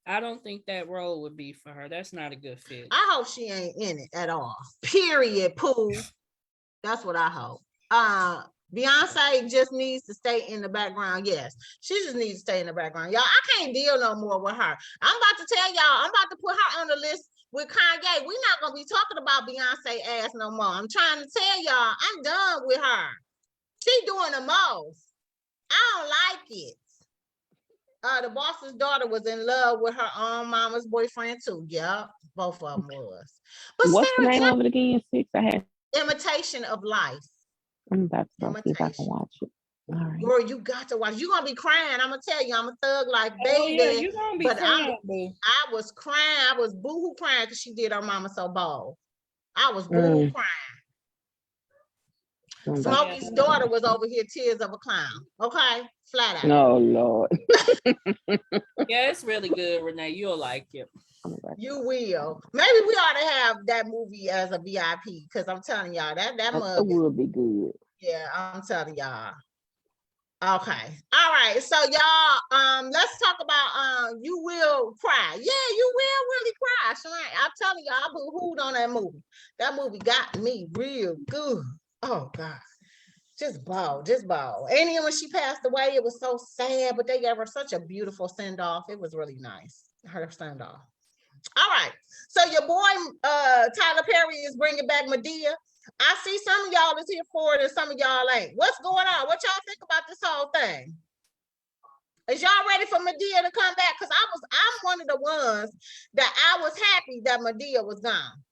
I don't think that role would be for her. That's not a good fit. I hope she ain't in it at all. Period, Pooh. That's what I hope. Beyonce just needs to stay in the background. Yes, she just needs to stay in the background. Y'all, I can't deal no more with her. I'm about to tell y'all, I'm about to put her on the list with Kanye. We're not going to be talking about Beyonce ass no more. I'm trying to tell y'all, I'm done with her. She doing the most. I don't like it. The boss's daughter was in love with her own mama's boyfriend too. Yeah, both of them was. But what's Sarah the name of it again? Imitation of Life. I'm about to go see if I can watch it. All right. Girl, you got to watch. You're gonna be crying. I'm gonna tell you, I'm a thug like baby. Oh, yeah, you're gonna be crying. I was crying. I was boohoo crying because she did her mama so bold. I was boohoo crying. Smokey's daughter was over here, tears of a clown. Okay, flat out. No, Lord. Yeah, it's really good, Renee. You'll like it. You will. Maybe we ought to have that movie as a VIP because I'm telling y'all that mug will be good. Yeah, I'm telling y'all. Okay. All right. So y'all, let's talk about You Will Cry. Yeah, you will really cry. Shalane. I'm telling y'all, I boo-hooed on that movie. That movie got me real good. Oh God. Just ball. And then when she passed away, it was so sad, but they gave her such a beautiful send-off. It was really nice. Her send-off. All right. So your boy Tyler Perry is bringing back Madea. I see some of y'all is here for it and some of y'all ain't. What's going on? What y'all think about this whole thing? Is y'all ready for Madea to come back? Because I'm one of the ones that I was happy that Madea was gone.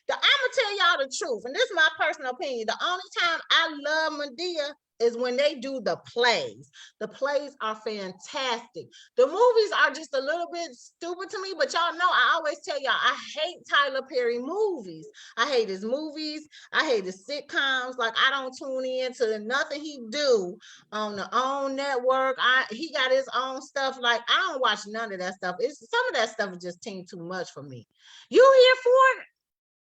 I'm gonna tell y'all the truth, and this is my personal opinion. The only time I love Madea is when they do the plays. The plays are fantastic. The movies are just a little bit stupid to me, but y'all know I always tell y'all I hate Tyler Perry movies. I hate his movies. I hate his sitcoms. Like I don't tune in to nothing he do on the OWN network. He got his own stuff. Like I don't watch none of that stuff. Some of that stuff is just too much for me. You here for it?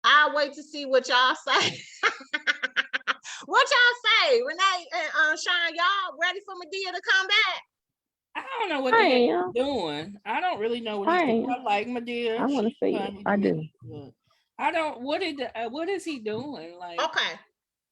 I'll wait to see what y'all say. What y'all say, Renee and Sean? Y'all ready for Madea to come back? I don't know what they're doing. I don't really know what he's doing. I like Madea. I want to see it. I do. I don't. What is he doing? Like okay.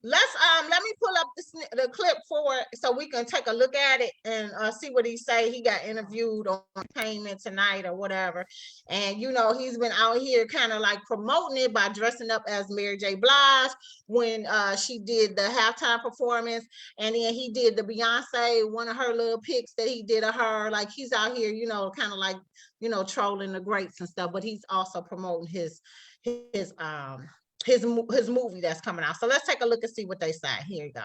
let me pull up the clip for it so we can take a look at it and see what he say. He got interviewed on Entertainment Tonight or whatever, and you know he's been out here kind of like promoting it by dressing up as Mary J. Blige when she did the halftime performance, and then he did the Beyonce, one of her little pics that he did of her. Like he's out here, you know, kind of like, you know, trolling the greats and stuff, but he's also promoting his movie that's coming out. So let's take a look and see what they say. Here you go.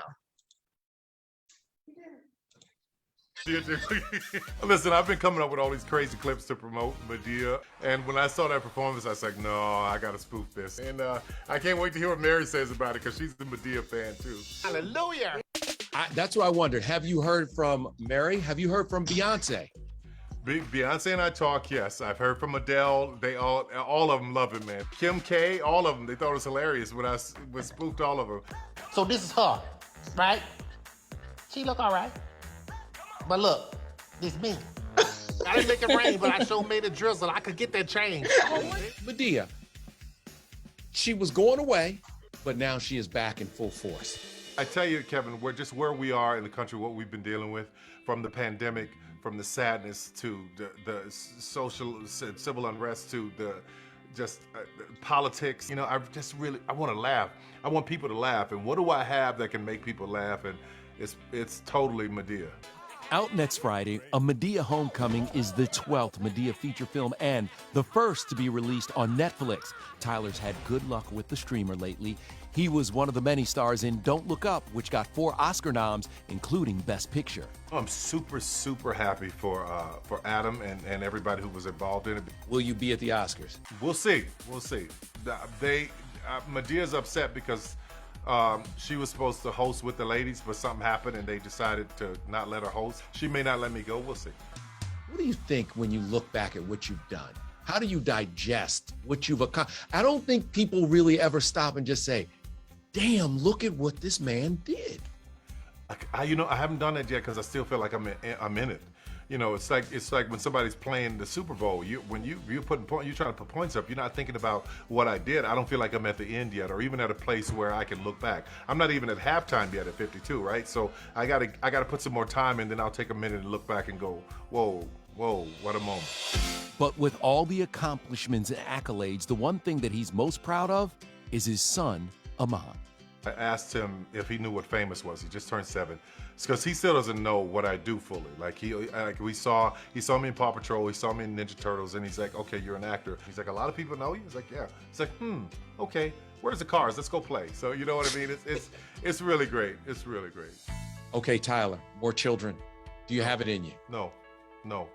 Listen, I've been coming up with all these crazy clips to promote Madea, and when I saw that performance, I was like, no, I gotta spoof this. And I can't wait to hear what Mary says about it, because she's the Madea fan too. Hallelujah! That's what I wondered. Have you heard from Mary? Have you heard from Beyonce? Beyonce and I talk, yes. I've heard from Adele. They all of them love it, man. Kim K, all of them, they thought it was hilarious when I spoofed all of them. So this is her, right? She look all right. But look, this me. I didn't make it rain, but I sure made it drizzle. I could get that change. Madea, she was going away, but now she is back in full force. I tell you, Kevin, we're just where we are in the country, what we've been dealing with, from the pandemic, from the sadness to the social, civil unrest to the just politics. You know, I want to laugh. I want people to laugh. And what do I have that can make people laugh? And it's totally Madea. Out next Friday, A Madea Homecoming is the 12th Madea feature film and the first to be released on Netflix. Tyler's had good luck with the streamer lately. He was one of the many stars in Don't Look Up, which got 4 Oscar noms, including Best Picture. I'm super, super happy for Adam and everybody who was involved in it. Will you be at the Oscars? We'll see. We'll see. Madea's upset because she was supposed to host with the ladies, but something happened and they decided to not let her host. She may not let me go. We'll see. What do you think when you look back at what you've done? How do you digest what you've accomplished? I don't think people really ever stop and just say, damn, look at what this man did. I haven't done that yet because I still feel like I'm in it. You know, it's like when somebody's playing the Super Bowl. You're trying to put points up. You're not thinking about what I did. I don't feel like I'm at the end yet, or even at a place where I can look back. I'm not even at halftime yet at 52, right? So I gotta put some more time in, then I'll take a minute and look back and go, whoa, what a moment. But with all the accomplishments and accolades, the one thing that he's most proud of is his son, Ahmad. I asked him if he knew what famous was. He just turned 7. It's because he still doesn't know what I do fully. He saw me in Paw Patrol, he saw me in Ninja Turtles, and he's like, okay, you're an actor. He's like, a lot of people know you? He's like, yeah. He's like, okay, where's the cars? Let's go play. So you know what I mean? It's really great. It's really great. Okay, Tyler, more children. Do you have it in you? No. No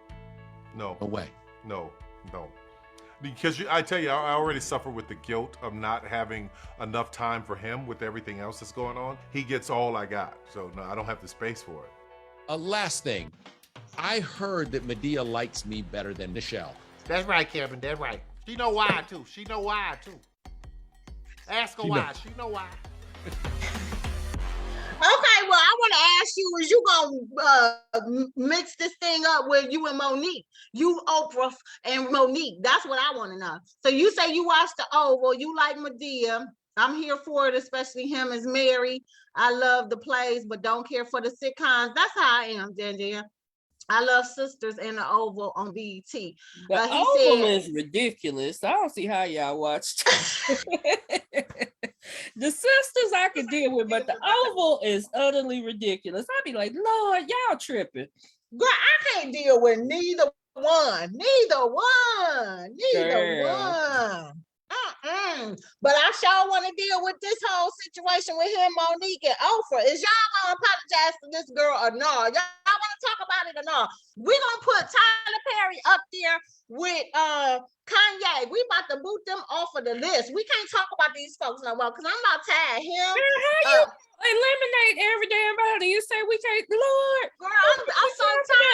way. No. Because I tell you, I already suffer with the guilt of not having enough time for him with everything else that's going on. He gets all I got, so no, I don't have the space for it. A last thing, I heard that Madea likes me better than Michelle. That's right, Kevin, that's right. She know why, too. Ask her why. She know why. Okay, well, I want to ask you, is you gonna mix this thing up with you and Monique? You, Oprah, and Monique. That's what I want to know. So you say you watched the Oval, you like Madea. I'm here for it, especially him as Mary. I love the plays, but don't care for the sitcoms. That's how I am, Jen. I love Sisters and the Oval on BET. The Oval is ridiculous. I don't see how y'all watched. The Sisters I could deal with, but the Oval is utterly ridiculous. I'd be like, Lord, y'all tripping. Girl, I can't deal with neither one. But I sure want to deal with this whole situation with him, Monique, and Oprah. Is y'all gonna apologize to this girl or no? Y'all want to talk about it or no? We're gonna put Tyler Perry up there with Kanye. We about to boot them off of the list. We can't talk about these folks no more because I'm not tired of him. How you eliminate every damn body? You say we can't, Lord. Girl, I'm so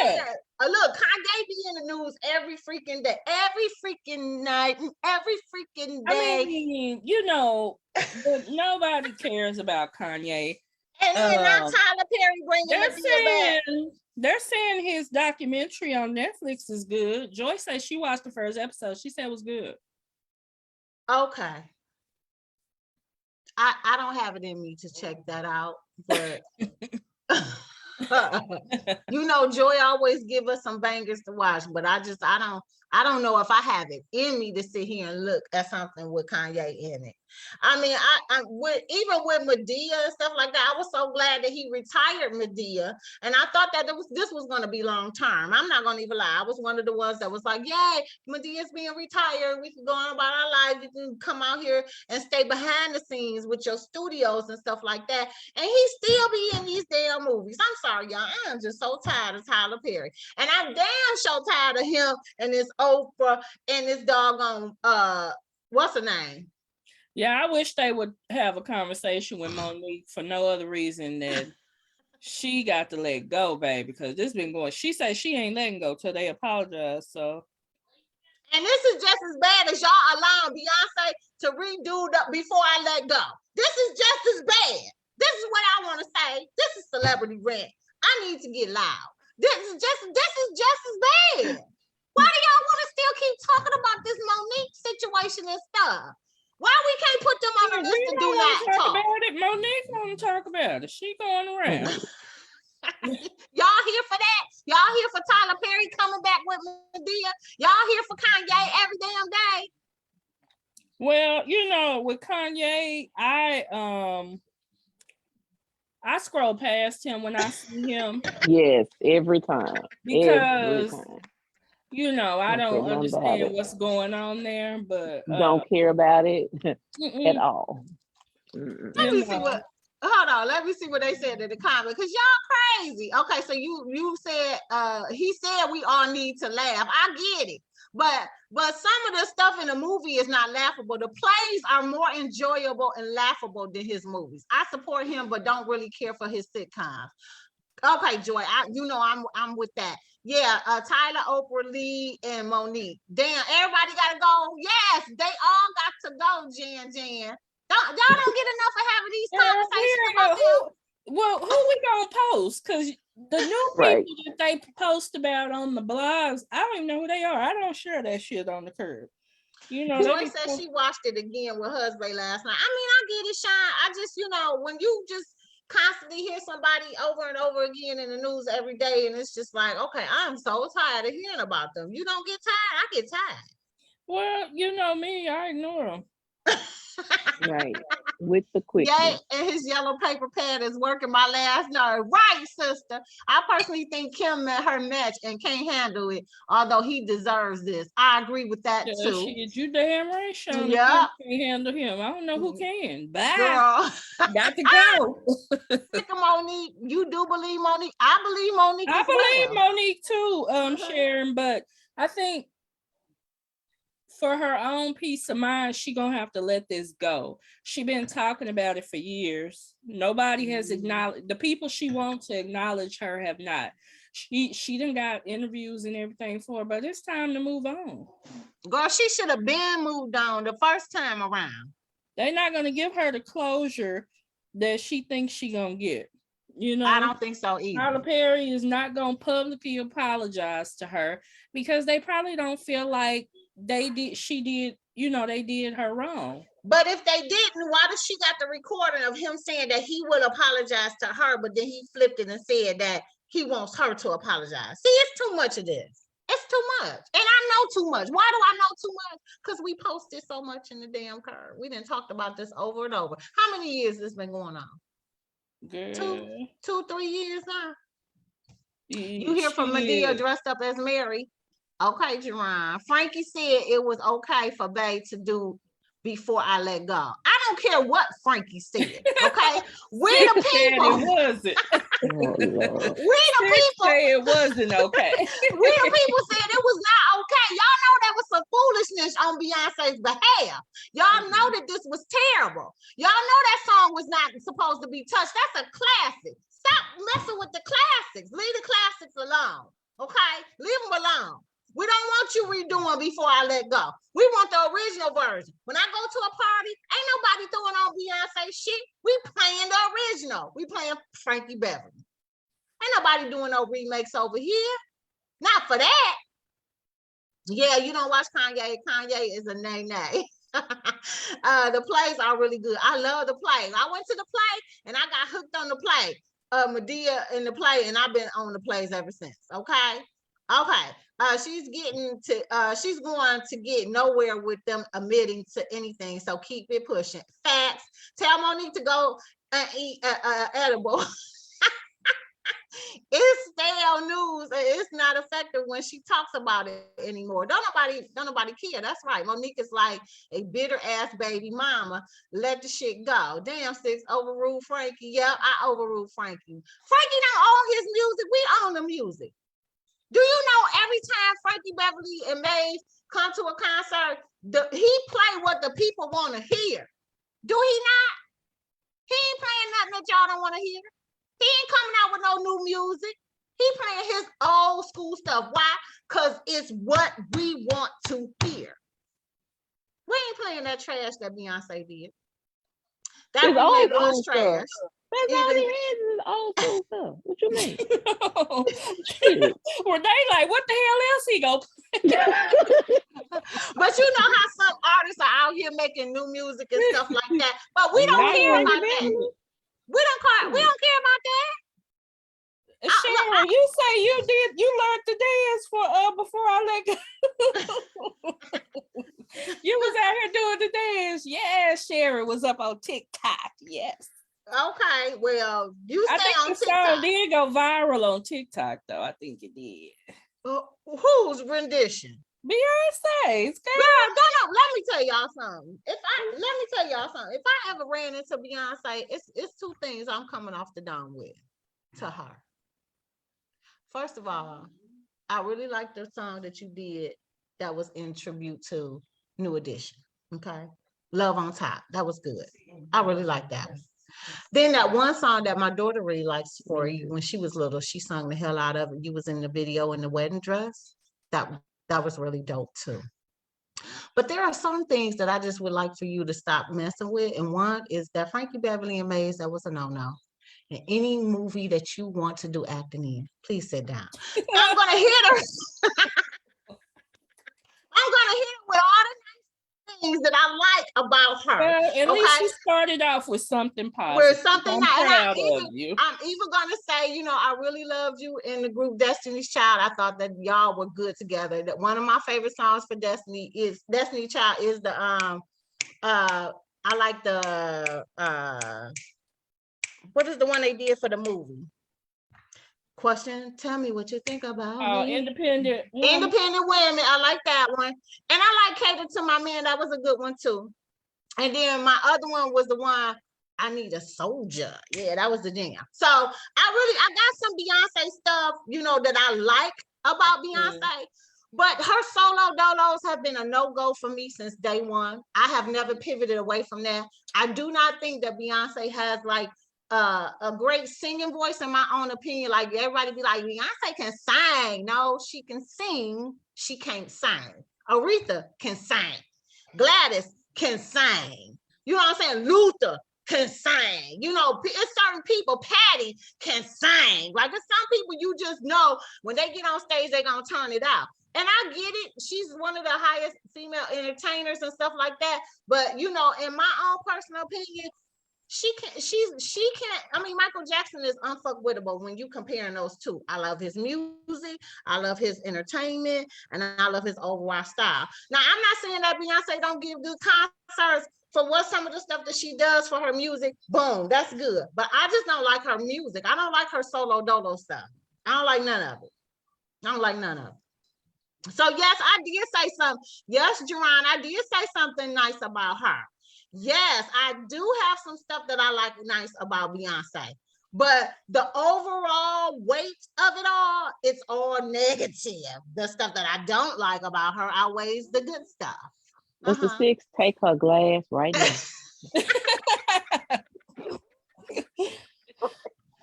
tired. Look, Kanye be in the news every freaking day, every freaking night, every freaking day. I mean, you know, but nobody cares about Kanye. And then now Tyler Perry bringing it back. They're saying his documentary on Netflix is good. Joy says she watched the first episode. She said it was good. Okay. I don't have it in me to check that out, but you know, Joy always give us some bangers to watch, but I don't know if I have it in me to sit here and look at something with Kanye in it. I mean, even with Madea and stuff like that, I was so glad that he retired Madea, and I thought that this was going to be long term. I'm not going to even lie. I was one of the ones that was like, "Yay, Medea's being retired. We can go on about our lives. You can come out here and stay behind the scenes with your studios and stuff like that." And he still be in these damn movies. I'm sorry, y'all. I am just so tired of Tyler Perry, and I'm damn so tired of him and this Oprah and this doggone what's her name? Yeah, I wish they would have a conversation with Monique for no other reason than she got to let go, baby, because this been going. She said she ain't letting go till they apologize. So, and this is just as bad as y'all allowing Beyonce to redo the Before I Let Go. This is just as bad. This is what I want to say. This is celebrity rant. I need to get loud. This is just as bad. Why do y'all want to still keep talking about this Monique situation and stuff? Why we can't put them on the list to do not talk about it? Monique want to talk about it. She going around. Y'all here for that? Y'all here for Tyler Perry coming back with Madea? Y'all here for Kanye every damn day? Well, you know, with Kanye, I scroll past him when I see him. Yes, every time. Because you know, I don't understand what's going on there, but don't care about it at all. Let me see what. Hold on, let me see what they said in the comment, because y'all crazy. Okay, so you said he said we all need to laugh. I get it, but some of the stuff in the movie is not laughable. The plays are more enjoyable and laughable than his movies. I support him, but don't really care for his sitcoms. Okay, Joy, I'm with that. Yeah, Tyler, Oprah, Lee, and Monique. Damn, everybody gotta go. Yes, they all got to go, Jan. Y'all don't get enough of having these conversations about them. Well, who we gonna post? Because the new people that they post about on the blogs, I don't even know who they are. I don't share that shit on the curb. You know, Joy said she watched it again with husband last night. I mean, I get it, Sean. I just, when you just constantly hear somebody over and over again in the news every day, and it's just like, okay, I'm so tired of hearing about them. You don't get tired, I get tired. Well, you know me, I ignore them. Right, with the quickness. Yeah, and his yellow paper pad is working my last nerve. Right, sister. I personally think Kim met her match and can't handle it, although he deserves this. I agree with that too. Shit, you damn right, Sean. Yeah, can't handle him. I don't know who can. Bye. Girl. Got to go. Monique, you do believe Monique? I believe Monique. I believe Monique too, Sharon, but I think for her own peace of mind, she gonna have to let this go. She been talking about it for years. Nobody has acknowledged, the people she wants to acknowledge her have not. She done got interviews and everything for her, but it's time to move on. Girl, she should have been moved on the first time around. They're not gonna give her the closure that she thinks she gonna get. You know, I don't think so either. Tyler Perry is not gonna publicly apologize to her because they probably don't feel like they did her wrong. But if they didn't, why does she got the recording of him saying that he will apologize to her, but then he flipped it and said that he wants her to apologize? See, it's too much of this. It's too much. And I know too much. Why do I know too much? Because we posted so much in the damn curve. We done talked about this over and over. How many years this been going on? Girl. 2-3 years now. You hear from Madea dressed up as Mary. Okay, Jerron. Frankie said it was okay for Bae to do Before I Let Go. I don't care what Frankie said. Okay, we the people. It wasn't. We the people. Say it wasn't okay. We the people said it was not okay. Y'all know that was some foolishness on Beyonce's behalf. Y'all know that this was terrible. Y'all know that song was not supposed to be touched. That's a classic. Stop messing with the classics. Leave the classics alone. Okay, leave them alone. We don't want you redoing Before I Let Go. We want the original version. When I go to a party, ain't nobody throwing on Beyonce shit. We playing the original. We playing Frankie Beverly. Ain't nobody doing no remakes over here. Not for that. Yeah, you don't watch Kanye. Kanye is a nay-nay. The plays are really good. I love the play. I went to the play and I got hooked on the play. Medea in the play, and I've been on the plays ever since. Okay. She's going to get nowhere with them admitting to anything. So keep it pushing. Facts. Tell Monique to go and eat edible. It's stale news. It's not effective when she talks about it anymore. Don't nobody care. That's right. Monique is like a bitter ass baby mama. Let the shit go. Damn, Six, overruled Frankie. Yep, I overruled Frankie. Frankie don't own his music. We own the music. Do you know every time Frankie Beverly and Maze come to a concert, he play what the people want to hear? Do he not? He ain't playing nothing that y'all don't want to hear. He ain't coming out with no new music. He playing his old school stuff. Why? Because it's what we want to hear. We ain't playing that trash that Beyonce did. That was trash. That's all he has is old school stuff. What you mean? Well, they like, what the hell else he go play? But you know how some artists are out here making new music and stuff like that. But we don't care about that. We don't care about that. Sharon, you say you learned to dance for before I let go. You was out here doing the dance. Yes, Sharon was up on TikTok. Yes. Okay, well, you stay on TikTok. The song did go viral on TikTok, though. I think it did. Whose rendition? Beyonce's. Girl, let me tell y'all something. If I ever ran into Beyonce, it's two things I'm coming off the dome with to her. First of all, I really like the song that you did that was in tribute to New Edition. Okay, Love on Top. That was good. I really like that one. Then that one song that my daughter really likes for you when she was little, she sung the hell out of it. You was in the video in the wedding dress. That was really dope too. But there are some things that I just would like for you to stop messing with. And one is that Frankie Beverly and Maze, that was a no-no. In any movie that you want to do acting in, please sit down. I'm gonna hit her. I'm gonna hit her with all the things that I like about her. Well, at least you started off with something positive. I'm proud of you. I'm even gonna say, I really loved you in the group Destiny's Child. I thought that y'all were good together. That one of my favorite songs for Destiny Child is the I like the what is the one they did for the movie? Question, tell me what you think about me. Independent Women. I like that one. And I like Cater to My Man. That was a good one too. And then my other one was the one, I Need a Soldier. Yeah, that was the jam. So I got some Beyonce stuff, that I like about Beyonce. But her solo dolos have been a no-go for me since day one. I have never pivoted away from that. I do not think that Beyonce has like a great singing voice, in my own opinion. Like everybody be like, Beyonce can sing. No, she can sing. She can't sing. Aretha can sing. Gladys can sing. You know what I'm saying? Luther can sing. It's certain people. Patty can sing. Like it's some people you just know when they get on stage, they're gonna turn it out. And I get it. She's one of the highest female entertainers and stuff like that. But in my own personal opinion, she can't. I mean, Michael Jackson is unfuckwittable when you comparing those two. I love his music, I love his entertainment, and I love his overall style. Now, I'm not saying that Beyonce don't give good concerts for what some of the stuff that she does for her music. Boom, that's good. But I just don't like her music. I don't like her solo dolo stuff. I don't like none of it. So yes, I did say something. Yes, Jerron, I did say something nice about her. Yes, I do have some stuff that I like nice about Beyonce, but the overall weight of it all, it's all negative. The stuff that I don't like about her outweighs the good stuff. Mr. Six, take her glass right now.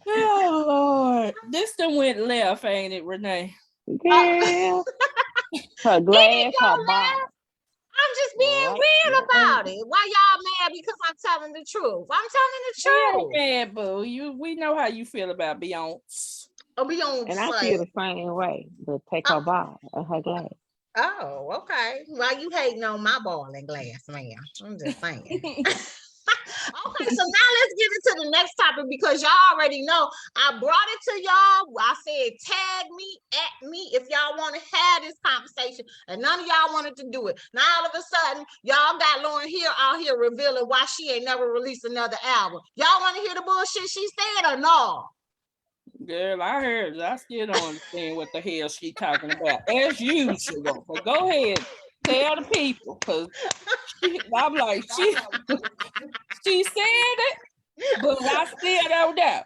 Oh Lord, this done went left, ain't it, Renee? Yeah. Her glass, her box. I'm just being real about it. Why y'all mad? Because I'm telling the truth. I'm telling the truth. Man, boo. We know how you feel about Beyonce. Beyonce. And I feel the same way. But take her bar and her glass. Oh, okay. Why you hating on my boiling glass, ma'am? I'm just saying. Okay, so now let's get into the next topic because y'all already know I brought it to y'all. I said tag me, at me if y'all want to have this conversation, and none of y'all wanted to do it. Now all of a sudden, y'all got Lauryn Hill out here revealing why she ain't never released another album. Y'all want to hear the bullshit she said or no? Girl, I heard. I still don't understand what the hell she talking about, as usual. But go ahead, tell the people, because I'm like, she said it, but I still don't know.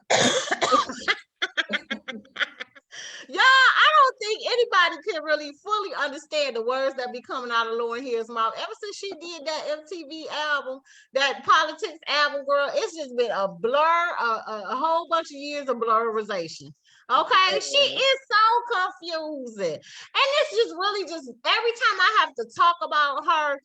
Y'all, I don't think anybody can really fully understand the words that be coming out of Lauryn Hill's mouth. Ever since she did that MTV album, that Politics album, girl, it's just been a blur, a whole bunch of years of blurrization. Okay, she is so confusing. And it's just really just every time I have to talk about her,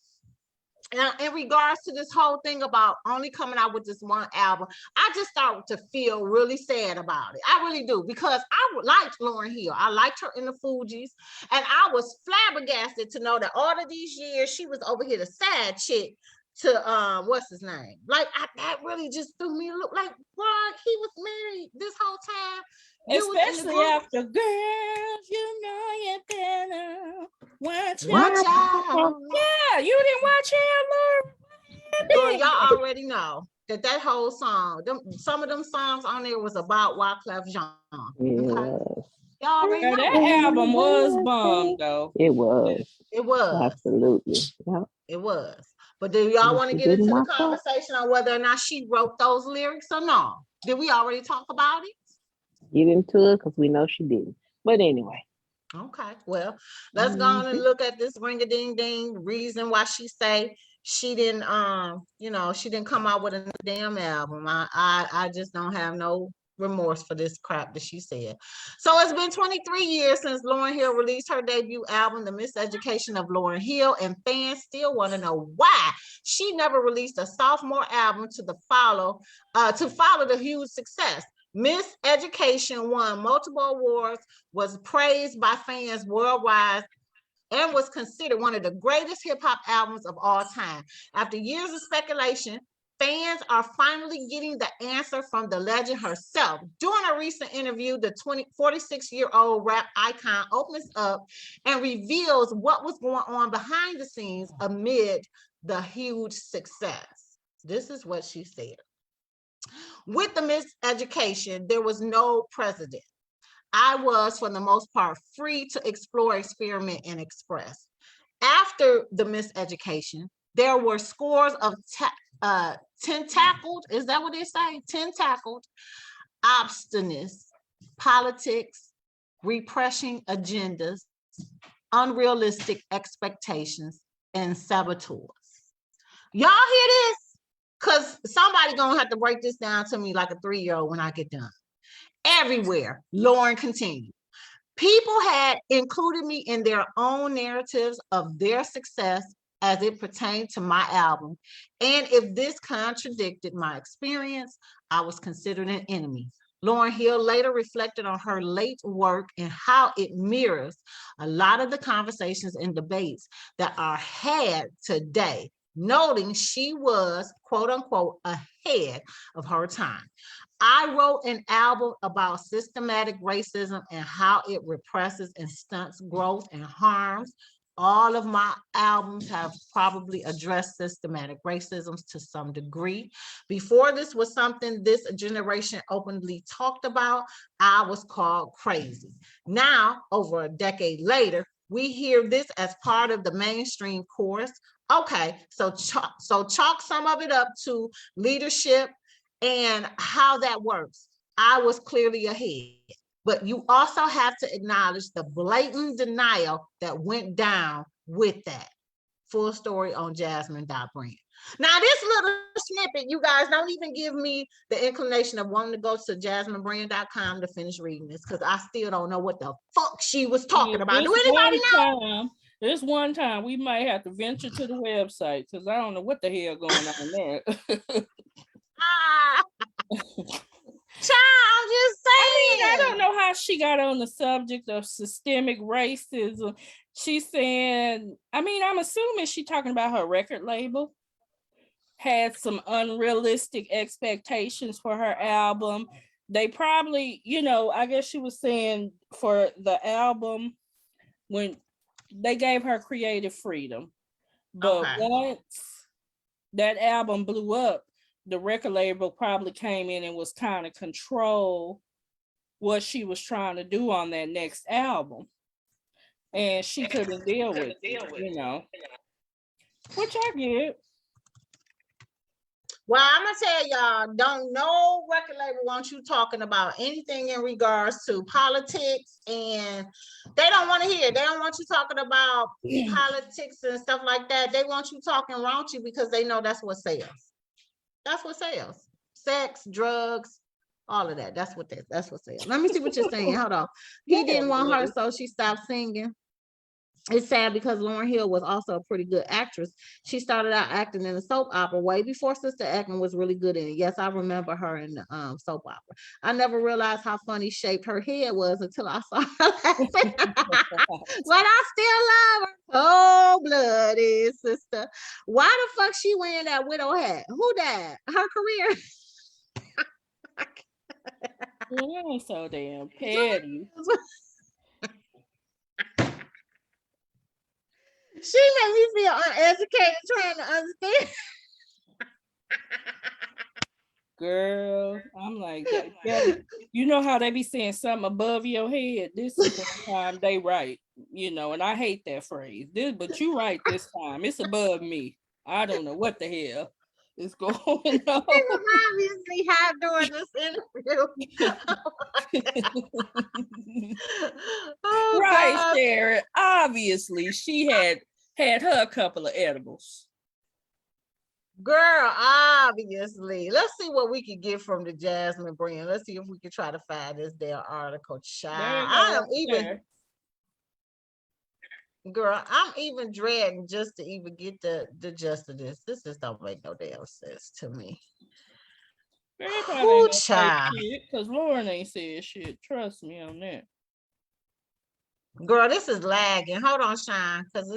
in regards to this whole thing about only coming out with this one album, I just start to feel really sad about it. I really do, because I liked Lauryn Hill. I liked her in the Fugees, and I was flabbergasted to know that all of these years she was over here the sad chick to what's his name? Like that really just threw me a look like, boy, he was married this whole time. Especially after Girls, you know you better watch out. Yeah, you didn't watch him, Girl, y'all already know that whole song, some of them songs on there was about Wyclef Jean. Okay? Y'all already know. That album was bomb, though. It was. It was. Absolutely. Yeah. It was. But do y'all want to get into the conversation on whether or not she wrote those lyrics or no? Did we already talk about it? Get into it because we know she didn't. But anyway. Okay, well, let's go on and look at this ring-a-ding-ding reason why she say she didn't she didn't come out with a damn album. I just don't have no remorse for this crap that she said. So it's been 23 years since Lauryn Hill released her debut album, The Miseducation of Lauryn Hill, and fans still want to know why she never released a sophomore album to follow the huge success. Miseducation won multiple awards, was praised by fans worldwide, and was considered one of the greatest hip-hop albums of all time. After years of speculation, fans are finally getting the answer from the legend herself. During a recent interview, the 46-year-old rap icon opens up and reveals what was going on behind the scenes amid the huge success. This is what she said. With the Miseducation, there was no precedent. I was, for the most part, free to explore, experiment, and express. After the Miseducation, there were scores of tentacled, is that what they say? Tentacled, obstinance, politics, repression agendas, unrealistic expectations, and saboteurs. Y'all hear this? Because somebody gonna have to break this down to me like a 3-year-old when I get done. Everywhere, Lauryn continued. People had included me in their own narratives of their success as it pertained to my album. And if this contradicted my experience, I was considered an enemy. Lauryn Hill later reflected on her late work and how it mirrors a lot of the conversations and debates that are had today, noting she was, quote unquote, ahead of her time. I wrote an album about systematic racism and how it represses and stunts growth and harms. All of my albums have probably addressed systematic racism to some degree. Before this was something this generation openly talked about, I was called crazy. Now, over a decade later, we hear this as part of the mainstream course. Okay, so chalk some of it up to leadership and how that works. I was clearly ahead. But you also have to acknowledge the blatant denial that went down with that. Full story on Jasmine.brand. Now, this little snippet, you guys don't even give me the inclination of wanting to go to jasminebrand.com to finish reading this, because I still don't know what the fuck she was talking about. Do anybody know? This one time we might have to venture to the website, because I don't know what the hell going on there. Child, I'm just saying. I don't know how she got on the subject of systemic racism She's saying, I mean, I'm assuming she's talking about her record label. Had some unrealistic expectations for her album. They probably, you know, I guess she was saying for the album, when they gave her creative freedom. But once that album blew up, the record label probably came in and was trying to control what she was trying to do on that next album. And she couldn't deal with it, you know, which I get. Well, I'm gonna tell y'all, don't no record label want you talking about anything in regards to politics, and they don't want to hear. They don't want you talking about politics and stuff like that. They want you talking raunchy because they know that's what sells. That's what sells. Sex, drugs, all of that. That's what sells. Let me see what you're saying. Hold on. He didn't want her, so she stopped singing. It's sad because Lauryn Hill was also a pretty good actress. She started out acting in a soap opera way before Sister Act was really good in it. Yes, I remember her in the soap opera. I never realized how funny shaped her head was until I saw her laughing. But I still love her. Oh, bloody sister. Why the fuck she wearing that widow hat? Who that? Her career. Yeah, so damn petty. She made me feel uneducated trying to understand. Girl, I'm like, you know how they be saying something above your head? This is the time they right, you know, and I hate that phrase. But you right this time. It's above me. I don't know what the hell is going on. He was obviously high during this interview. Oh, right, God. Sharon. Obviously, she had her a couple of edibles. Girl, obviously. Let's see what we can get from the Jasmine brand. Let's see if we can try to find this their article. Child, girl, I'm even dreading just to even get the gist of this. This just don't make no damn sense to me. Who child? Because Lauren ain't said shit. Trust me on that. Girl, this is lagging. Hold on, Shine, because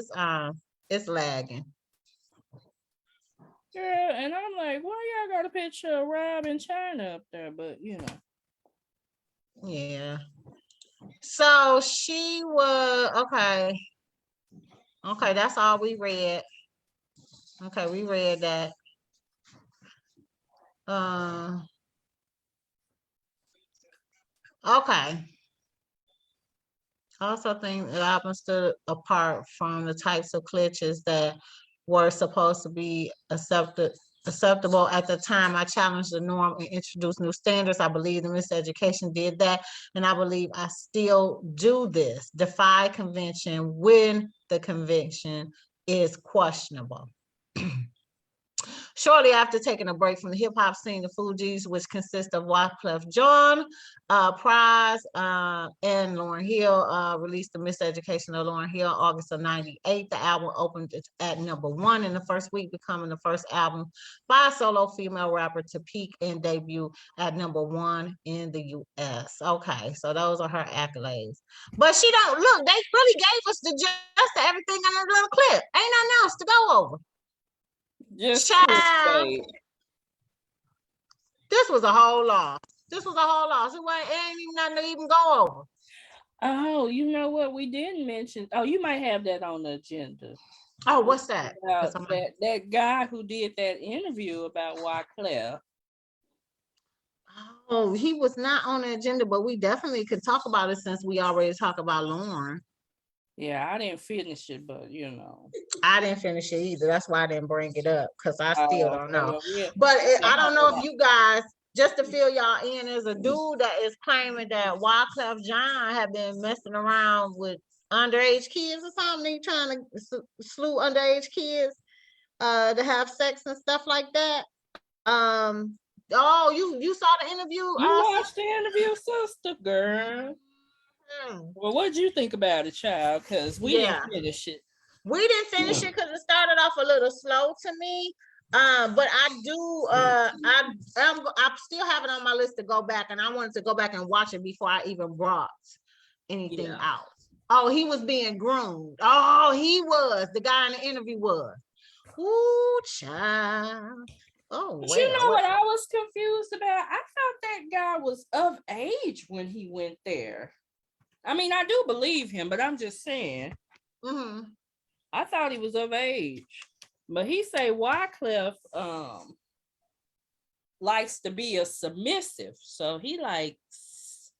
it's lagging. Girl, and I'm like, why y'all got a picture of Rob and China up there? But you know. Yeah. So she was okay. Okay, that's all we read. Okay, we read that. Okay. I also think the album stood apart from the types of glitches that were supposed to be acceptable at the time. I challenged the norm and introduced new standards. I believe the miseducation did that, and I believe I still do this. Defy convention when the convention is questionable. Shortly after taking a break from the hip-hop scene, the Fugees, which consist of Wyclef Jean, Prize, and Lauryn Hill, released The Miseducation of Lauryn Hill August of '98. The album opened at #1 in the first week, becoming the first album by a solo female rapper to peak and debut at #1 in the US. Okay, so those are her accolades. But she don't, look, they really gave us the gist of everything in a little clip. Ain't nothing else to go over. Just child, this was a whole loss. This was a whole loss. It ain't even nothing to even go over. Oh, you know what we didn't mention? Oh, you might have that on the agenda. Oh, what's that? That guy who did that interview about Wyclef. Oh, he was not on the agenda, but we definitely could talk about it since we already talked about Lauren. Yeah, I didn't finish it, but you know. I didn't finish it either. That's why I didn't bring it up, because I still don't know. Yeah. But I don't know if you guys, just to fill y'all in, there's a dude that is claiming that Wyclef Jean had been messing around with underage kids or something. He trying to slew underage kids to have sex and stuff like that. Oh, you saw the interview? You watched the interview, sister girl. Well, what did you think about it, child? Because we didn't finish it. We didn't finish it because it started off a little slow to me. But I do. I still have it on my list to go back, and I wanted to go back and watch it before I even brought anything out. Oh, he was being groomed. Oh, he was. The guy in the interview was. Ooh, child. Oh, But you well. know what I was confused about? I thought that guy was of age when he went there. I mean, I do believe him, but I'm just saying. I thought he was of age. But he say Wycliffe likes to be a submissive. So he likes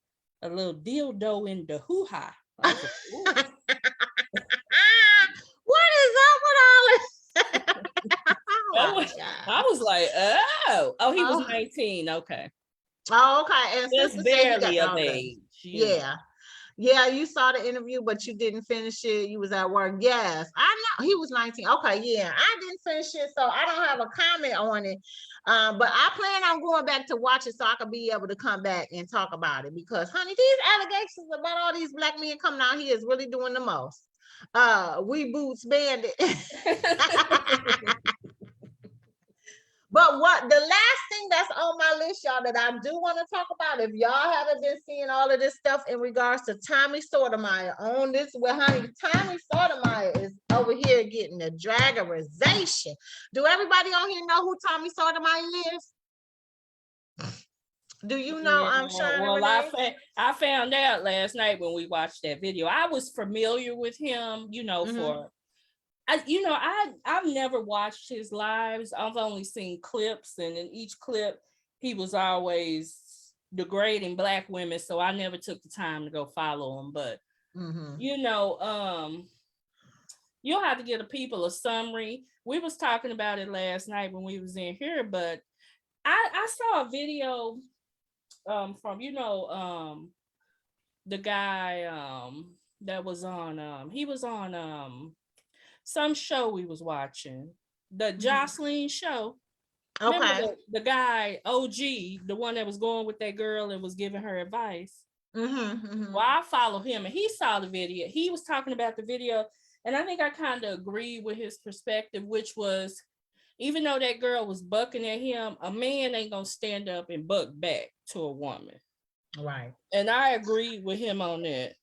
a little dildo in the hoo-ha. What is up with all this? I was like, he was 19. Okay. Oh, okay. And just barely of age. Yeah. Yeah, you saw the interview, but you didn't finish it. You was at work. Yes, I know he was 19. Okay, yeah, I didn't finish it, so I don't have a comment on it. But I plan on going back to watch it so I can be able to come back and talk about it because, honey, these allegations about all these black men coming out here is really doing the most. We Boots Bandit. But what the last thing that's on my list, y'all, that I do want to talk about, if y'all haven't been seeing all of this stuff in regards to Tommy Sotomayor on this, well, honey, Tommy Sotomayor is over here getting the dragarization. Do everybody on here know who Tommy Sotomayor is? Do you know? I'm sure. Well, I found out last night when we watched that video. I was familiar with him, for. I've never watched his lives. I've only seen clips, and in each clip, he was always degrading black women. So I never took the time to go follow him. But you'll have to give the people a summary. We was talking about it last night when we was in here, but I saw a video from the guy that was on he was on some show we was watching, the Jocelyn show. Okay. Remember the guy, OG, the one that was going with that girl and was giving her advice. Well, I follow him and he saw the video. He was talking about the video, and I think I kind of agreed with his perspective, which was, even though that girl was bucking at him, a man ain't gonna stand up and buck back to a woman. Right. And I agreed with him on that.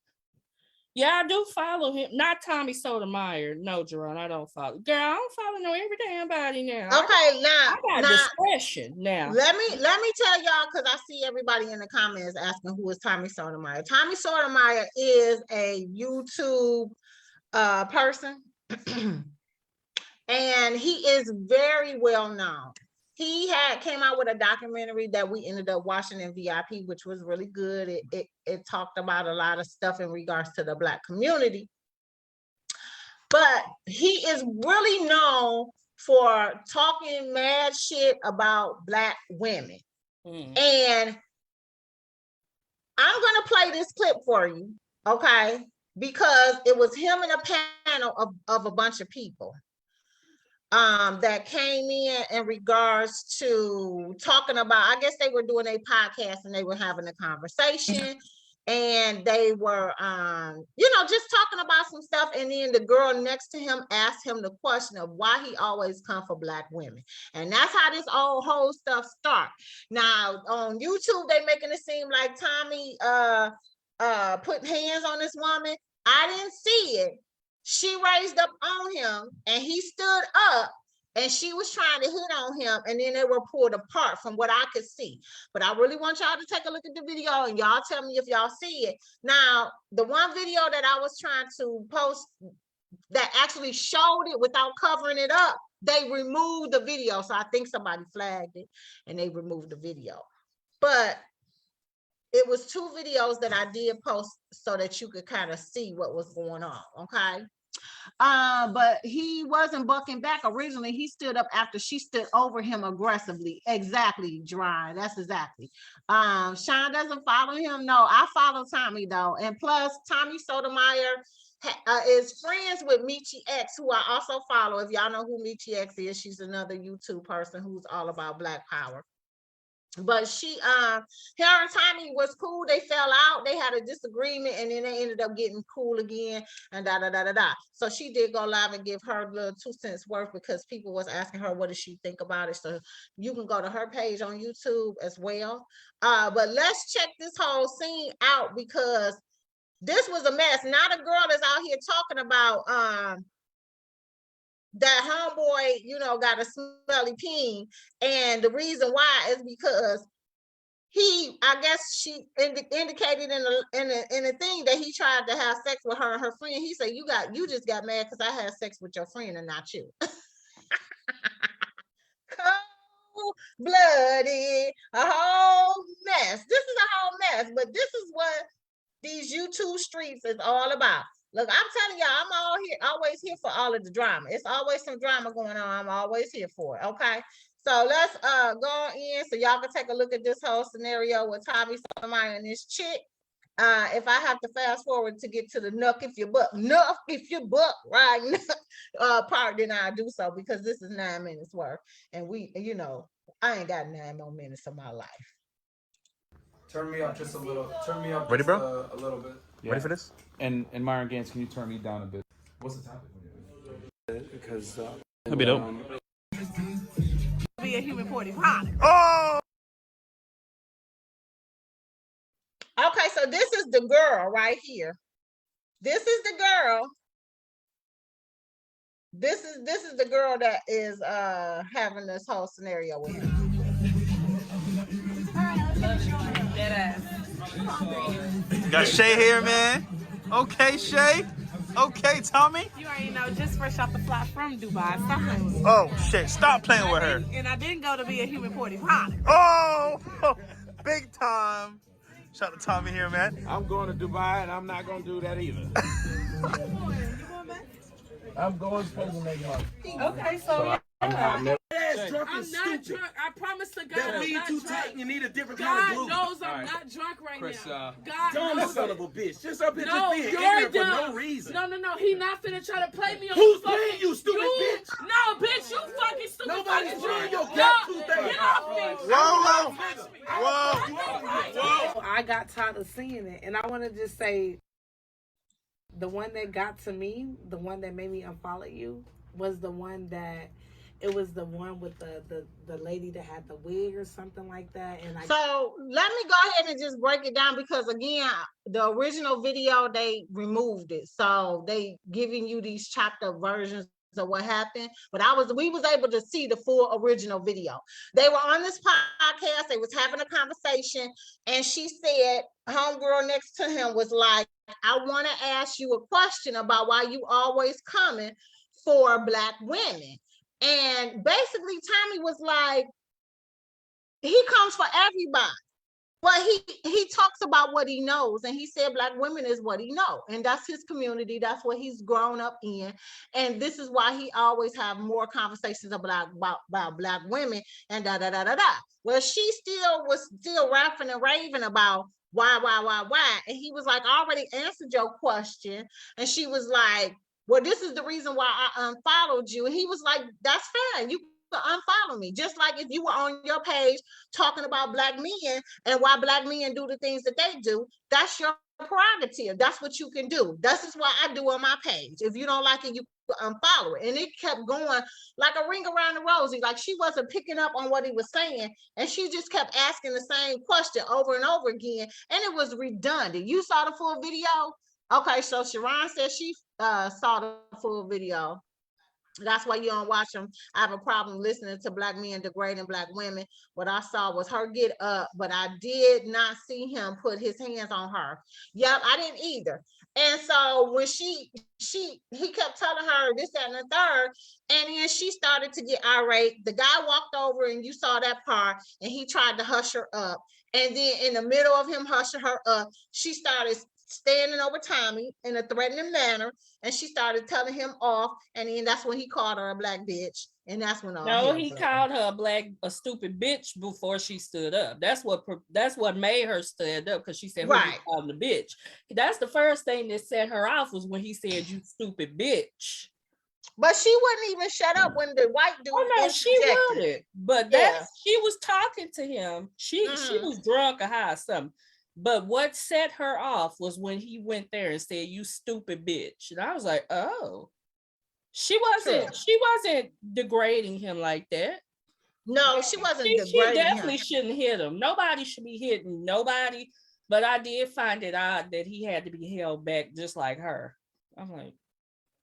Yeah, I do follow him. Not Tommy Sotomayor. No, Jerron, I don't follow. Girl, I don't follow no every damn body now. Okay, I got discretion now. Let me tell y'all, because I see everybody in the comments asking who is Tommy Sotomayor. Tommy Sotomayor is a YouTube person, and he is very well known. He came out with a documentary that we ended up watching in VIP, which was really good. It talked about a lot of stuff in regards to the Black community. But he is really known for talking mad shit about Black women. And I'm going to play this clip for you, okay? Because it was him in a panel of a bunch of people that came in regards to talking about, I guess they were doing a podcast and they were having a conversation and they were, just talking about some stuff. And then the girl next to him asked him the question of why he always come for Black women. And that's how this whole stuff starts. Now on YouTube, they making it seem like Tommy putting hands on this woman. I didn't see it. She raised up on him and he stood up and she was trying to hit on him, and then they were pulled apart from what I could see. But I really want y'all to take a look at the video and y'all tell me if y'all see it. Now, the one video that I was trying to post that actually showed it without covering it up, they removed the video. So I think somebody flagged it and they removed the video. But it was two videos that I did post so that you could kind of see what was going on, okay? But he wasn't bucking back originally. He stood up after she stood over him aggressively. Exactly, Dry. That's exactly. Sean doesn't follow him. No, I follow Tommy though. And plus, Tommy Sotomayor is friends with Michi X, who I also follow. If y'all know who Michi X is, she's another YouTube person who's all about Black power. But her and Tommy was cool. They fell out. They had a disagreement, and then they ended up getting cool again. And So she did go live and give her little 2 cents worth because people was asking her what does she think about it. So you can go to her page on YouTube as well. But let's check this whole scene out because This was a mess. Not a girl that's out here talking about that homeboy, you know, got a smelly peen, and the reason why is because I guess she indicated in the thing that he tried to have sex with her and her friend. He said, you just got mad because I had sex with your friend and not you. Cold-blooded, a whole mess. This is a whole mess, but this is what these YouTube streets is all about. Look, I'm telling y'all, I'm always here for all of the drama. It's always some drama going on. I'm always here for it. Okay. So let's go in so y'all can take a look at this whole scenario with Tommy Sotomayor and this chick. If I have to fast forward to get to the nuck if you buck right part, then I do so, because this is 9 minutes worth, and we, you know, I ain't got 9 more minutes of my life. Turn me up just a little. Turn me up. Ready, just, bro? A little bit. Yeah. Ready for this? And Myron Gantz, can you turn me down a bit? What's the topic? Because that'd be dope. Be a human 45. Oh! Okay, so this is the girl right here. This is the girl. This is the girl that is having this whole scenario with him. Got Shay here, man. Okay, Shay. Okay, Tommy. You already know, just fresh off the flight from Dubai. Stop playing with me. Oh, shit. Stop playing with her. And I didn't go to be a human 45. Oh, big time. Shout out to Tommy here, man. I'm going to Dubai, and I'm not going to do that either. I'm going supposed to make money. Okay, so I'm I'm drunk not and stupid. drunk. I promise to God, That I'm lead not too drunk. tight. You need a different God kind of glue. knows I'm All right. not drunk right Chris, now. God dumb knows son it. of a bitch. Just up here No, just being you're ignorant dumb. for no reason. No, he not finna try to play me on Who's the fucking- playing you, stupid bitch? No, bitch, you fucking stupid. Nobody's fucking playing your bitch. goddamn No, thing. Get off me. Whoa. I got tired of seeing it, and I want to just say, the one that got to me, the one that made me unfollow you, was the one that. It was the one with the lady that had the wig or something like that. And So let me go ahead and just break it down, because again, the original video, they removed it. So they giving you these chopped up versions of what happened. But we was able to see the full original video. They were on this podcast, they was having a conversation, and she said, homegirl next to him was like, I want to ask you a question about why you always coming for Black women. And basically, Tommy was like, he comes for everybody. But he talks about what he knows, and he said Black women is what he knows, and that's his community. That's what he's grown up in, and this is why he always have more conversations about Black women and da da da da da. Well, she was still rapping and raving about why, and he was like, I already answered your question, and she was like, well, this is the reason why I unfollowed you. And he was like, that's fine. You can unfollow me. Just like if you were on your page talking about Black men and why Black men do the things that they do, that's your prerogative. That's what you can do. This is what I do on my page. If you don't like it, you can unfollow it. And it kept going like a ring around the rosy. Like she wasn't picking up on what he was saying. And she just kept asking the same question over and over again. And it was redundant. You saw the full video? Okay, so Sharon said she saw the full video. That's why you don't watch them. I have a problem listening to Black men degrading Black women. What I saw was her get up, but I did not see him put his hands on her. Yep, I didn't either. And so when he kept telling her this, that, and the third, and then she started to get irate. The guy walked over, and you saw that part, and he tried to hush her up. And then in the middle of him hushing her up, she started standing over Tommy in a threatening manner, and she started telling him off, and then that's when he called her a Black bitch, and that's when he called her a stupid bitch before she stood up. That's what made her stand up, because she said, "Who you calling a bitch?" That's the first thing that set her off, was when he said, "You stupid bitch." But she wouldn't even shut up when the white dude. Oh no, she wouldn't. But she was talking to him. She was drunk or high or something. But what set her off was when he went there and said, "You stupid bitch." And I was like, oh, she wasn't degrading him like that. No, she wasn't degrading She definitely shouldn't hit him. Nobody should be hitting nobody. But I did find it odd that he had to be held back just like her. I'm like,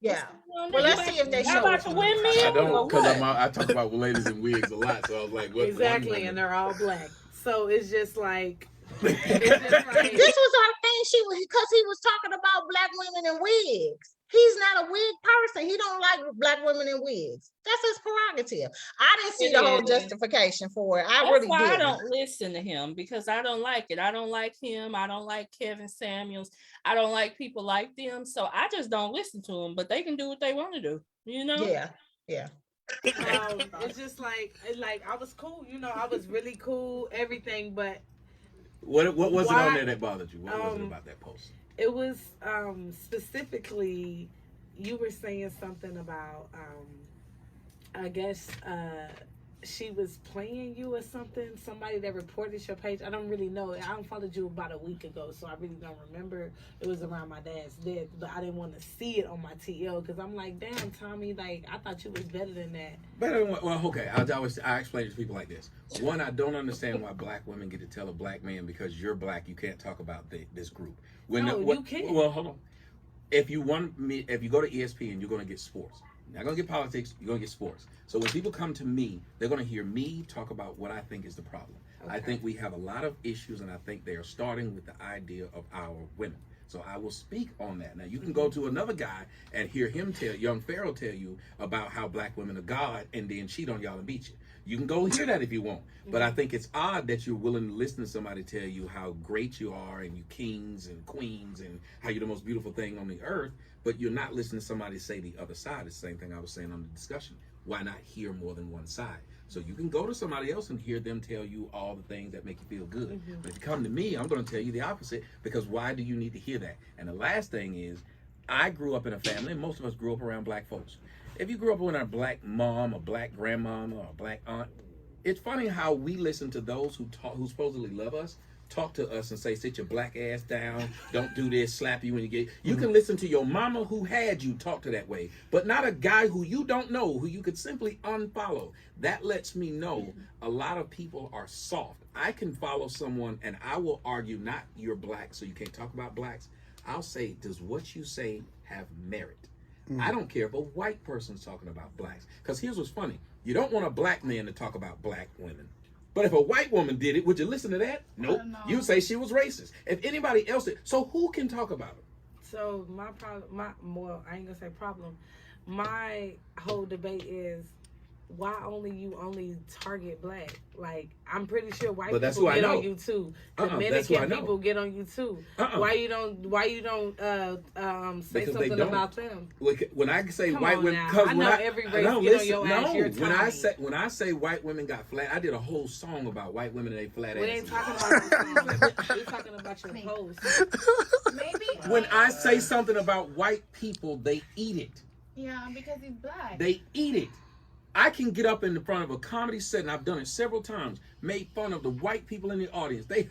yeah. Well, let's see if they how show about it. the I windmill? don't, because What? I talk about ladies in wigs a lot, so I was like, what? Exactly, and they're all black. So it's just like, This was our thing. Because he was talking about black women in wigs. He's not a wig person. He don't like black women in wigs. That's his prerogative. I didn't see the whole justification for it. That's really why didn't. I don't listen to him, because I don't like it. I don't like him. I don't like Kevin Samuels. I don't like people like them. So I just don't listen to them. But they can do what they want to do. You know? Yeah. Yeah. It's just like I was cool. I was really cool. Everything, but What was it on there that bothered you? What was it about that post? it was specifically, you were saying something about I guess she was playing you or something. Somebody that reported your page. I don't really know. I followed you about a week ago, so I really don't remember. It was around my dad's death, but I didn't want to see it on my TL because I'm like, damn, Tommy, like I thought you was better than that. Better than what? Well, okay. I explain it to people like this. One, I don't understand why black women get to tell a black man because you're black, you can't talk about this group. You can. Well, hold on. If you go to ESPN, you're going to get sports. You're not going to get politics, you're going to get sports. So when people come to me, they're going to hear me talk about what I think is the problem. Okay. I think we have a lot of issues, and I think they are starting with the idea of our women. So I will speak on that. Now, you can go to another guy and hear him young Pharaoh tell you about how black women are God and then cheat on y'all and beat you. You can go hear that if you want. But I think it's odd that you're willing to listen to somebody tell you how great you are and you kings and queens and how you're the most beautiful thing on the earth, but you're not listening to somebody say the other side. It's the same thing I was saying on the discussion. Why not hear more than one side? So you can go to somebody else and hear them tell you all the things that make you feel good. But if you come to me, I'm going to tell you the opposite, because why do you need to hear that? And the last thing is, I grew up in a family, and most of us grew up around black folks. If you grew up with a black mom, a black grandmama, or a black aunt, it's funny how we listen to those who supposedly love us talk to us and say, sit your black ass down, don't do this, slap you when you get... You can listen to your mama who had you talk to that way, but not a guy who you don't know, who you could simply unfollow. That lets me know a lot of people are soft. I can follow someone and I will argue, not you're black, so you can't talk about blacks. I'll say, does what you say have merit? I don't care if a white person's talking about blacks. Because here's what's funny. You don't want a black man to talk about black women. But if a white woman did it, would you listen to that? Nope. You'd say she was racist. If anybody else did, so who can talk about it? So my problem, I ain't gonna say problem. My whole debate is, why only target black? Like, I'm pretty sure white people get on you too. Dominican people get on you too. Why you don't say something about them? When I say white women, I know every race get on your ass. You're when I say white women got flat, I did a whole song about white women and they flat asses. We ain't talking about your song. We're talking about your post. Maybe. When I say something about white people, they eat it. Yeah, because he's black. They eat it. I can get up in the front of a comedy set, and I've done it several times, made fun of the white people in the audience. They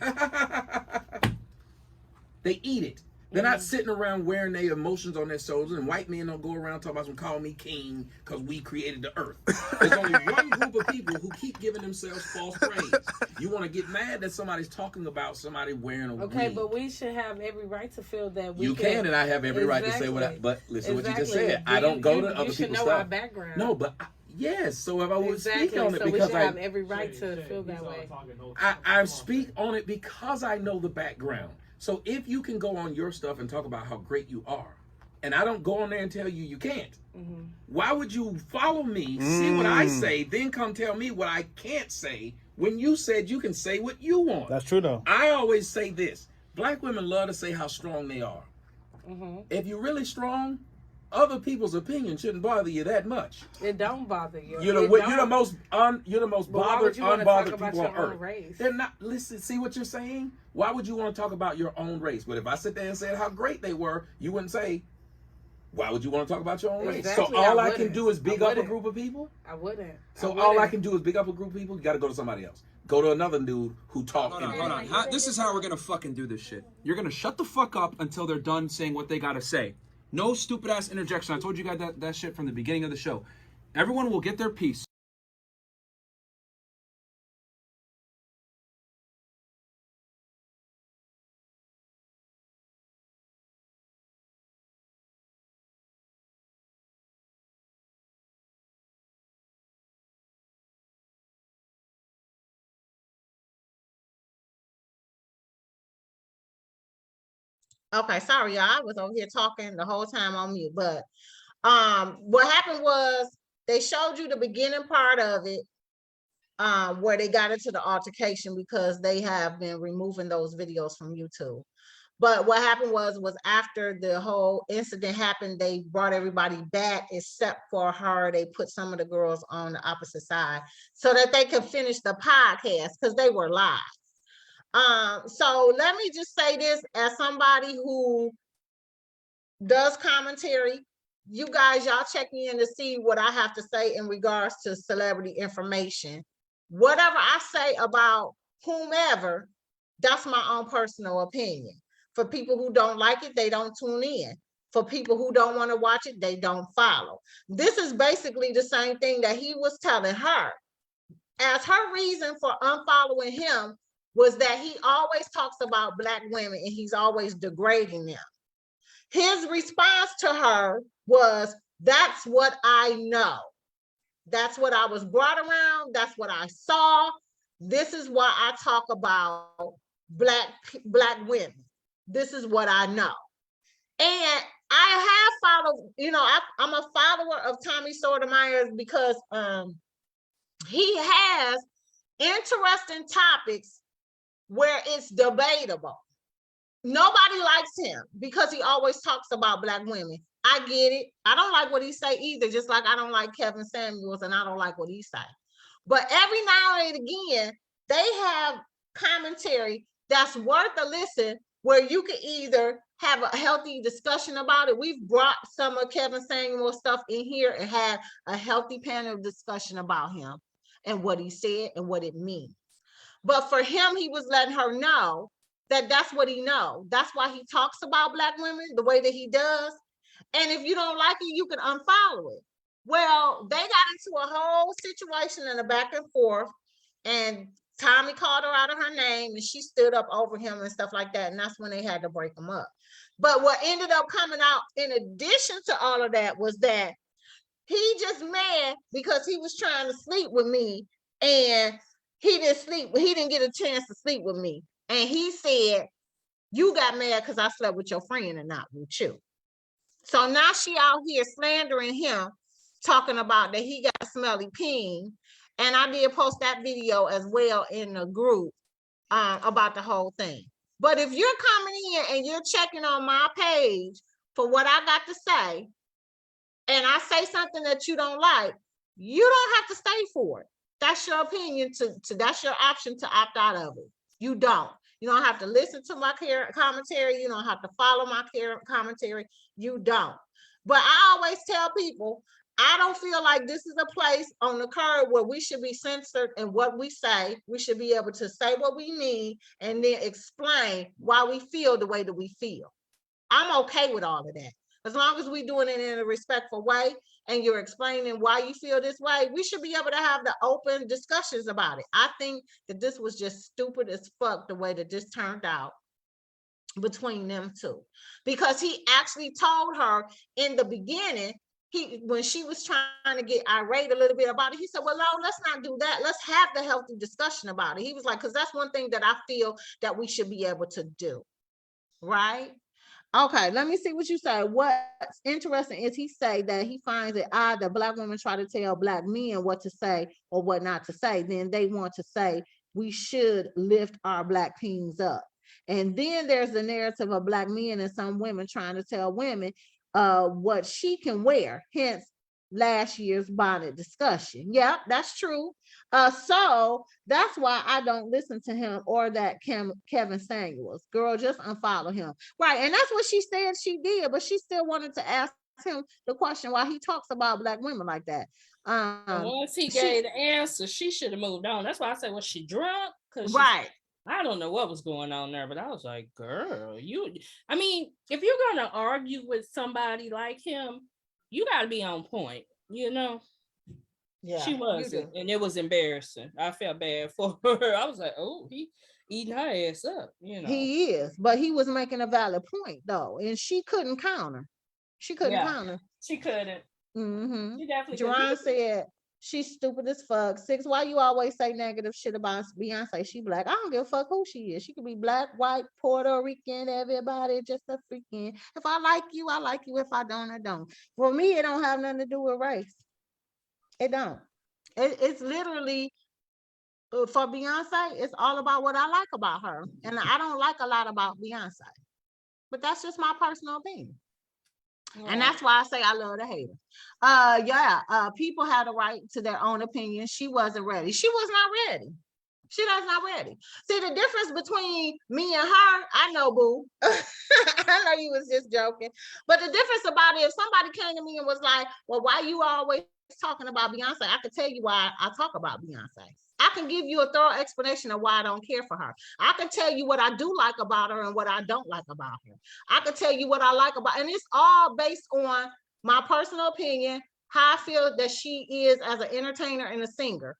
eat it. They're not sitting around wearing their emotions on their shoulders, and white men don't go around talking about some call me king because we created the earth. There's only one group of people who keep giving themselves false praise. You want to get mad that somebody's talking about somebody wearing a wig. But we should have every right to feel that you can, and I have every right to say what I, but listen what you just said. I don't go to other people's stuff. You should know our background. No, but yes, so if I would speak on it, because I have every right to feel that way. I speak on it because I know the background. So if you can go on your stuff and talk about how great you are, and I don't go on there and tell you you can't, why would you follow me, see what I say, then come tell me what I can't say when you said you can say what you want? That's true though. I always say this: black women love to say how strong they are. If you're really strong, other people's opinion shouldn't bother you that much. It don't bother you. You're the most bothered, unbothered people on earth. Race? They're not. Listen, see what you're saying? Why would you want to talk about your own race? But if I sit there and said how great they were, you wouldn't say, why would you want to talk about your own race? So all I can do is big up a group of people? I wouldn't. So all I can do is big up a group of people? You got to go to somebody else. Go to another dude who talks. Hold on. This is how we're going to fucking do this shit. You're going to shut the fuck up until they're done saying what they got to say. No stupid ass interjection. I told you guys that shit from the beginning of the show. Everyone will get their piece. Okay, sorry, y'all. I was over here talking the whole time on mute. But what happened was they showed you the beginning part of it, where they got into the altercation because they have been removing those videos from YouTube. But what happened was after the whole incident happened, they brought everybody back except for her. They put some of the girls on the opposite side so that they could finish the podcast because they were live. So let me just say this as somebody who does commentary. You guys, y'all check me in to see what I have to say in regards to celebrity information. Whatever I say about whomever, that's my own personal opinion. For people who don't like it, they don't tune in. For people who don't want to watch it, they don't follow. This is basically the same thing that he was telling her. As her reason for unfollowing him was that he always talks about Black women and he's always degrading them. His response to her was, that's what I know. That's what I was brought around. That's what I saw. This is why I talk about Black women. This is what I know. And I have followed, I'm a follower of Tommy Sotomayor because he has interesting topics where it's debatable. Nobody likes him because he always talks about Black women. I get it. I don't like what he say either, just like I don't like Kevin Samuels and I don't like what he say. But every now and again, they have commentary that's worth a listen where you can either have a healthy discussion about it. We've brought some of Kevin Samuel's stuff in here and had a healthy panel discussion about him and what he said and what it means. But for him, he was letting her know that that's what he knows. That's why he talks about Black women the way that he does. And if you don't like it, you can unfollow it. Well, they got into a whole situation and a back and forth, and Tommy called her out of her name and she stood up over him and stuff like that. And that's when they had to break them up. But what ended up coming out in addition to all of that was that he just mad because he was trying to sleep with me and he didn't get a chance to sleep with me. And he said, you got mad because I slept with your friend and not with you. So now she out here slandering him, talking about that he got smelly peen. And I did post that video as well in the group about the whole thing. But if you're coming in and you're checking on my page for what I got to say, and I say something that you don't like, you don't have to stay for it. That's your opinion. That's your option to opt out of it. You don't. You don't have to listen to my commentary. You don't have to follow my commentary. You don't. But I always tell people, I don't feel like this is a place on the curve where we should be censored in what we say. We should be able to say what we mean and then explain why we feel the way that we feel. I'm okay with all of that. As long as we're doing it in a respectful way and you're explaining why you feel this way, we should be able to have the open discussions about it. I think that this was just stupid as fuck the way that this turned out between them two. Because he actually told her in the beginning, when she was trying to get irate a little bit about it, he said, well, no, let's not do that. Let's have the healthy discussion about it. He was like, because that's one thing that I feel that we should be able to do. Right? Okay, let me see what you say. What's interesting is he say that he finds it odd that Black women try to tell Black men what to say or what not to say. Then they want to say we should lift our Black peens up. And then there's the narrative of Black men and some women trying to tell women what she can wear. Hence last year's bonnet discussion. Yep, that's true. So that's why I don't listen to him or that Kevin Samuels. Girl, just unfollow him. Right, and that's what she said she did, but she still wanted to ask him the question why he talks about Black women like that. Once he gave the answer, she should have moved on. That's why I said, was she drunk? Right. I don't know what was going on there, but I was like, girl, I mean, if you're going to argue with somebody like him, you got to be on point, Yeah, she wasn't, and it was embarrassing. I felt bad for her. I was like, oh, he eating her ass up, He is, but he was making a valid point though, and she couldn't counter. She couldn't counter. She couldn't. Mm-hmm. She definitely Jerron said, She's stupid as fuck. 6, why you always say negative shit about Beyonce? She black. I don't give a fuck who she is. She could be black, white, Puerto Rican, everybody, just a freaking. If I like you, I like you. If I don't, I don't. For me, it don't have nothing to do with race. It don't. It's literally, for Beyonce, it's all about what I like about her. And I don't like a lot about Beyonce. But that's just my personal opinion. And that's why I say I love the hater. People had a right to their own opinion. She wasn't ready. She was not ready. She was not ready. See, the difference between me and her, I know, boo. I know you was just joking. But the difference about it, if somebody came to me and was like, well, why you always talking about Beyonce? I could tell you why I talk about Beyonce. I can give you a thorough explanation of why I don't care for her. I can tell you what I do like about her and what I don't like about her. I can tell you what I like about, and it's all based on my personal opinion, how I feel that she is as an entertainer and a singer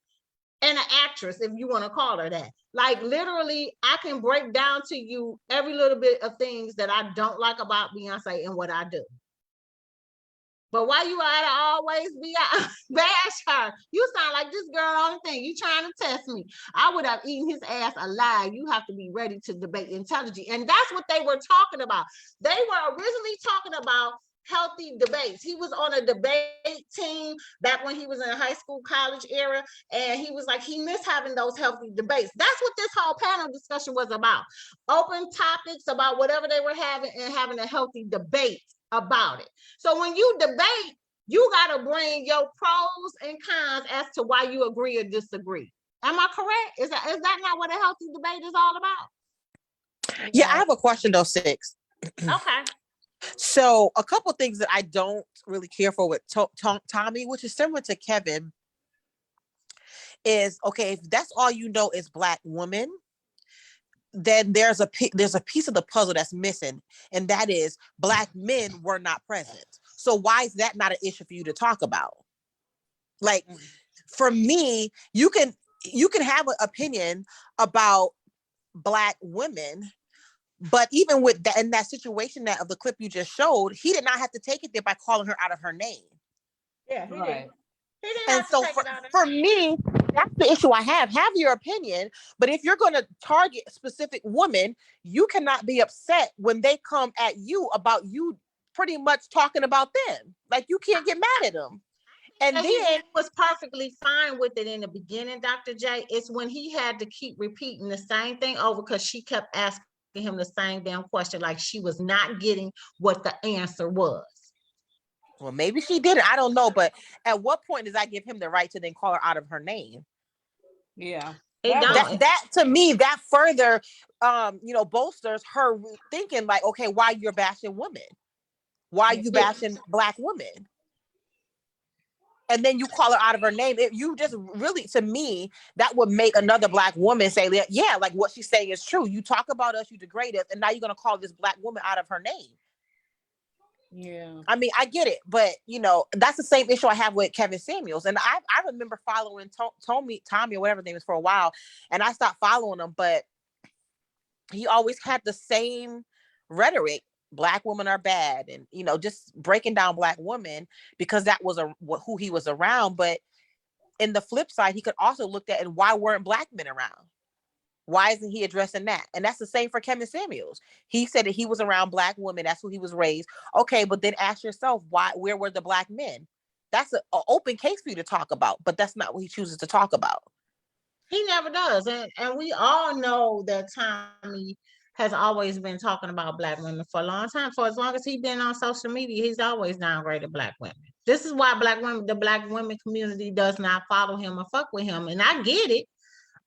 and an actress, if you want to call her that. Like literally, I can break down to you every little bit of things that I don't like about Beyonce and what I do. But why you gotta always be bash her? You sound like this girl on the thing. You trying to test me. I would have eaten his ass alive. You have to be ready to debate intelligently. And that's what they were talking about. They were originally talking about healthy debates. He was on a debate team back when he was in a high school, college era. And he was like, he missed having those healthy debates. That's what this whole panel discussion was about. Open topics about whatever they were having and having a healthy debate about it. So when you debate, you got to bring your pros and cons as to why you agree or disagree. Am I correct? Is that not what a healthy debate is all about? Yeah, I have a question though, 6. Okay. So a couple things that I don't really care for with Tommy, which is similar to Kevin, is okay, if that's all you know is black woman, then there's a piece of the puzzle that's missing, and that is black men were not present. So why is that not an issue for you to talk about? Like, for me, you can have an opinion about black women, but even with that, in that situation that of the clip you just showed, he did not have to take it there by calling her out of her name. Yeah, he did. And so for me, that's the issue I have. Have your opinion, but if you're going to target a specific woman, you cannot be upset when they come at you about you pretty much talking about them. Like, you can't get mad at them. And then he was perfectly fine with it in the beginning, Dr. J. It's when he had to keep repeating the same thing over because she kept asking him the same damn question, like she was not getting what the answer was. Well, maybe she did it. I don't know. But at what point does that give him the right to then call her out of her name? Yeah. That to me, that further, bolsters her thinking like, okay, why you're bashing women? Why you bashing black women? And then you call her out of her name. You just really, to me, that would make another black woman say, yeah, like what she's saying is true. You talk about us, you degrade us, and now you're going to call this black woman out of her name. Yeah. I mean, I get it, but that's the same issue I have with Kevin Samuels. And I remember following Tommy or whatever his name is for a while, and I stopped following him, but he always had the same rhetoric. Black women are bad, and just breaking down black women because that was who he was around. But in the flip side, he could also look at, and why weren't black men around? Why isn't he addressing that? And that's the same for Kevin Samuels. He said that he was around black women. That's who he was raised. Okay, but then ask yourself, where were the black men? That's an open case for you to talk about, but that's not what he chooses to talk about. He never does. And we all know that Tommy has always been talking about black women for a long time. For as long as he's been on social media, he's always downgraded black women. This is why the black women community does not follow him or fuck with him. And I get it.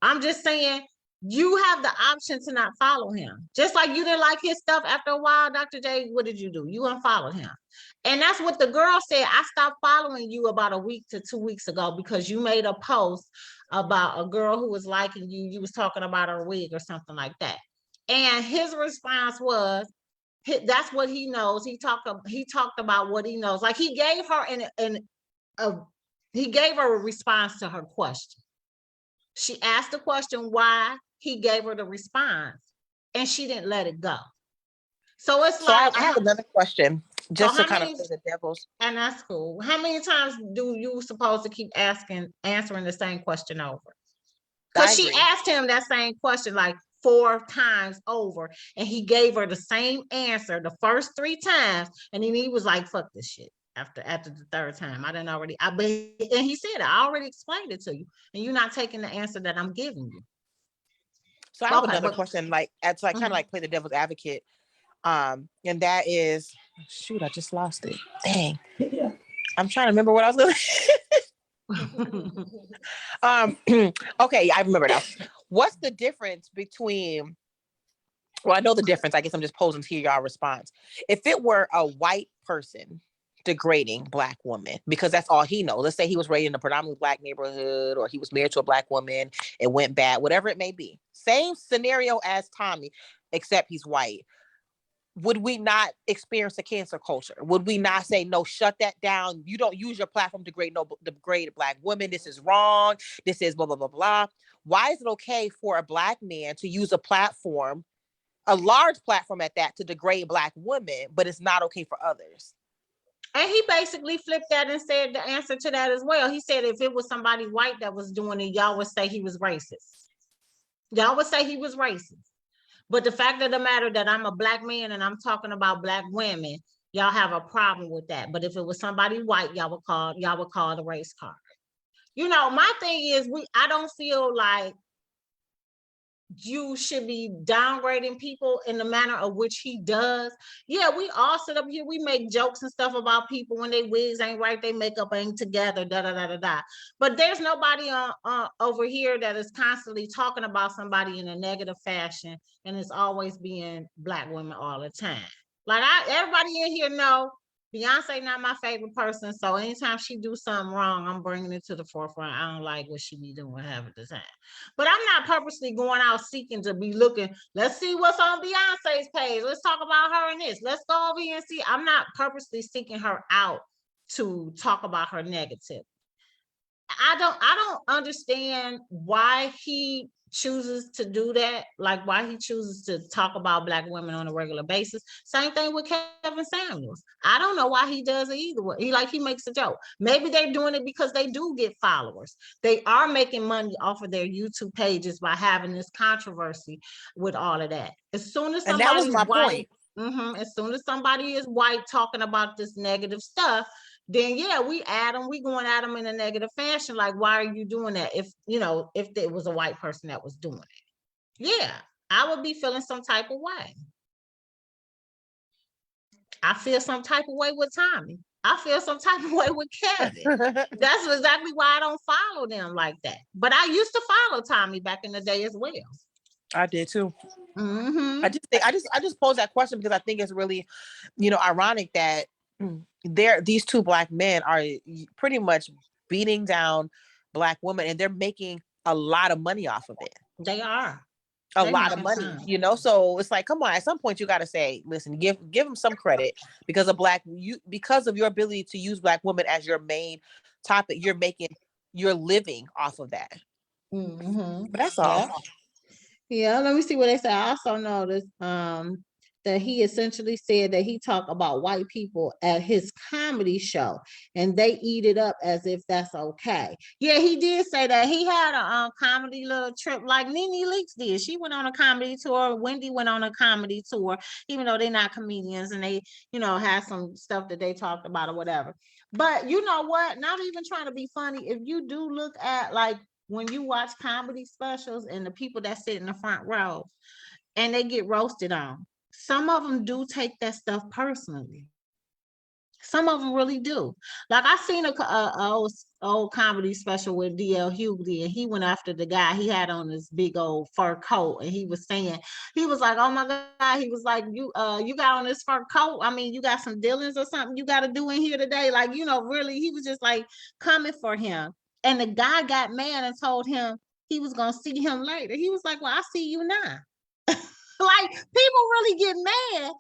I'm just saying, you have the option to not follow him. Just like you didn't like his stuff after a while, Dr. J, what did you do? You unfollowed him. And that's what the girl said. I stopped following you about a week to 2 weeks ago because you made a post about a girl who was liking you. You was talking about her wig or something like that. And his response was, that's what he knows. He talked about what he knows. Like, he gave her a response to her question. She asked the question why, he gave her the response, and she didn't let it go. So it's like, I have another question. Just So to how kind of many, play the devil's. and that's cool. How many times do you supposed to keep answering the same question over? Because I she agree. asked him that same question like 4 times over, and he gave her the same answer the first 3 times, and then he was like, "Fuck this shit." After the 3rd time, and he said, "I already explained it to you, and you're not taking the answer that I'm giving you." So I have Okay, another but question, like as I kind of like play the devil's advocate. And that is, shoot, I just lost it. Dang. I'm trying to remember what I was gonna okay, I remember now. What's the difference between, well, I know the difference. I guess I'm just posing to hear y'all response. If it were a white person degrading Black woman, because that's all he knows. Let's say he was raised in a predominantly Black neighborhood, or he was married to a Black woman, it went bad, whatever it may be. Same scenario as Tommy, except he's white. Would we not experience a cancel culture? Would we not say, no, shut that down? You don't use your platform to degrade Black women. This is wrong. This is blah, blah, blah, blah. Why is it okay for a Black man to use a platform, a large platform at that, to degrade Black women, but it's not okay for others? And he basically flipped that and said the answer to that as well. He said if it was somebody white that was doing it, y'all would say he was racist. Y'all would say he was racist. But the fact of the matter that I'm a Black man and I'm talking about Black women, y'all have a problem with that. But if it was somebody white, y'all would call the race card. You know, my thing is I don't feel like you should be downgrading people in the manner of which he does. Yeah, we all sit up here, we make jokes and stuff about people when they wigs ain't right, they makeup ain't together, da da da da da. But there's nobody over here that is constantly talking about somebody in a negative fashion, and it's always being Black women all the time. Like everybody in here know Beyonce not my favorite person, so anytime she do something wrong, I'm bringing it to the forefront. I don't like what she be doing half of the time. But I'm not purposely going out seeking to be looking, let's see what's on Beyonce's page. Let's talk about her and this. Let's go over here and see. I'm not purposely seeking her out to talk about her negative. I don't understand why he chooses to do that, like why he chooses to talk about Black women on a regular basis. Same thing with Kevin Samuels. I don't know why he does it either way. He makes a joke. Maybe they're doing it because they do get followers. They are making money off of their YouTube pages by having this controversy with all of that. As soon as and that was my white, point. as soon as somebody is white talking about this negative stuff, then yeah, we going at them in a negative fashion. Like, why are you doing that? If it was a white person that was doing it, yeah, I would be feeling some type of way. I feel some type of way with Tommy. I feel some type of way with Kevin. That's exactly why I don't follow them like that. But I used to follow Tommy back in the day as well. I did too. I just pose that question because I think it's really, ironic that these 2 Black men are pretty much beating down Black women, and they're making a lot of money off of it. They are a lot of money, so it's like, come on, at some point you got to say, listen, give them some credit because of your ability to use Black women as your main topic. You're living off of that. But that's all. Yeah, let me see what they say. I also noticed that he essentially said that he talked about white people at his comedy show and they eat it up as if that's okay. Yeah, he did say that. He had a comedy little trip like Nene Leakes did. She went on a comedy tour. Wendy went on a comedy tour, even though they're not comedians, and they, had some stuff that they talked about or whatever. But you know what? Not even trying to be funny. If you do look at, like, when you watch comedy specials and the people that sit in the front row and they get roasted on, some of them do take that stuff personally. Some of them really do. Like, I seen a old comedy special with D.L. Hughley, and he went after the guy. He had on this big old fur coat, and he was saying, he was like, oh my God, he was like, you got on this fur coat? I mean, you got some dealings or something you got to do in here today? Like, really, he was just like coming for him. And the guy got mad and told him he was going to see him later. He was like, well, I see you now. Like, people really get mad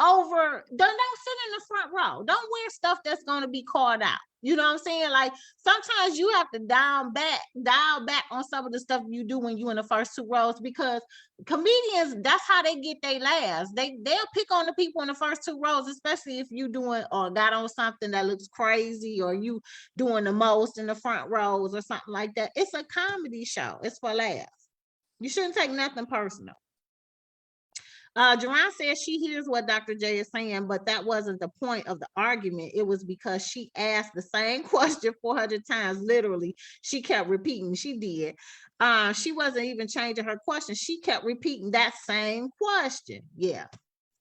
over, don't sit in the front row. Don't wear stuff that's going to be called out. You know what I'm saying? Like sometimes you have to dial back on some of the stuff you do when you in the first two rows, because comedians, that's how they get their laughs. They'll pick on the people in the first two rows, especially if you doing or got on something that looks crazy, or you doing the most in the front rows or something like that. It's a comedy show. It's for laughs. You shouldn't take nothing personal. Jerron says she hears what Dr. J is saying, but that wasn't the point of the argument. It was because she asked the same question 400 times. Literally, she kept repeating. She did. She wasn't even changing her question. She kept repeating that same question. Yeah,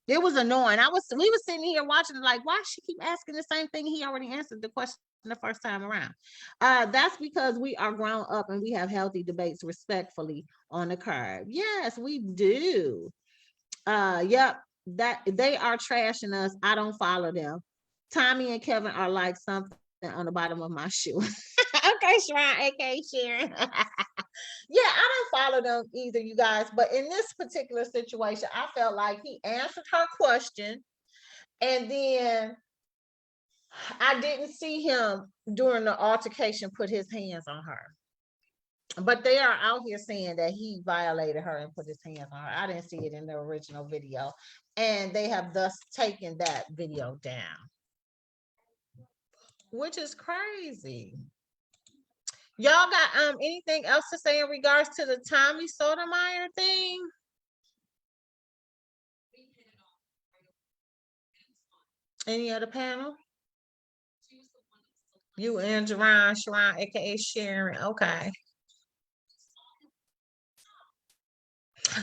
it was annoying. We were sitting here watching, like, why she keep asking the same thing? He already answered the question the first time around. That's because we are grown up and we have healthy debates respectfully on the curb. Yes, we do. Yep, that they are trashing us. I don't follow them. Tommy and Kevin are like something on the bottom of my shoe. Okay, Shrine, aka Sharon. Yeah, I don't follow them either, you guys. But in this particular situation, I felt like he answered her question, and then I didn't see him during the altercation put his hands on her. But they are out here saying that he violated her and put his hands on her. I didn't see it in the original video. And they have thus taken that video down, which is crazy. Y'all got anything else to say in regards to the Tommy Sotomayor thing? Any other panel? You and Sharon, aka Sharon. Okay.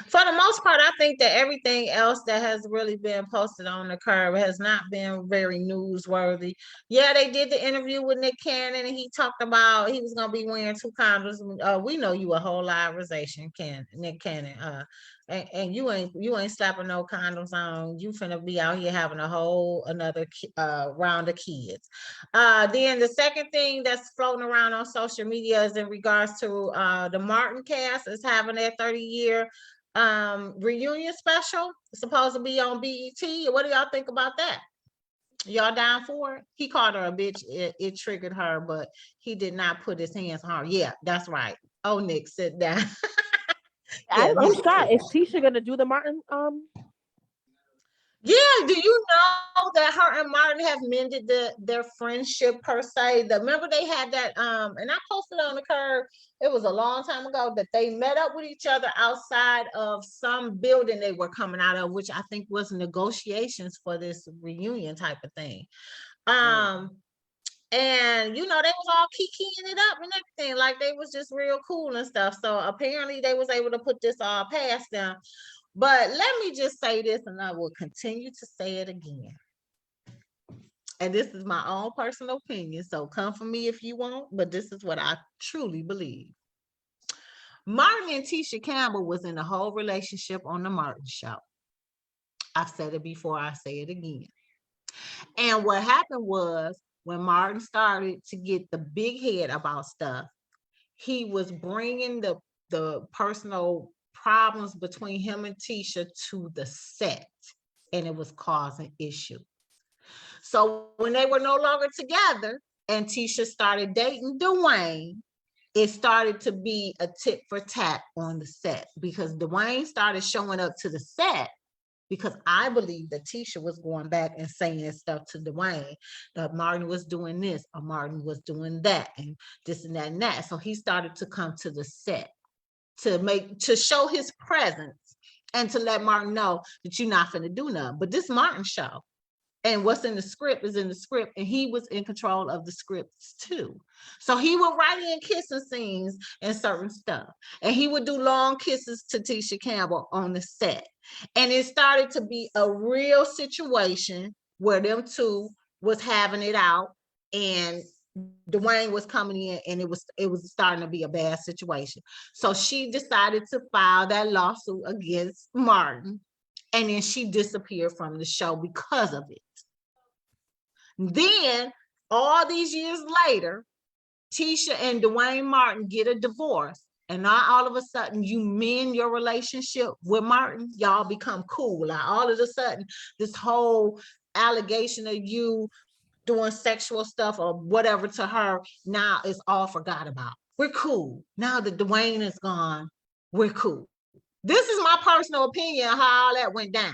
For the most part, I think that everything else that has really been posted on the curb has not been very newsworthy. Yeah, they did the interview with Nick Cannon, and he talked about he was gonna be wearing 2 condoms. We know you a whole liarization, Nick Cannon. And you ain't slapping no condoms on. You finna be out here having another round of kids. Then the second thing that's floating around on social media is in regards to the Martin cast is having their 30-year reunion special. It's supposed to be on BET. What do y'all think about that? Y'all down for it? He called her a bitch. It triggered her, but he did not put his hands on her. Yeah, that's right. Oh, Nick, sit down. Yeah, I'm shocked. Is Tisha gonna do the Martin? Yeah, do you know that her and Martin have mended their friendship per se? Remember they had that and I posted on the curb. It was a long time ago that they met up with each other outside of some building they were coming out of, which I think was negotiations for this reunion type of thing. And you know, they was all kikiing it up and everything, like they was just real cool and stuff. So apparently they was able to put this all past them. But let me just say this, and I will continue to say it again. And this is my own personal opinion, so come for me if you want, but this is what I truly believe. Martin and Tisha Campbell was in a whole relationship on the Martin show. I've said it before, I say it again. And what happened was, when Martin started to get the big head about stuff, he was bringing the personal problems between him and Tisha to the set, and it was causing issue. So when they were no longer together and Tisha started dating Dwayne, it started to be a tit for tat on the set, because Dwayne started showing up to the set because I believe that Tisha was going back and saying stuff to Dwayne, that Martin was doing this or Martin was doing that and this and that and that. So he started to come to the set to show his presence and to let Martin know that you're not finna do nothing. But this Martin show, and what's in the script is in the script, and he was in control of the scripts too. So he would write in kissing scenes and certain stuff, and he would do long kisses to Tisha Campbell on the set. And it started to be a real situation where them two was having it out, and Dwayne was coming in, and it was starting to be a bad situation. So she decided to file that lawsuit against Martin, and then she disappeared from the show because of it. Then all these years later, Tisha and Dwayne Martin get a divorce, and now all of a sudden you mend your relationship with Martin, y'all become cool. Like all of a sudden, this whole allegation of you doing sexual stuff or whatever to her, now it's all forgot about. We're cool. Now that Dwayne is gone, we're cool. This is my personal opinion of how all that went down.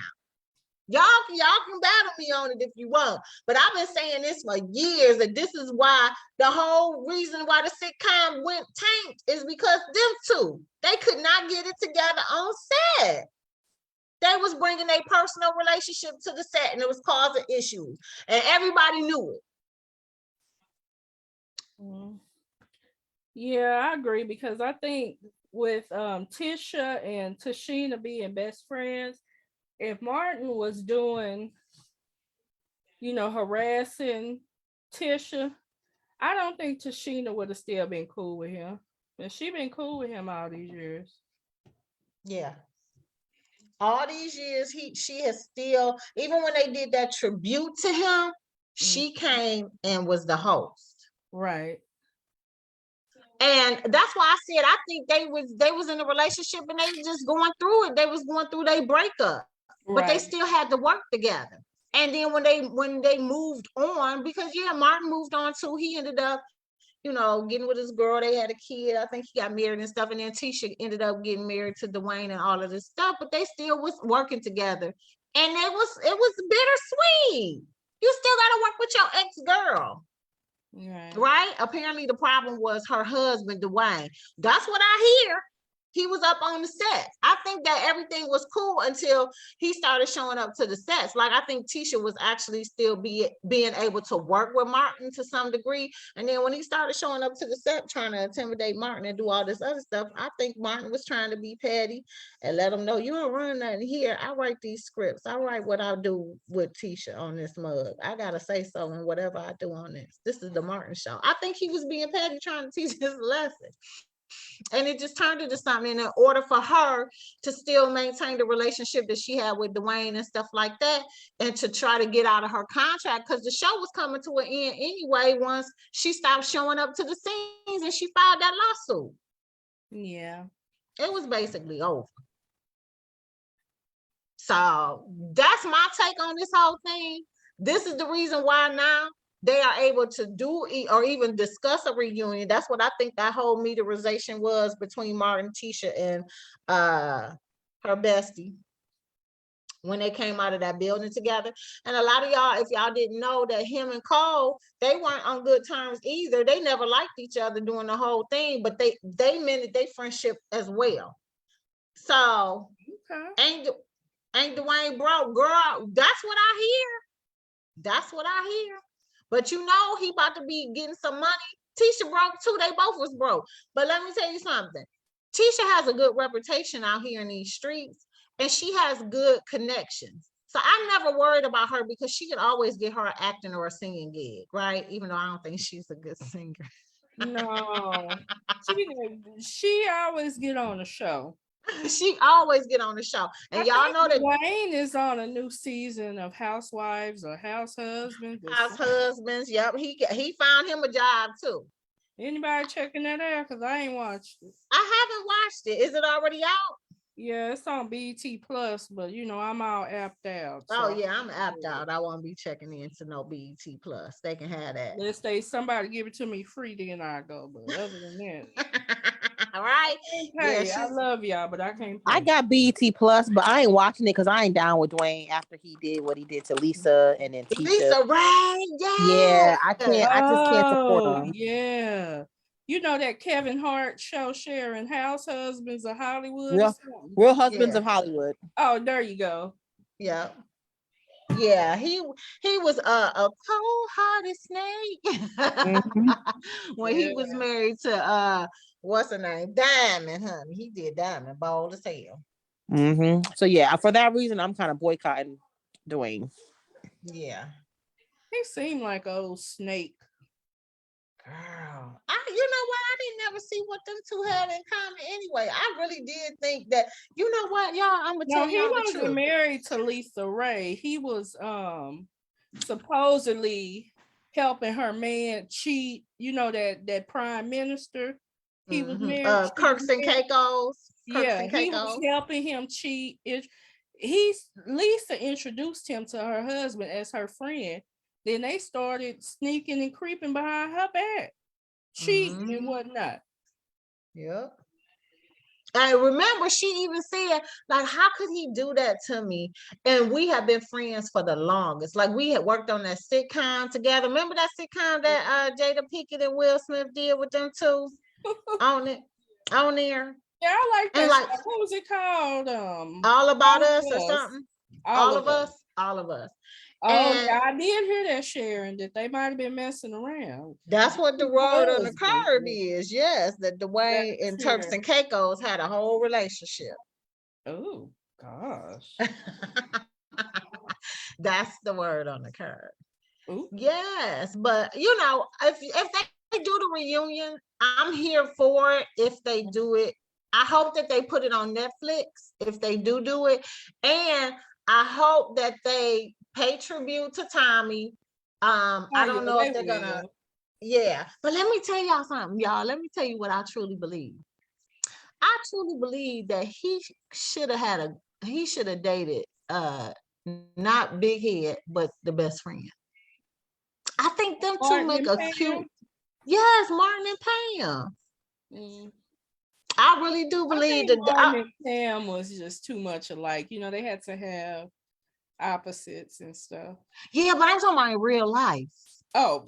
Y'all can battle me on it if you want, but I've been saying this for years, that this is why the whole reason why the sitcom went tanked is because them two, they could not get it together on set. They was bringing a personal relationship to the set, and it was causing issues, and everybody knew it. Yeah, I agree, because I think with Tisha and Tashina being best friends, if Martin was doing, harassing Tisha, I don't think Tashina would have still been cool with him. And she been cool with him all these years. Yeah. All these years, she has still, even when they did that tribute to him, she came and was the host. Right. And that's why I said I think they was in a relationship and they were just going through it. They was going through their breakup, but they still had to work together. And then when they moved on, because Martin moved on too. He ended up, getting with his girl. They had a kid. I think he got married and stuff. And then Tisha ended up getting married to Dwayne and all of this stuff. But they still was working together, and it was bittersweet. You still got to work with your ex-girl. Right? Apparently the problem was her husband, Dwayne. That's what I hear. He was up on the set. I think that everything was cool until he started showing up to the sets. Like, I think Tisha was actually still being able to work with Martin to some degree. And then when he started showing up to the set, trying to intimidate Martin and do all this other stuff, I think Martin was trying to be petty and let him know, you don't run nothing here. I write these scripts. I write what I do with Tisha on this mug. I got to say so in whatever I do on this. This is the Martin show. I think he was being petty, trying to teach his lesson. And it just turned into something in order for her to still maintain the relationship that she had with Dwayne and stuff like that, and to try to get out of her contract, because the show was coming to an end anyway once she stopped showing up to the scenes and she filed that lawsuit. Yeah. It was basically over. So that's my take on this whole thing. This is the reason why now they are able to do or even discuss a reunion. That's what I think that whole meteorization was between Martin, Tisha, and her bestie when they came out of that building together. And a lot of y'all, if y'all didn't know, that him and Cole, they weren't on good terms either. They never liked each other during the whole thing, but they mended their friendship as well. So ain't Dwayne broke, girl. That's what I hear. That's what I hear. But he about to be getting some money. Tisha broke too. They both was broke. But let me tell you something. Tisha has a good reputation out here in these streets, and she has good connections. So I'm never worried about her, because she could always get her an acting or a singing gig, right? Even though I don't think she's a good singer. No. She always get on the show. She always get on the show. And y'all know that Dwayne is on a new season of Housewives or House Husbands. House Husbands. Yep. He found him a job too. Anybody checking that out? Because I ain't watched it. I haven't watched it. Is it already out? Yeah, it's on BET Plus, but I'm all apped out. So. Oh yeah, I'm apped out. I won't be checking into no BET Plus. They can have that. Let's say somebody give it to me free, then I go. But other than that. All right. Hey, yeah, I love y'all, but I can't. I got BET Plus, but I ain't watching it because I ain't down with Dwayne after he did what he did to Lisa and then Tisha. Lisa, right? Yeah, I can't. I just can't support him. Yeah. That Kevin Hart show sharing House Husbands of Hollywood? Real Husbands of Hollywood. Oh, there you go. Yeah. Yeah, he was a cold-hearted snake when he was married to what's her name? Diamond, honey. He did Diamond, bold as hell. So yeah, for that reason, I'm kind of boycotting Dwayne. Yeah. He seemed like an old snake. Girl, you know what? I didn't never see what them two had in common anyway. I really did think that, you know what, y'all, I'm gonna tell you the truth. He wasn't married to Lisa Ray. He was supposedly helping her man cheat, that prime minister. He was married. Kirks and Caicos. Yeah, he was helping him cheat. Lisa introduced him to her husband as her friend. Then they started sneaking and creeping behind her back, cheating and whatnot. Yep. And remember, she even said, like, how could he do that to me? And we have been friends for the longest. Like, we had worked on that sitcom together. Remember that sitcom that Jada Pinkett and Will Smith did with them two on there? Yeah, I like that. And like, what was it called? All About Us or something? All of Us. Oh, and yeah, I did hear that, Sharon, that they might have been messing around. That's what the word on the card is. Yes, that Dwayne and Turks and Caicos had a whole relationship. Oh, gosh. That's the word on the card. Ooh. Yes, but you know, if they do the reunion, I'm here for it. If they do it, I hope that they put it on Netflix. If they do it, and I hope that they pay tribute to Tommy. I don't know if they're gonna. Yeah, but let me tell y'all something, y'all. Let me tell you what I truly believe. I truly believe that he should have dated not Big Head, but the best friend. I think them two make a cute. Yes, Martin and Pam. I really do believe that Martin and Pam was just too much alike. You know, they had to have opposites and stuff. Yeah, but I'm talking about in real life. Oh.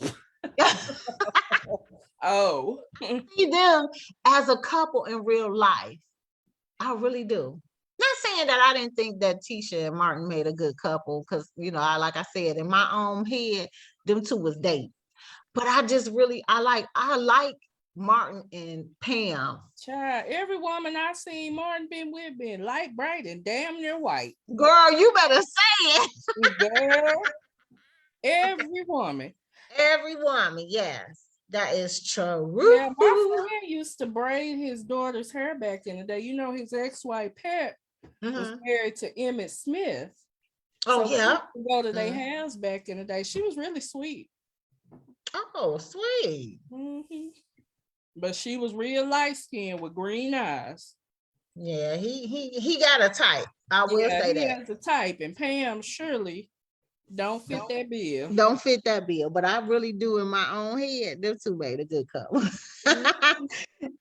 Oh. See them as a couple in real life. I really do. Not saying that I didn't think that Tisha and Martin made a good couple, because you know, like I said, in my own head, them two was dating. But I just really I like Martin and Pam. Child, every woman I seen Martin been with been light, bright, and damn near white. Girl, you better say it. Girl, every woman. Every woman, yes. That is true. Yeah, my friend used to braid his daughter's hair back in the day. You know, his ex-wife Pat was married to Emmett Smith. Oh, so yeah. Go to their house back in the day. She was really sweet. Oh, sweet. But she was real light skinned with green eyes. Yeah, he got a type. I will say that. He has a type, and Pam Shirley don't fit that bill. Don't fit that bill, but I really do in my own head. Them two made a good couple.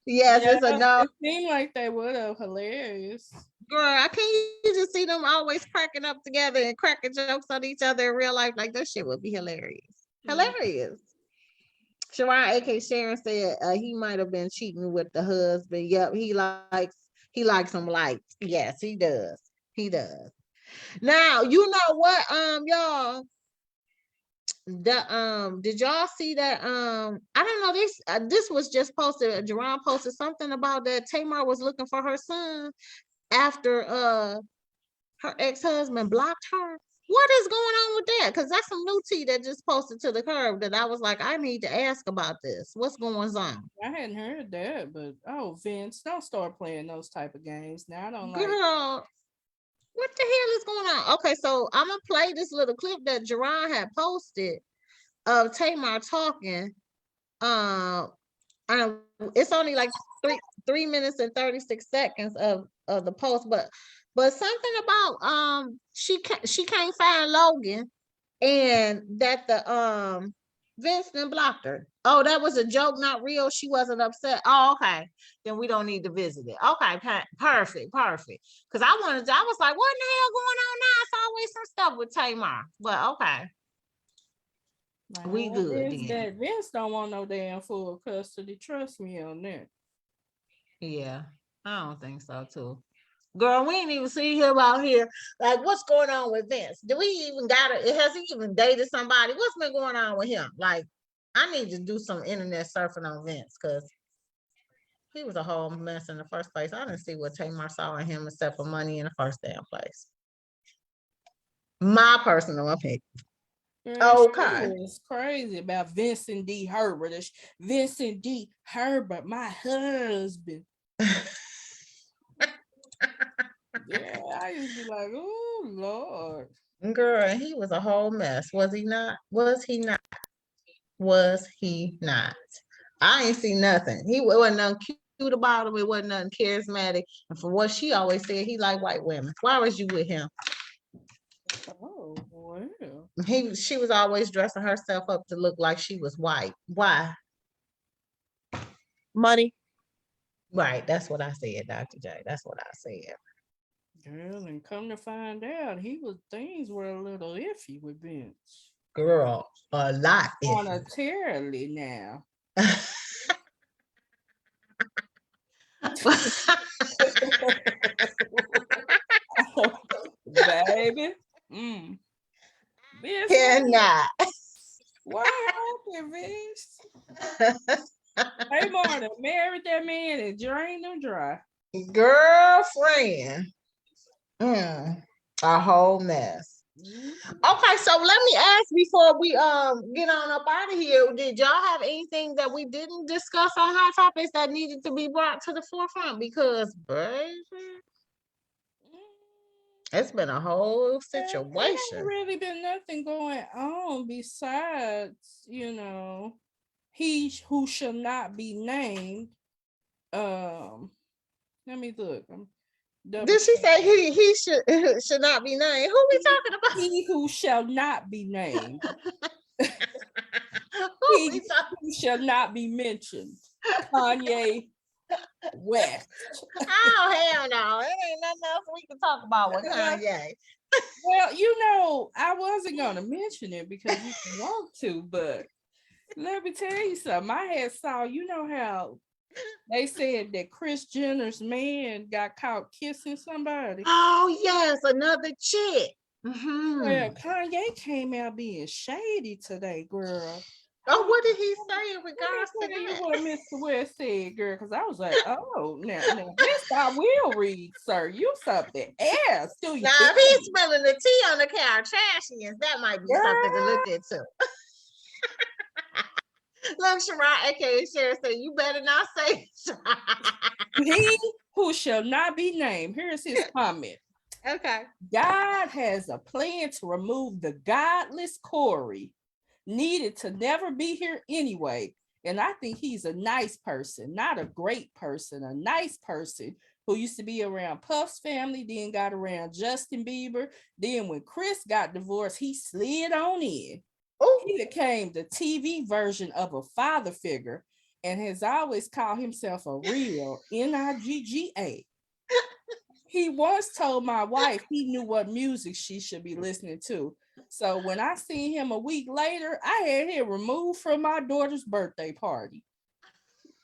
Yes, it's a no. It seemed like they would have. Hilarious. Girl, I can't just see them always cracking up together and cracking jokes on each other in real life. Like, that shit would be hilarious. Hilarious. Sharon, aka Sharon, said he might have been cheating with the husband. Yep, he likes him light. Yes, he does. He does. Now, you know what, y'all, did y'all see that? I don't know, this was just posted. Jerron posted something about that Tamar was looking for her son after her ex-husband blocked her. What is going on with that? Because that's some new tea that just posted to the curb that I was like, I need to ask about this. What's going on? I hadn't heard that, but Vince, don't start playing those type of games. Now I don't like. Girl, what the hell is going on? Okay, so I'm gonna play this little clip that Jerron had posted of Tamar talking. It's only like 3 minutes and 36 seconds of the post, but something about she can't find Logan, and that the Vince then blocked her. Oh, that was a joke, not real. She wasn't upset. Oh, okay. Then we don't need to visit it. Okay, perfect. Because I was like, what in the hell going on now? It's always some stuff with Tamar. But okay. We good. Vince don't want no damn full custody. Trust me on that. Yeah, I don't think so too. Girl, we ain't even see him out here. Like, what's going on with Vince? Do we even has he even dated somebody? What's been going on with him? Like, I need to do some internet surfing on Vince, because he was a whole mess in the first place. I didn't see what Tamar saw in him except for money in the first damn place. My personal opinion. Okay. It's crazy about Vincent D. Herbert. Vincent D. Herbert, my husband. Yeah, I used to be like, oh Lord. Girl, he was a whole mess. Was he not? I ain't see nothing. He wasn't no about him. It wasn't nothing charismatic. And from what she always said, he liked white women. Why was you with him? Oh, wow. She was always dressing herself up to look like she was white. Why? Money. Right. That's what I said, Dr. J. That's what I said. Girl, and come to find out, things were a little iffy with Vince. Girl, a lot iffy. Monetarily now. Baby. Vince, Cannot. what happened, Vince? Hey, Marta, married that man and drained him dry. Girlfriend. A whole mess. Okay, so let me ask before we get on up out of here. Did y'all have anything that we didn't discuss on Hot Topics that needed to be brought to the forefront? Because, baby, it's been a whole situation. There hasn't really been nothing going on besides, he who shall not be named. Let me look. Did she say he should not be named? Who we talking about? He who shall not be named. He who shall not be mentioned. Kanye West. Oh, hell no. It ain't nothing else we can talk about with Kanye. Well, I wasn't going to mention it because you want to, but let me tell you something. I had saw, how they said that Kris Jenner's man got caught kissing somebody. Oh, yes, another chick. Well, Kanye came out being shady today, girl. Oh, what did he say in regards to that? What Mr. West said, girl, because I was like, oh, now this I will read, sir. You something else. Now, if he's spilling the tea on the Kardashians, that might be something to look into. Look, Sharon, aka Sharon, said, you better not say it. He who shall not be named. Here's his comment. Okay. God has a plan to remove the godless Corey. Needed to never be here anyway. And I think he's a nice person, not a great person, a nice person who used to be around Puff's family, then got around Justin Bieber. Then when Chris got divorced, he slid on in. He became the TV version of a father figure and has always called himself a real Nigga. He once told my wife he knew what music she should be listening to. So when I seen him a week later, I had him removed from my daughter's birthday party.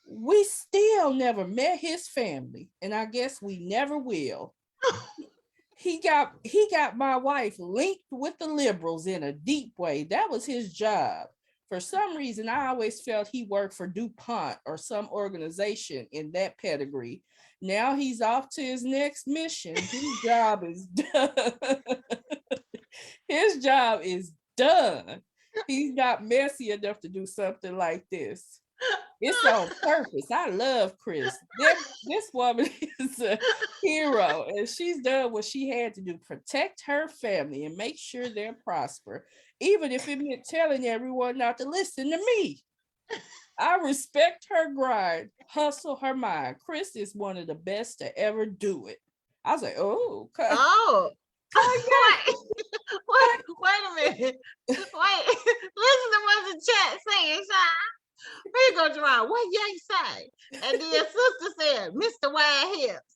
We still never met his family, and I guess we never will. He got my wife linked with the liberals in a deep way. That was his job. For some reason, I always felt he worked for DuPont or some organization in that pedigree. Now he's off to his next mission. His job is done. His job is done. He's not messy enough to do something like this. It's on purpose. I love Chris. This woman is a hero, and she's done what she had to do: protect her family and make sure they're prosper, even if it meant telling everyone not to listen to me. I respect her grind, hustle her mind. Chris is one of the best to ever do it. I was like, oh, wait a minute. Wait, listen to what the chat saying, Sean. Here you go, Jerron. What Yang say? And then sister said, Mr. Wide Hips.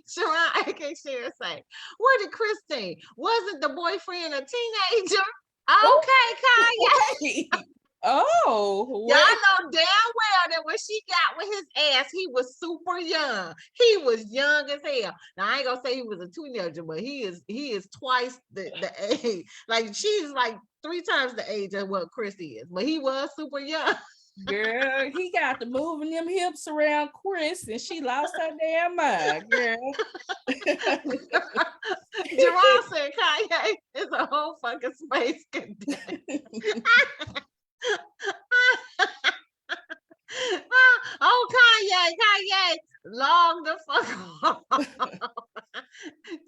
Sharon A.K. Sharon say, what did Christine? Wasn't the boyfriend a teenager? Okay, Kanye. Oh, y'all know damn well that when she got with his ass, he was super young. He was young as hell. Now I ain't gonna say he was a teenager, but he is twice the age. Like she's like 3 times the age of what Chris is, but he was super young. Girl, he got to moving them hips around Chris, and she lost her damn mind, girl. Jerome said Kanye is a whole fucking space cadet. Oh, Kanye, log the fuck off.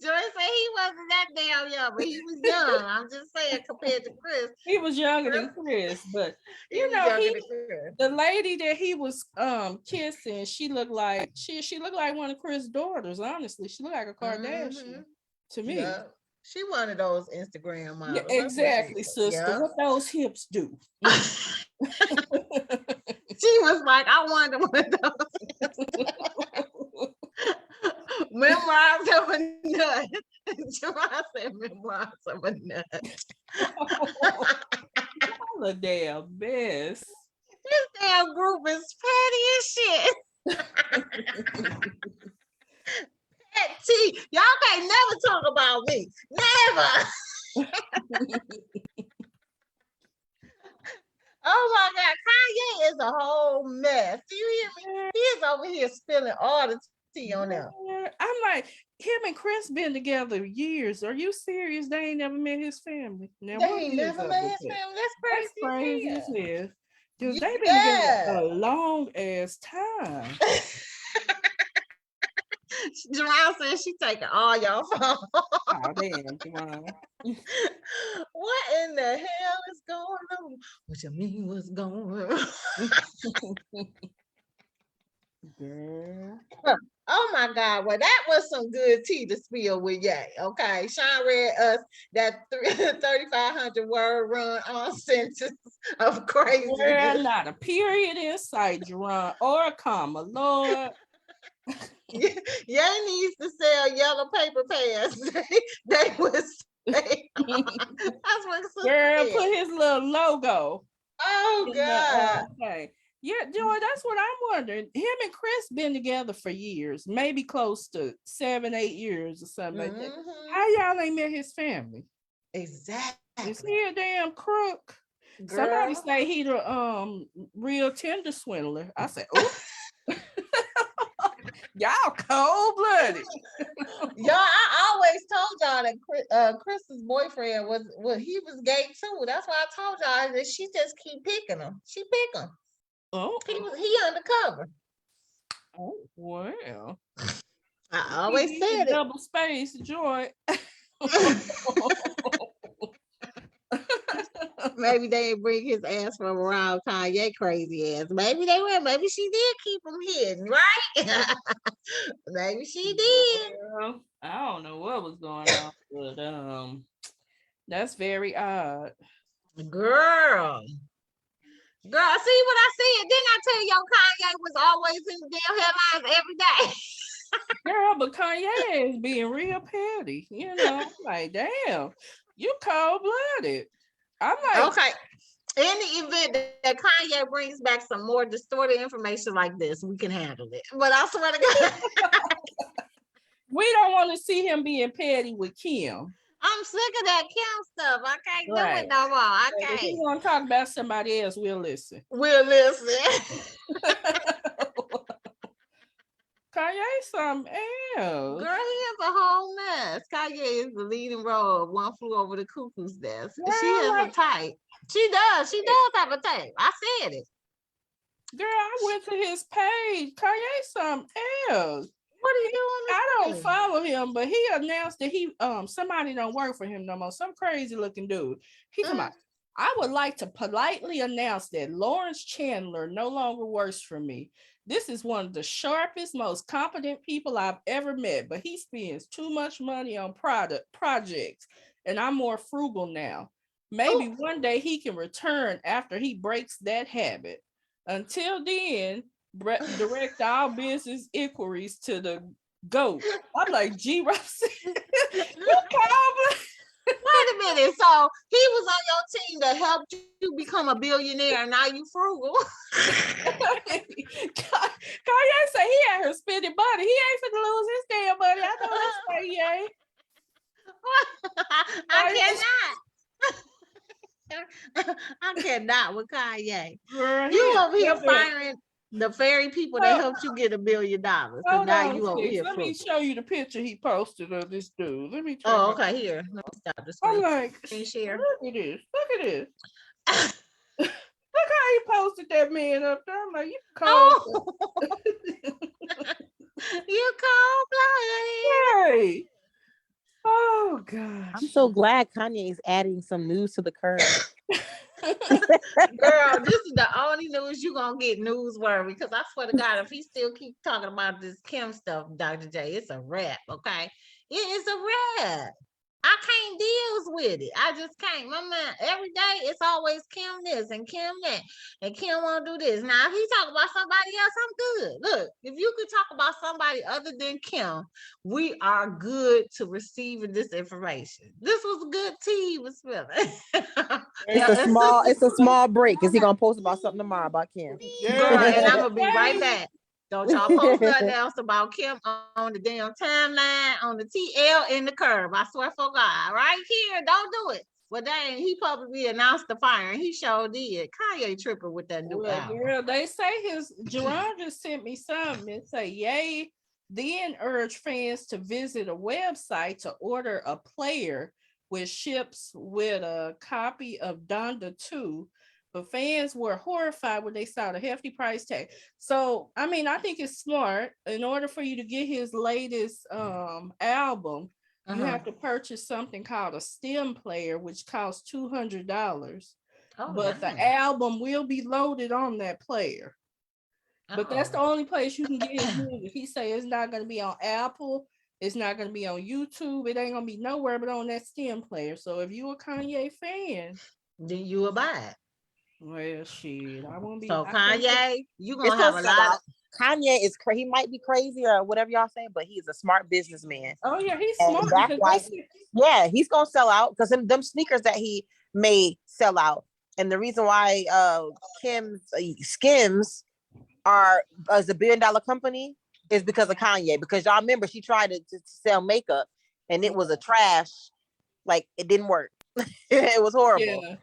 Joy said he wasn't that damn young, but he was young. I'm just saying compared to Chris. He was younger than Chris, but He was younger than Chris. the lady that he was kissing, she looked like she looked like one of Chris' daughters. Honestly, she looked like a Kardashian to me. Yeah. She one of those Instagram models. Yeah, exactly, sister. Yeah. What those hips do? She was like, I wonder what those hips do. Memoirs of a nut. Jerron said memoirs of a nut. The damn best. This damn group is petty as shit. Pet tea. Y'all can't never talk about me. Never. Oh my God, Kanye is a whole mess. Do you hear me? He is over here spilling all the tea on them. I'm like, him and Chris been together years. Are you serious? They ain't never met his family. Now, They ain't never met his family. That's crazy. That's crazy as hell. Dude, they been together a long ass time. Jerron said she taking all y'all phones. Oh, damn, Jerron. What in the hell is going on? What you mean what's going on? Girl. Oh my God, well that was some good tea to spill with Ye. Okay, Sean read us that 3,500 word run on sentence of crazy. Girl, not a period in sight, Jerron, or a comma, Lord. Ye needs to sell yellow paper pads. They was that's what girl said. put his little logo. Oh God. Okay. Yeah, Joy, that's what I'm wondering. Him and Chris been together for years, maybe close to 7-8 years or something like that. How y'all ain't met his family? Exactly. Is he a damn crook? Girl. Somebody say he the real Tinder swindler. I said, oh. Y'all cold-blooded. Y'all, I always told y'all that Chris's boyfriend was he was gay too. That's why I told y'all that she just keep picking him. She pick him. Oh, he undercover. Oh well. I always said it. Double space, Joy. Maybe they didn't bring his ass from around Kanye crazy ass. Maybe they will. Maybe she did keep him hidden, right? Maybe she did. Girl, I don't know what was going on, but that's very odd. Girl, see what I said? Didn't I tell y'all Kanye was always in the damn headlines every day? Girl, but Kanye is being real petty. You know, like, damn, you cold-blooded. I'm like, okay. In the event that Kanye brings back some more distorted information like this, we can handle it. But I swear to God, we don't want to see him being petty with Kim. I'm sick of that Kim stuff. I can't do it no more. I can't. If you want to talk about somebody else, we'll listen. We'll listen. Kanye something else. Girl, he is a whole mess. Kanye is the leading role of One Flew Over the Cuckoo's Nest. Girl, she has a type. She does have a type. I said it. Girl, I went to his page. Kanye something else. What are you doing? I don't follow him, but he announced that he somebody don't work for him no more. Some crazy looking dude. He's about, I would like to politely announce that Lawrence Chandler no longer works for me. This is one of the sharpest, most competent people I've ever met, but he spends too much money on projects, and I'm more frugal now. Maybe one day he can return after he breaks that habit. Until then, direct all business inquiries to the GOAT. I'm like, G. Ross. Wait a minute. So he was on your team that helped you become a billionaire, and now you frugal. Kanye say he out here spending money. He ain't finna lose his damn money. I know that's Kanye. I cannot with Kanye. Girl, you over here firing the very people that helped you get $1 billion. So now you over here. Let me show you the picture he posted of this dude. Let me. Oh, okay. Here. Let me stop this. I'm like, share. Look at this. Look at this. Look how he posted that man up there. I'm like, you cold. You cold blooded. Hey. Oh gosh. I'm so glad Kanye is adding some news to the curve. Girl, this is the only news you gonna get newsworthy, because I swear to God, if he still keep talking about this Kim stuff, Dr. J, it's a wrap, okay? It is a wrap. I can't deal with it. I just can't. My man, every day it's always Kim this and Kim that, and Kim won't do this. Now, if he talk about somebody else, I'm good. Look, if you could talk about somebody other than Kim, we are good to receiving this information. This was a good tea he was spilling. It's a small break. Is he gonna post about something tomorrow about Kim? Girl, and I'm gonna be right back. Don't y'all post nothing else about Kim on the damn timeline, on the TL, in the curve. I swear for God, right here, don't do it. Well, dang, he publicly announced the fire, and he sure did. Kanye tripping with that new album. Girl, they say Jerron just sent me something and say, yay, then urge fans to visit a website to order a player which ships with a copy of Donda 2. But fans were horrified when they saw the hefty price tag. So, I mean, I think it's smart. In order for you to get his latest album, you have to purchase something called a stem player, which costs $200. But the album will be loaded on that player. But that's the only place you can get his music. He say it's not going to be on Apple. It's not going to be on YouTube. It ain't going to be nowhere but on that stem player. So if you a Kanye fan, then you will buy it. Well, shit, I won't be. So Kanye, you gonna have a lot of. Kanye is he might be crazy or whatever y'all say, but he's a smart businessman. Oh yeah, he's and smart. He's gonna sell out because them sneakers that he made sell out. And the reason why Kim's Skims is a $1 billion company is because of Kanye. Because y'all remember she tried to sell makeup and it was a trash, like it didn't work. It was horrible. Yeah.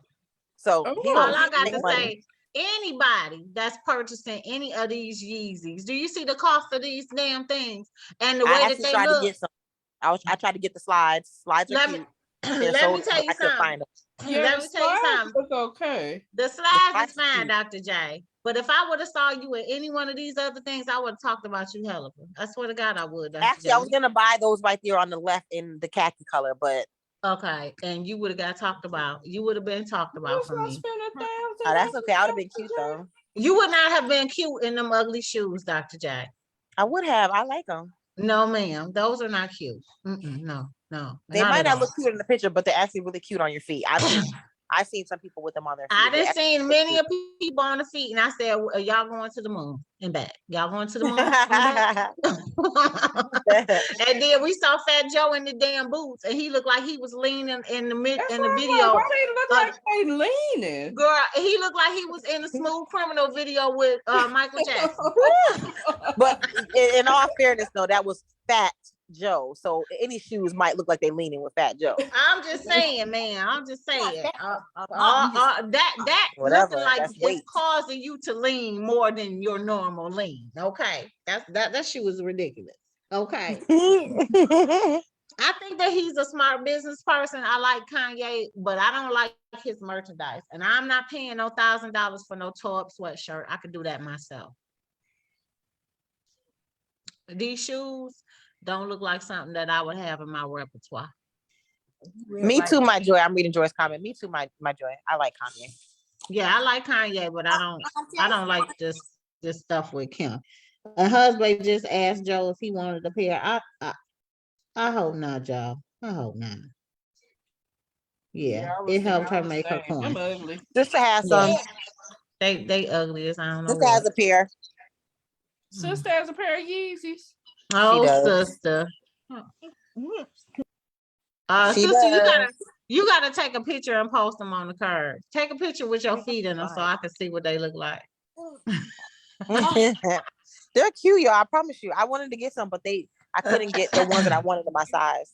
So all I got to say, anybody that's purchasing any of these Yeezys, do you see the cost of these damn things and the way that they look? To get some. I tried to get the slides. Slides are cute. Let me tell you something. Let me tell you something. Okay. The slides is fine, Dr. J. But if I would have saw you in any one of these other things, I would have talked about you hell of it. I swear to God, I would. Actually, I was gonna buy those right there on the left in the khaki color, but. Okay, and you would have got talked about. You would have been talked about for me. Oh, that's okay. I would have been cute though. You would not have been cute in them ugly shoes, Dr. J. I would have. I like them. No, ma'am. Those are not cute. No. They might not look cute in the picture, but they're actually really cute on your feet. I've seen some people with them on their feet. I done seen many people on the feet, and I said, y'all going to the moon and back. Y'all going to the moon and then we saw Fat Joe in the damn boots, and he looked like he was leaning in the video. Why they look like they leaning? Girl, he looked like he was in a Smooth Criminal video with Michael Jackson. But in all fairness, though, that was Fat Joe, so any shoes might look like they leaning with Fat Joe. I'm just saying, man. I'm just saying that whatever, looking like it's causing you to lean more than your normal lean. Okay, that shoe is ridiculous. Okay. I think that he's a smart business person. I like Kanye, but I don't like his merchandise, and I'm not paying no $1,000 for no toe-up sweatshirt. I could do that myself. These shoes don't look like something that I would have in my repertoire. Me too, my joy. I'm reading Joy's comment. Me too, my joy. I like Kanye. Yeah, I like Kanye, but I don't like this stuff with Kim. And husband just asked Joe if he wanted a pair. I hope not, y'all. I hope not. Yeah, it helped her make her point. Sister has some. They ugly as I don't know. Sister has a pair. Sister has a pair of Yeezys. Oh, sister. Sister, you gotta take a picture and post them on the card. Take a picture with your feet in them so I can see what they look like. They're cute, y'all. I promise you. I wanted to get some, but I couldn't get the ones that I wanted in my size.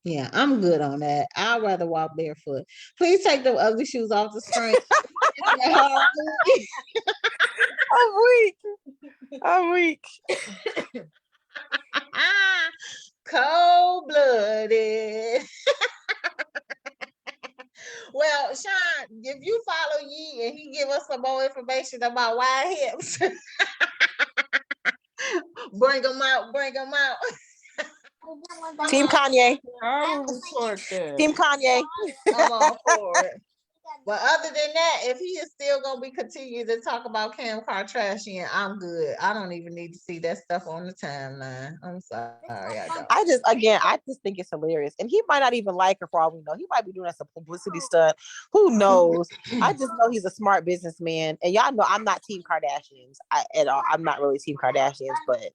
Yeah, I'm good on that. I'd rather walk barefoot. Please take them ugly shoes off the screen. I'm weak. Cold-blooded. Well, Sean, if you follow Yee and he give us some more information about wide hips, Bring them out. Bring them out. Team Kanye. I will report that. Team Kanye. I'm all for it. But other than that, if he is still gonna be continuing to talk about Kim Kardashian, I'm good. I don't even need to see that stuff on the timeline. I'm sorry, I don't. I just think it's hilarious. And he might not even like her for all we know. He might be doing some publicity stunt. Who knows? I just know he's a smart businessman. And y'all know I'm not Team Kardashians at all. I'm not really Team Kardashians, but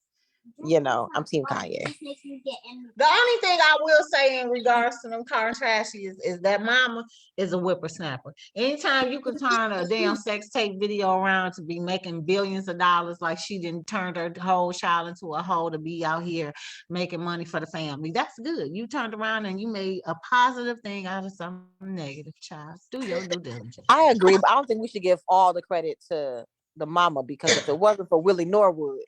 you know, I'm Team Kanye. The only thing I will say in regards to them Kardashians is that mama is a whippersnapper. Anytime you can turn a damn sex tape video around to be making billions of dollars, like she didn't turn her whole child into a hoe to be out here making money for the family, that's good. You turned around and you made a positive thing out of some negative, child. Do your due diligence. I agree, but I don't think we should give all the credit to the mama, because if it wasn't for Willie Norwood,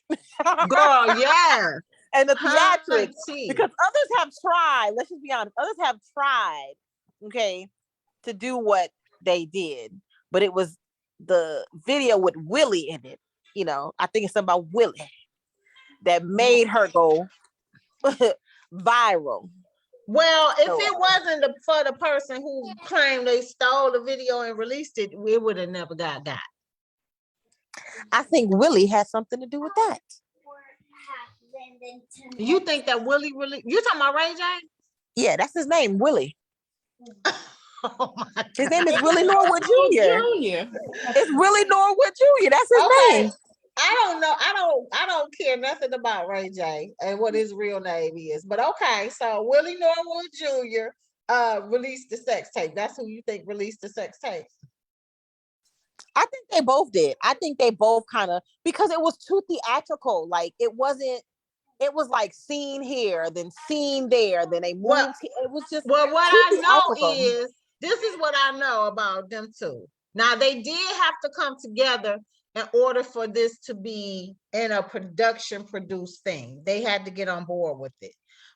girl, yeah, and the theatrics, because others have tried. Let's just be honest, others have tried, okay, to do what they did, but it was the video with Willie in it. You know, I think it's something about Willie that made her go viral. Well, if it wasn't for the person who claimed they stole the video and released it, we would have never got. I think Willie had something to do with that. You think that Willie really? You talking about Ray J? Yeah, that's his name, Willie. Oh my God. His name is Willie Norwood Jr. It's Willie Norwood Jr. That's his name. I don't know. I don't care nothing about Ray J and what his real name is. But okay, so Willie Norwood Jr. Released the sex tape. That's who you think released the sex tape? I think they both did. I think they both kind of, because it was too theatrical. Like it was like scene here, then scene there, then they moved. It was just what I know is, this is what I know about them two. Now they did have to come together in order for this to be in a production produced thing. They had to get on board with it.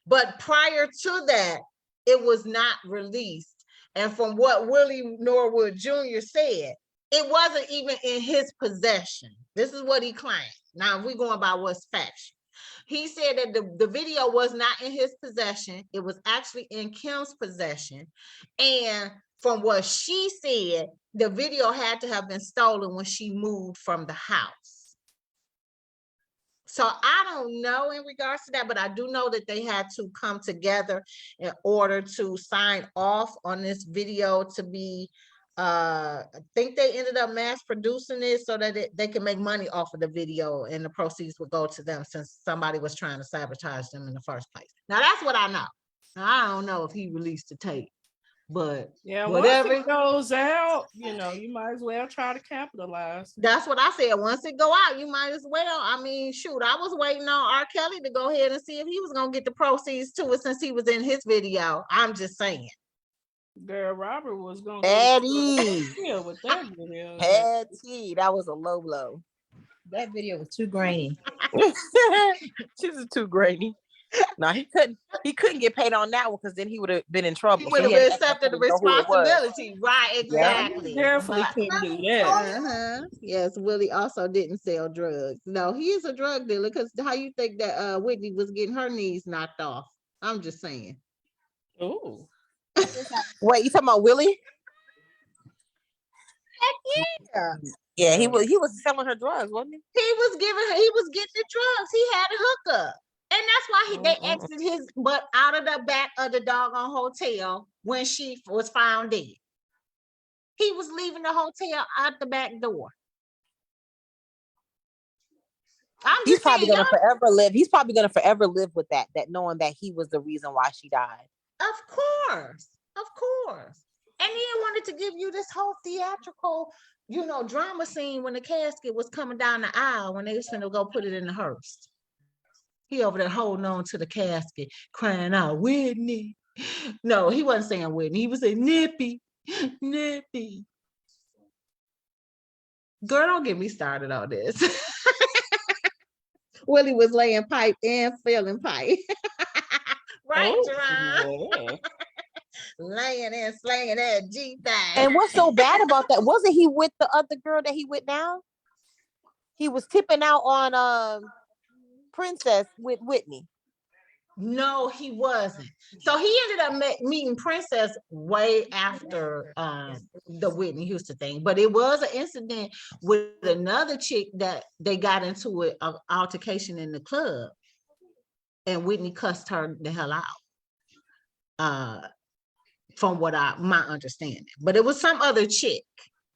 But prior to that, it was not released. And from what Willie Norwood Jr. said, it wasn't even in his possession. This is what he claimed. Now we're going by what's factual. He said that the video was not in his possession. It was actually in Kim's possession. And from what she said, the video had to have been stolen when she moved from the house. So I don't know in regards to that, but I do know that they had to come together in order to sign off on this video to be, I think they ended up mass producing it so that they can make money off of the video and the proceeds would go to them, since somebody was trying to sabotage them in the first place. Now that's what I know. Now, I don't know if he released the tape, but yeah, whatever once it goes out, you know, you might as well try to capitalize. That's what I said. Once it go out, you might as well. I mean, shoot, I was waiting on R. Kelly to go ahead and see if he was gonna get the proceeds to it since he was in his video. I'm just saying. Girl, Robert was gonna Eddie with that video. Eddie, that was a low blow. That video was too grainy. She was too grainy. No, he couldn't get paid on that one, because then he would have been in trouble. He would have accepted the responsibility. Right, exactly. Definitely couldn't do that. Yes, Willie also didn't sell drugs. No, he is a drug dealer, because how you think that Whitney was getting her knees knocked off? I'm just saying. Oh. Wait, you talking about Willie? Heck yeah. Yeah, he was selling her drugs, wasn't he? He was getting the drugs. He had a hookup. And that's why they exited his butt out of the back of the doggone hotel when she was found dead. He was leaving the hotel out the back door. He's probably gonna forever live. He's probably gonna forever live with that knowing that he was the reason why she died. Of course. And he wanted to give you this whole theatrical, drama scene when the casket was coming down the aisle when they was gonna go put it in the hearse. He over there holding on to the casket, crying out, Whitney. No, he wasn't saying Whitney. He was saying Nippy, Nippy. Girl, don't get me started on this. Willie was laying pipe and filling pipe. Right, Jerron? Laying and slaying that G-thing. And what's so bad about that? Wasn't he with the other girl that he with now? He was tipping out on Princess with Whitney? No, he wasn't. So he ended up meeting Princess way after the Whitney Houston thing. But it was an incident with another chick that they got into an altercation in the club, and Whitney cussed her the hell out. From what my understanding, but it was some other chick,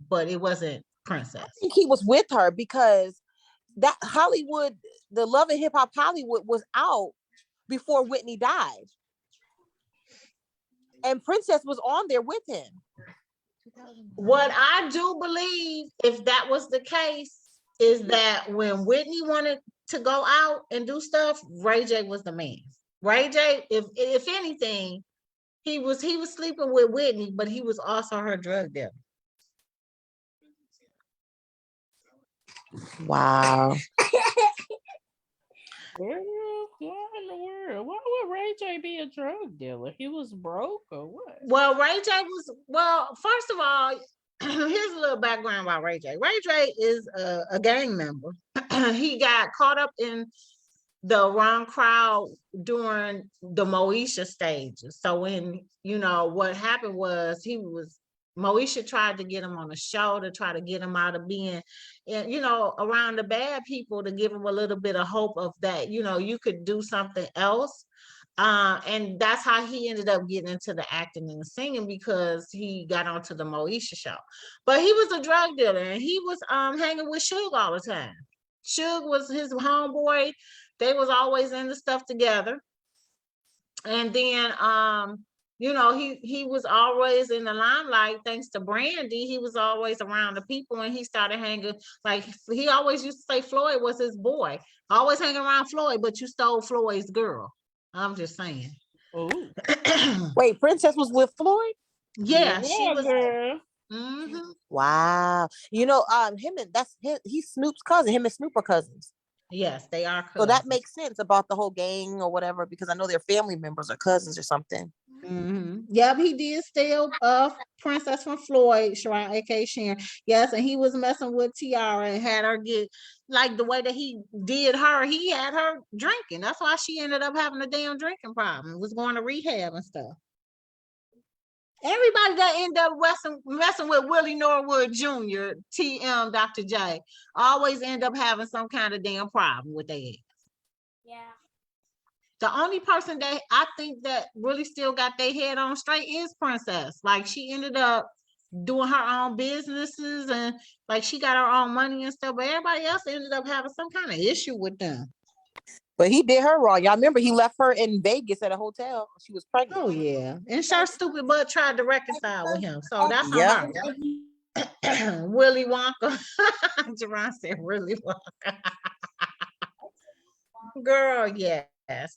but it wasn't Princess. I think he was with her because that Hollywood, the Love and Hip Hop Hollywood was out before Whitney died. And Princess was on there with him. What I do believe, if that was the case, is that when Whitney wanted to go out and do stuff, Ray J was the man. Ray J, if anything, he was sleeping with Whitney, but he was also her drug dealer. Wow. Where in the world? Why would Ray J be a drug dealer? He was broke or what? Well, Ray J first of all, here's a little background about Ray J. Ray J is a gang member. He got caught up in the wrong crowd during the Moesha stages. So when, what happened was Moesha tried to get him on a show to try to get him out of being, around the bad people, to give him a little bit of hope of that, you could do something else. And that's how he ended up getting into the acting and the singing, because he got onto the Moesha show. But he was a drug dealer, and he was hanging with Suge all the time. Suge was his homeboy. They was always in the stuff together. And then he was always in the limelight thanks to Brandy. He was always around the people, and he started hanging, like he always used to say Floyd was his boy. Always hanging around Floyd, but you stole Floyd's girl. I'm just saying. Oh. Wait, Princess was with Floyd? Yeah, she was. Girl. Mm-hmm. Wow. He's Snoop's cousin. Him and Snoop are cousins. Yes, they are cousins. So that makes sense about the whole gang or whatever, because I know they're family members or cousins or something. Mm-hmm. Yep, he did steal Princess from Floyd, Sharon, aka Sharon. Yes, and he was messing with Tiara and had her get, like the way that he did her, he had her drinking. That's why she ended up having a damn drinking problem. Was going to rehab and stuff. Everybody that ended up messing with Willie Norwood Jr., TM, Dr. J, always end up having some kind of damn problem with their ass. Yeah. The only person that I think that really still got their head on straight is Princess. Like, she ended up doing her own businesses, and like she got her own money and stuff, but everybody else ended up having some kind of issue with them. But he did her wrong. Y'all remember he left her in Vegas at a hotel. She was pregnant. Oh yeah. And her stupid butt tried to reconcile with him. So that's on her. Willy Wonka. Jerron said Willy Wonka. Girl, yes.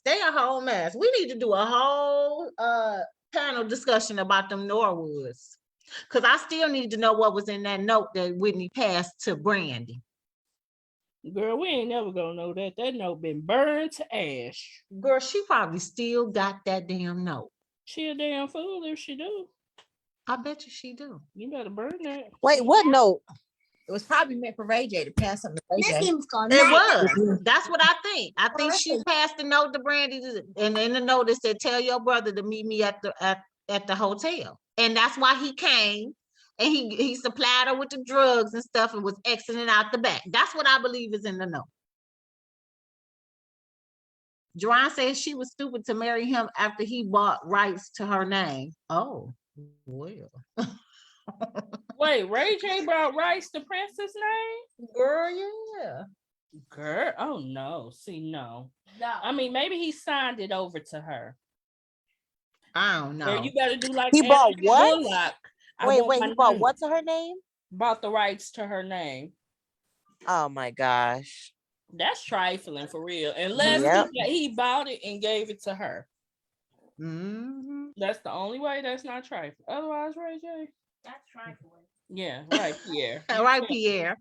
They a whole mess. We need to do a whole panel discussion about them Norwoods. Because I still need to know what was in that note that Whitney passed to Brandy. Girl, we ain't never gonna know that. That note been burned to ash. Girl, she probably still got that damn note. She a damn fool if she do. I bet you she do. You better burn that. Wait, what note? It was probably meant for Ray J to pass something to Ray J. It was. That's what I think. I think she passed the note to Brandy, and in the note it said, "Tell your brother to meet me at the hotel." And that's why he came. And he supplied her with the drugs and stuff and was exiting out the back. That's what I believe is in the note. Jerron says she was stupid to marry him after he bought rights to her name. Oh, well. Wait, Ray J bought rights to Princess' name? Girl, yeah. Girl, oh no. See, no. I mean, maybe he signed it over to her. I don't know. Girl, you gotta do like he bought what? Bullock. Wait, he bought what to her name? Bought the rights to her name. Oh my gosh. That's trifling for real. Unless he bought it and gave it to her. Mm-hmm. That's the only way that's not trifling. Otherwise, Ray J. That's trifling. Yeah, right, Pierre. Right, Pierre.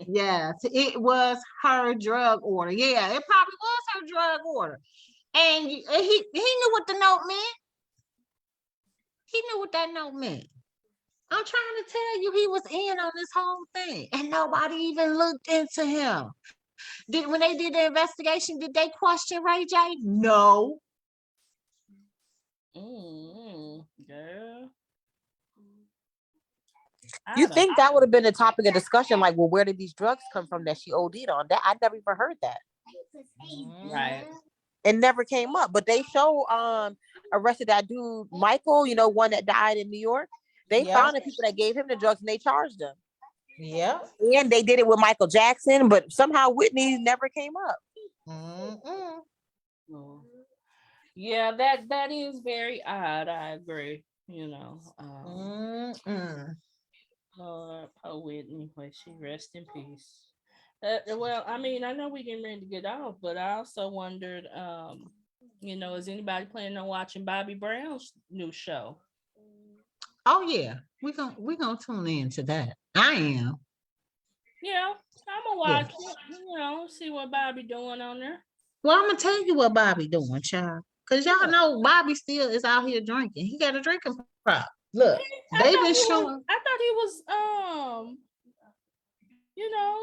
Yes, it was her drug order. Yeah, it probably was her drug order. And he knew what the note meant. He knew what that note meant. I'm trying to tell you, he was in on this whole thing, and nobody even looked into him. When they did the investigation, did they question Ray J? No. Girl. You think that would have been a topic of discussion? Like, well, where did these drugs come from that she OD'd on? That I never even heard that. Right. It never came up. But they show arrested that dude Michael, you know, one that died in New York. They found the people that gave him the drugs and they charged them. Yeah. And they did it with Michael Jackson, but somehow Whitney never came up. Yeah, that is very odd. I agree. You know. Lord, poor Whitney, may she rest in peace. Well, I mean, I know we getting ready to get off, but I also wondered, you know, is anybody planning on watching Bobby Brown's new show? Oh yeah, we gonna tune in to that. I am. Yeah, I'm gonna watch it. You know, see what Bobby doing on there. Well, I'm gonna tell you what Bobby doing, child. Cause y'all know Bobby still is out here drinking. He got a drinking problem. Look, they've been showing. I thought he was, you know,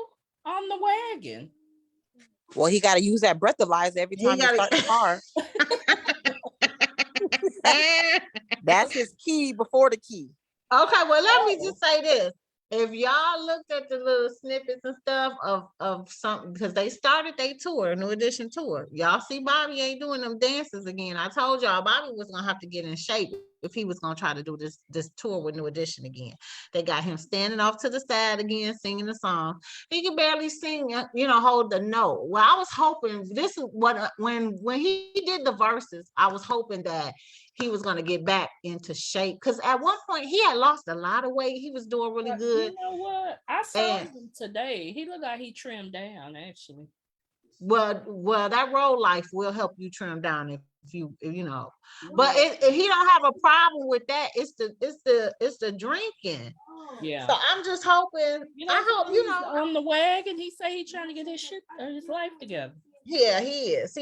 on the wagon. Well, he got to use that breathalyzer every time he start the car. That's his key before the key. Okay, well, let me just say this. If y'all looked at the little snippets and stuff of something, because they started their tour, New Edition tour, y'all see Bobby ain't doing them dances again. I told y'all Bobby was gonna have to get in shape if he was gonna try to do this tour with New Edition again. They got him standing off to the side again, singing the song. He can barely sing, you know, hold the note. Well, I was hoping this is what when he did the verses, I was hoping that he was going to get back into shape, because at one point he had lost a lot of weight. He was doing really good. You know what? I saw him today. He looked like he trimmed down, actually. Well, that road life will help you trim down if you know. But if he don't have a problem with that, it's the drinking. Yeah. So I'm just hoping. You know, I hope on the wagon. He say he's trying to get his life together. Yeah, he is.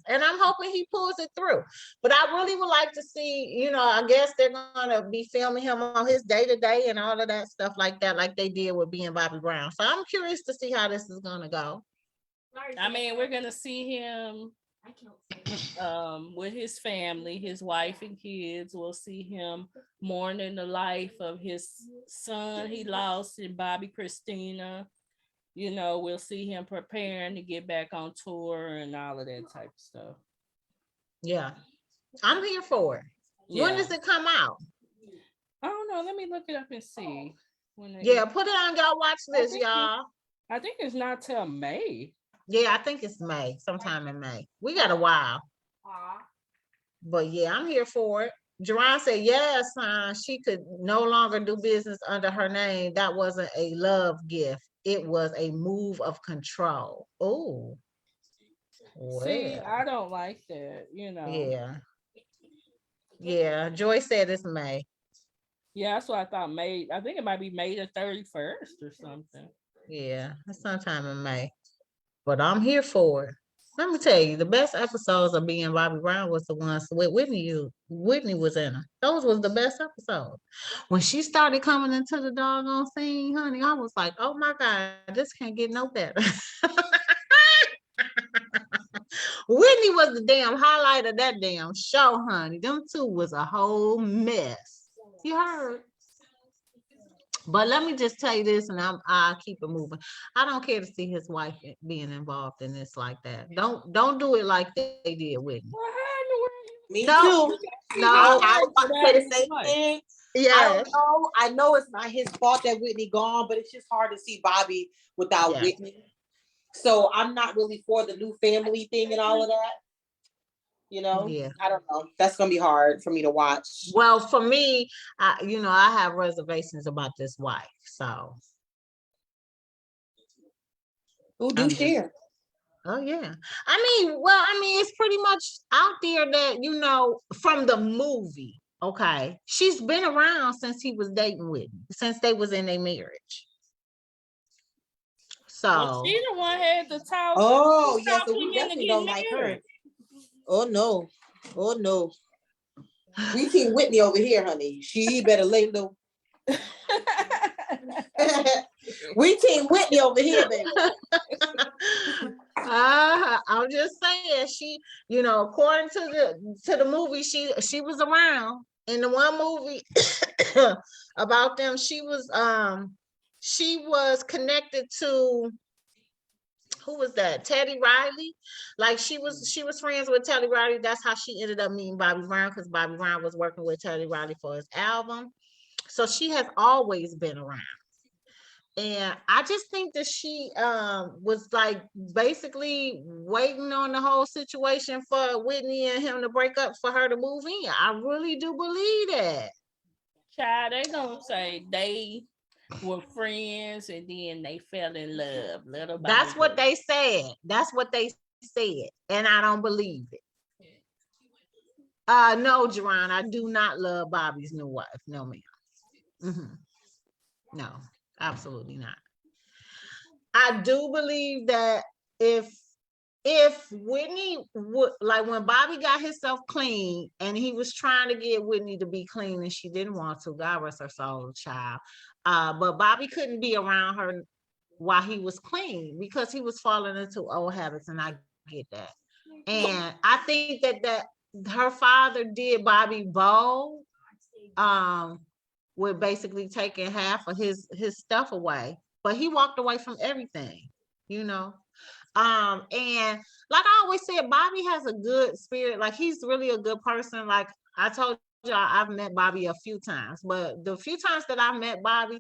And I'm hoping he pulls it through. But I really would like to see, you know, I guess they're going to be filming him on his day-to-day and all of that stuff like that, like they did with being Bobby Brown. So I'm curious to see how this is going to go. I mean, we're going to see him with his family, his wife and kids. We'll see him mourning the life of his son he lost in Bobby Christina. You know, we'll see him preparing to get back on tour and all of that type of stuff. Yeah, I'm here for it. Yeah. When does it come out? I don't know. Let me look it up and see. Put it on y'all watch list, y'all. I think it's not till May. Yeah, I think it's May, sometime in May. We got a while. But yeah, I'm here for it. Jerron said, yes, she could no longer do business under her name. That wasn't a love gift. It was a move of control. Oh. Well. See, I don't like that, you know. Yeah, Joy said it's May. Yeah, that's what I thought. May. I think it might be May the 31st or something. Yeah, it's sometime in May. But I'm here for it. Let me tell you, the best episodes of being Bobby Brown was the ones with Whitney. Whitney was in them. Those was the best episodes. When she started coming into the doggone scene, honey, I was like, oh my God, this can't get no better. Whitney was the damn highlight of that damn show, honey. Them two was a whole mess. You heard? But let me just tell you this, and I'll keep it moving. I don't care to see his wife being involved in this like that. Don't do it like they did with me. Me too. No, I was about to say the same thing. Yeah. I know it's not his fault that Whitney gone, but it's just hard to see Bobby without Whitney. So I'm not really for the new family thing and all of that. You know, I don't know. That's gonna be hard for me to watch. Well, for me, I have reservations about this wife. So, who do share? Oh yeah. I mean, it's pretty much out there that, you know, from the movie. Okay, she's been around since he was dating Whitney, since they was in a marriage. So she the one had the talk. Oh yeah, so we definitely don't like her. Oh no. We Team Whitney over here, honey. She better lay low. We team Whitney over here, baby. I'm just saying, she, you know, according to the movie, she was around. In the one movie about them, she was connected to, who was that? Teddy Riley. Like she was friends with Teddy Riley. That's how she ended up meeting Bobby Brown, because Bobby Brown was working with Teddy Riley for his album. So she has always been around. And I just think that she was like basically waiting on the whole situation for Whitney and him to break up for her to move in. I really do believe that. Child, they gonna say they were friends and then they fell in love. Little by That's little. what they said. That's what they said. And I don't believe it. No, Jerron, I do not love Bobby's new wife. No, ma'am. No, absolutely not. I do believe that if Whitney would, like when Bobby got himself clean and he was trying to get Whitney to be clean and she didn't want to, God rest her soul, child. But Bobby couldn't be around her while he was clean because he was falling into old habits, and I get that. And I think that her father did Bobby bold, with basically taking half of his stuff away, but he walked away from everything, you know. And like I always said, Bobby has a good spirit. Like he's really a good person. Like I told y'all, I've met Bobby a few times, but the few times that I met Bobby,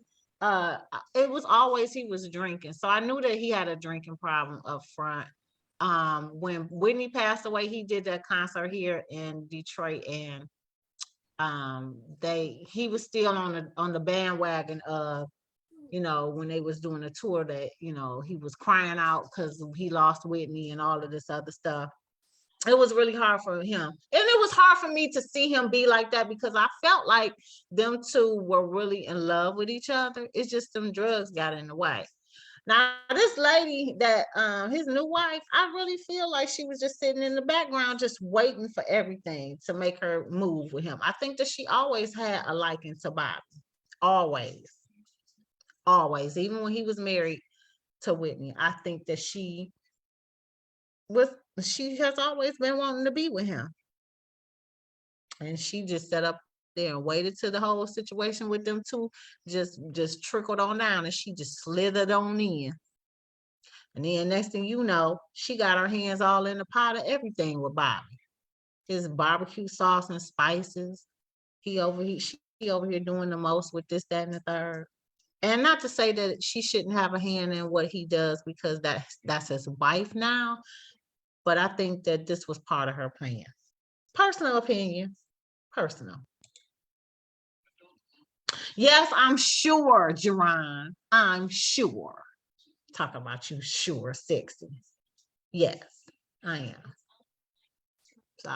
it was always he was drinking. So I knew that he had a drinking problem up front. When Whitney passed away, he did that concert here in Detroit, and he was still on the bandwagon of, you know, when they was doing a tour, that, you know, he was crying out because he lost Whitney and all of this other stuff. It was really hard for him, and it was hard for me to see him be like that, because I felt like them two were really in love with each other. It's just them drugs got in the way. Now, this lady that his new wife, I really feel like she was just sitting in the background, just waiting for everything to make her move with him. I think that she always had a liking to Bobby. Always. Always. Even when he was married to Whitney, I think that she has always been wanting to be with him. And she just sat up there and waited till the whole situation with them two just trickled on down, and she just slithered on in. And then next thing you know, she got her hands all in the pot of everything with Bobby. His barbecue sauce and spices. She over here doing the most with this, that, and the third. And not to say that she shouldn't have a hand in what he does, because that's his wife now. But I think that this was part of her plan. Personal opinion. Personal. Yes, I'm sure, Jerron. I'm sure. Talk about you sure sexy. Yes, I am. So,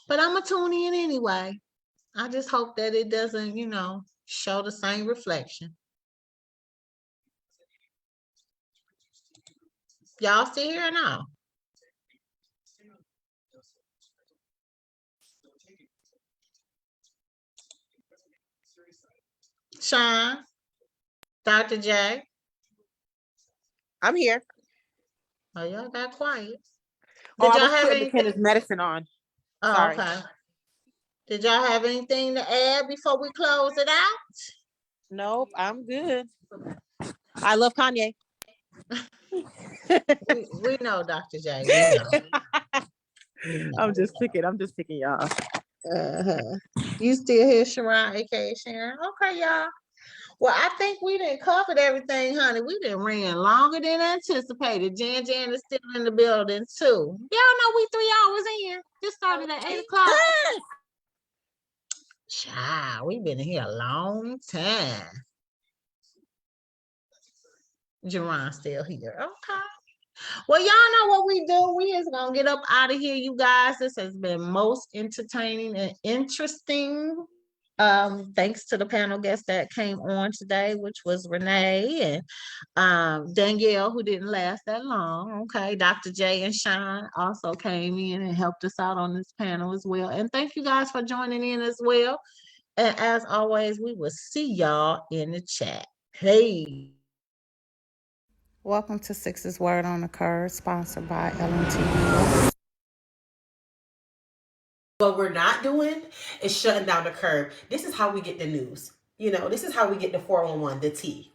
but I'm gonna tune in anyway. I just hope that it doesn't, you know, show the same reflection. Y'all still here now? Sean, Dr. J. I'm here. Oh, y'all got quiet. Did y'all have anything? McKenna's medicine on. Oh, sorry. Okay. Did y'all have anything to add before we close it out? Nope, I'm good. I love Kanye. we know, Dr. J. We know. I'm just picking y'all. You still here, Sharon, aka Sharon? Okay, y'all. Well, I think we didn't cover everything, honey. We didn't ran longer than anticipated. Jan is still in the building too. Y'all know we 3 hours in. Just started at 8 o'clock. Child, we've been here a long time. Jerron's still here. Okay. Well, y'all know what we do. We is gonna get up out of here, you guys. This has been most entertaining and interesting. Thanks to the panel guests that came on today, which was Renee and Danielle, who didn't last that long. Okay, Dr. J and Sean also came in and helped us out on this panel as well. And thank you guys for joining in as well. And as always, we will see y'all in the chat. Hey. Welcome to Six's Word on the Curve, sponsored by LMTV. What we're not doing is shutting down the curb. This is how we get the news. You know, this is how we get the 411, the tea.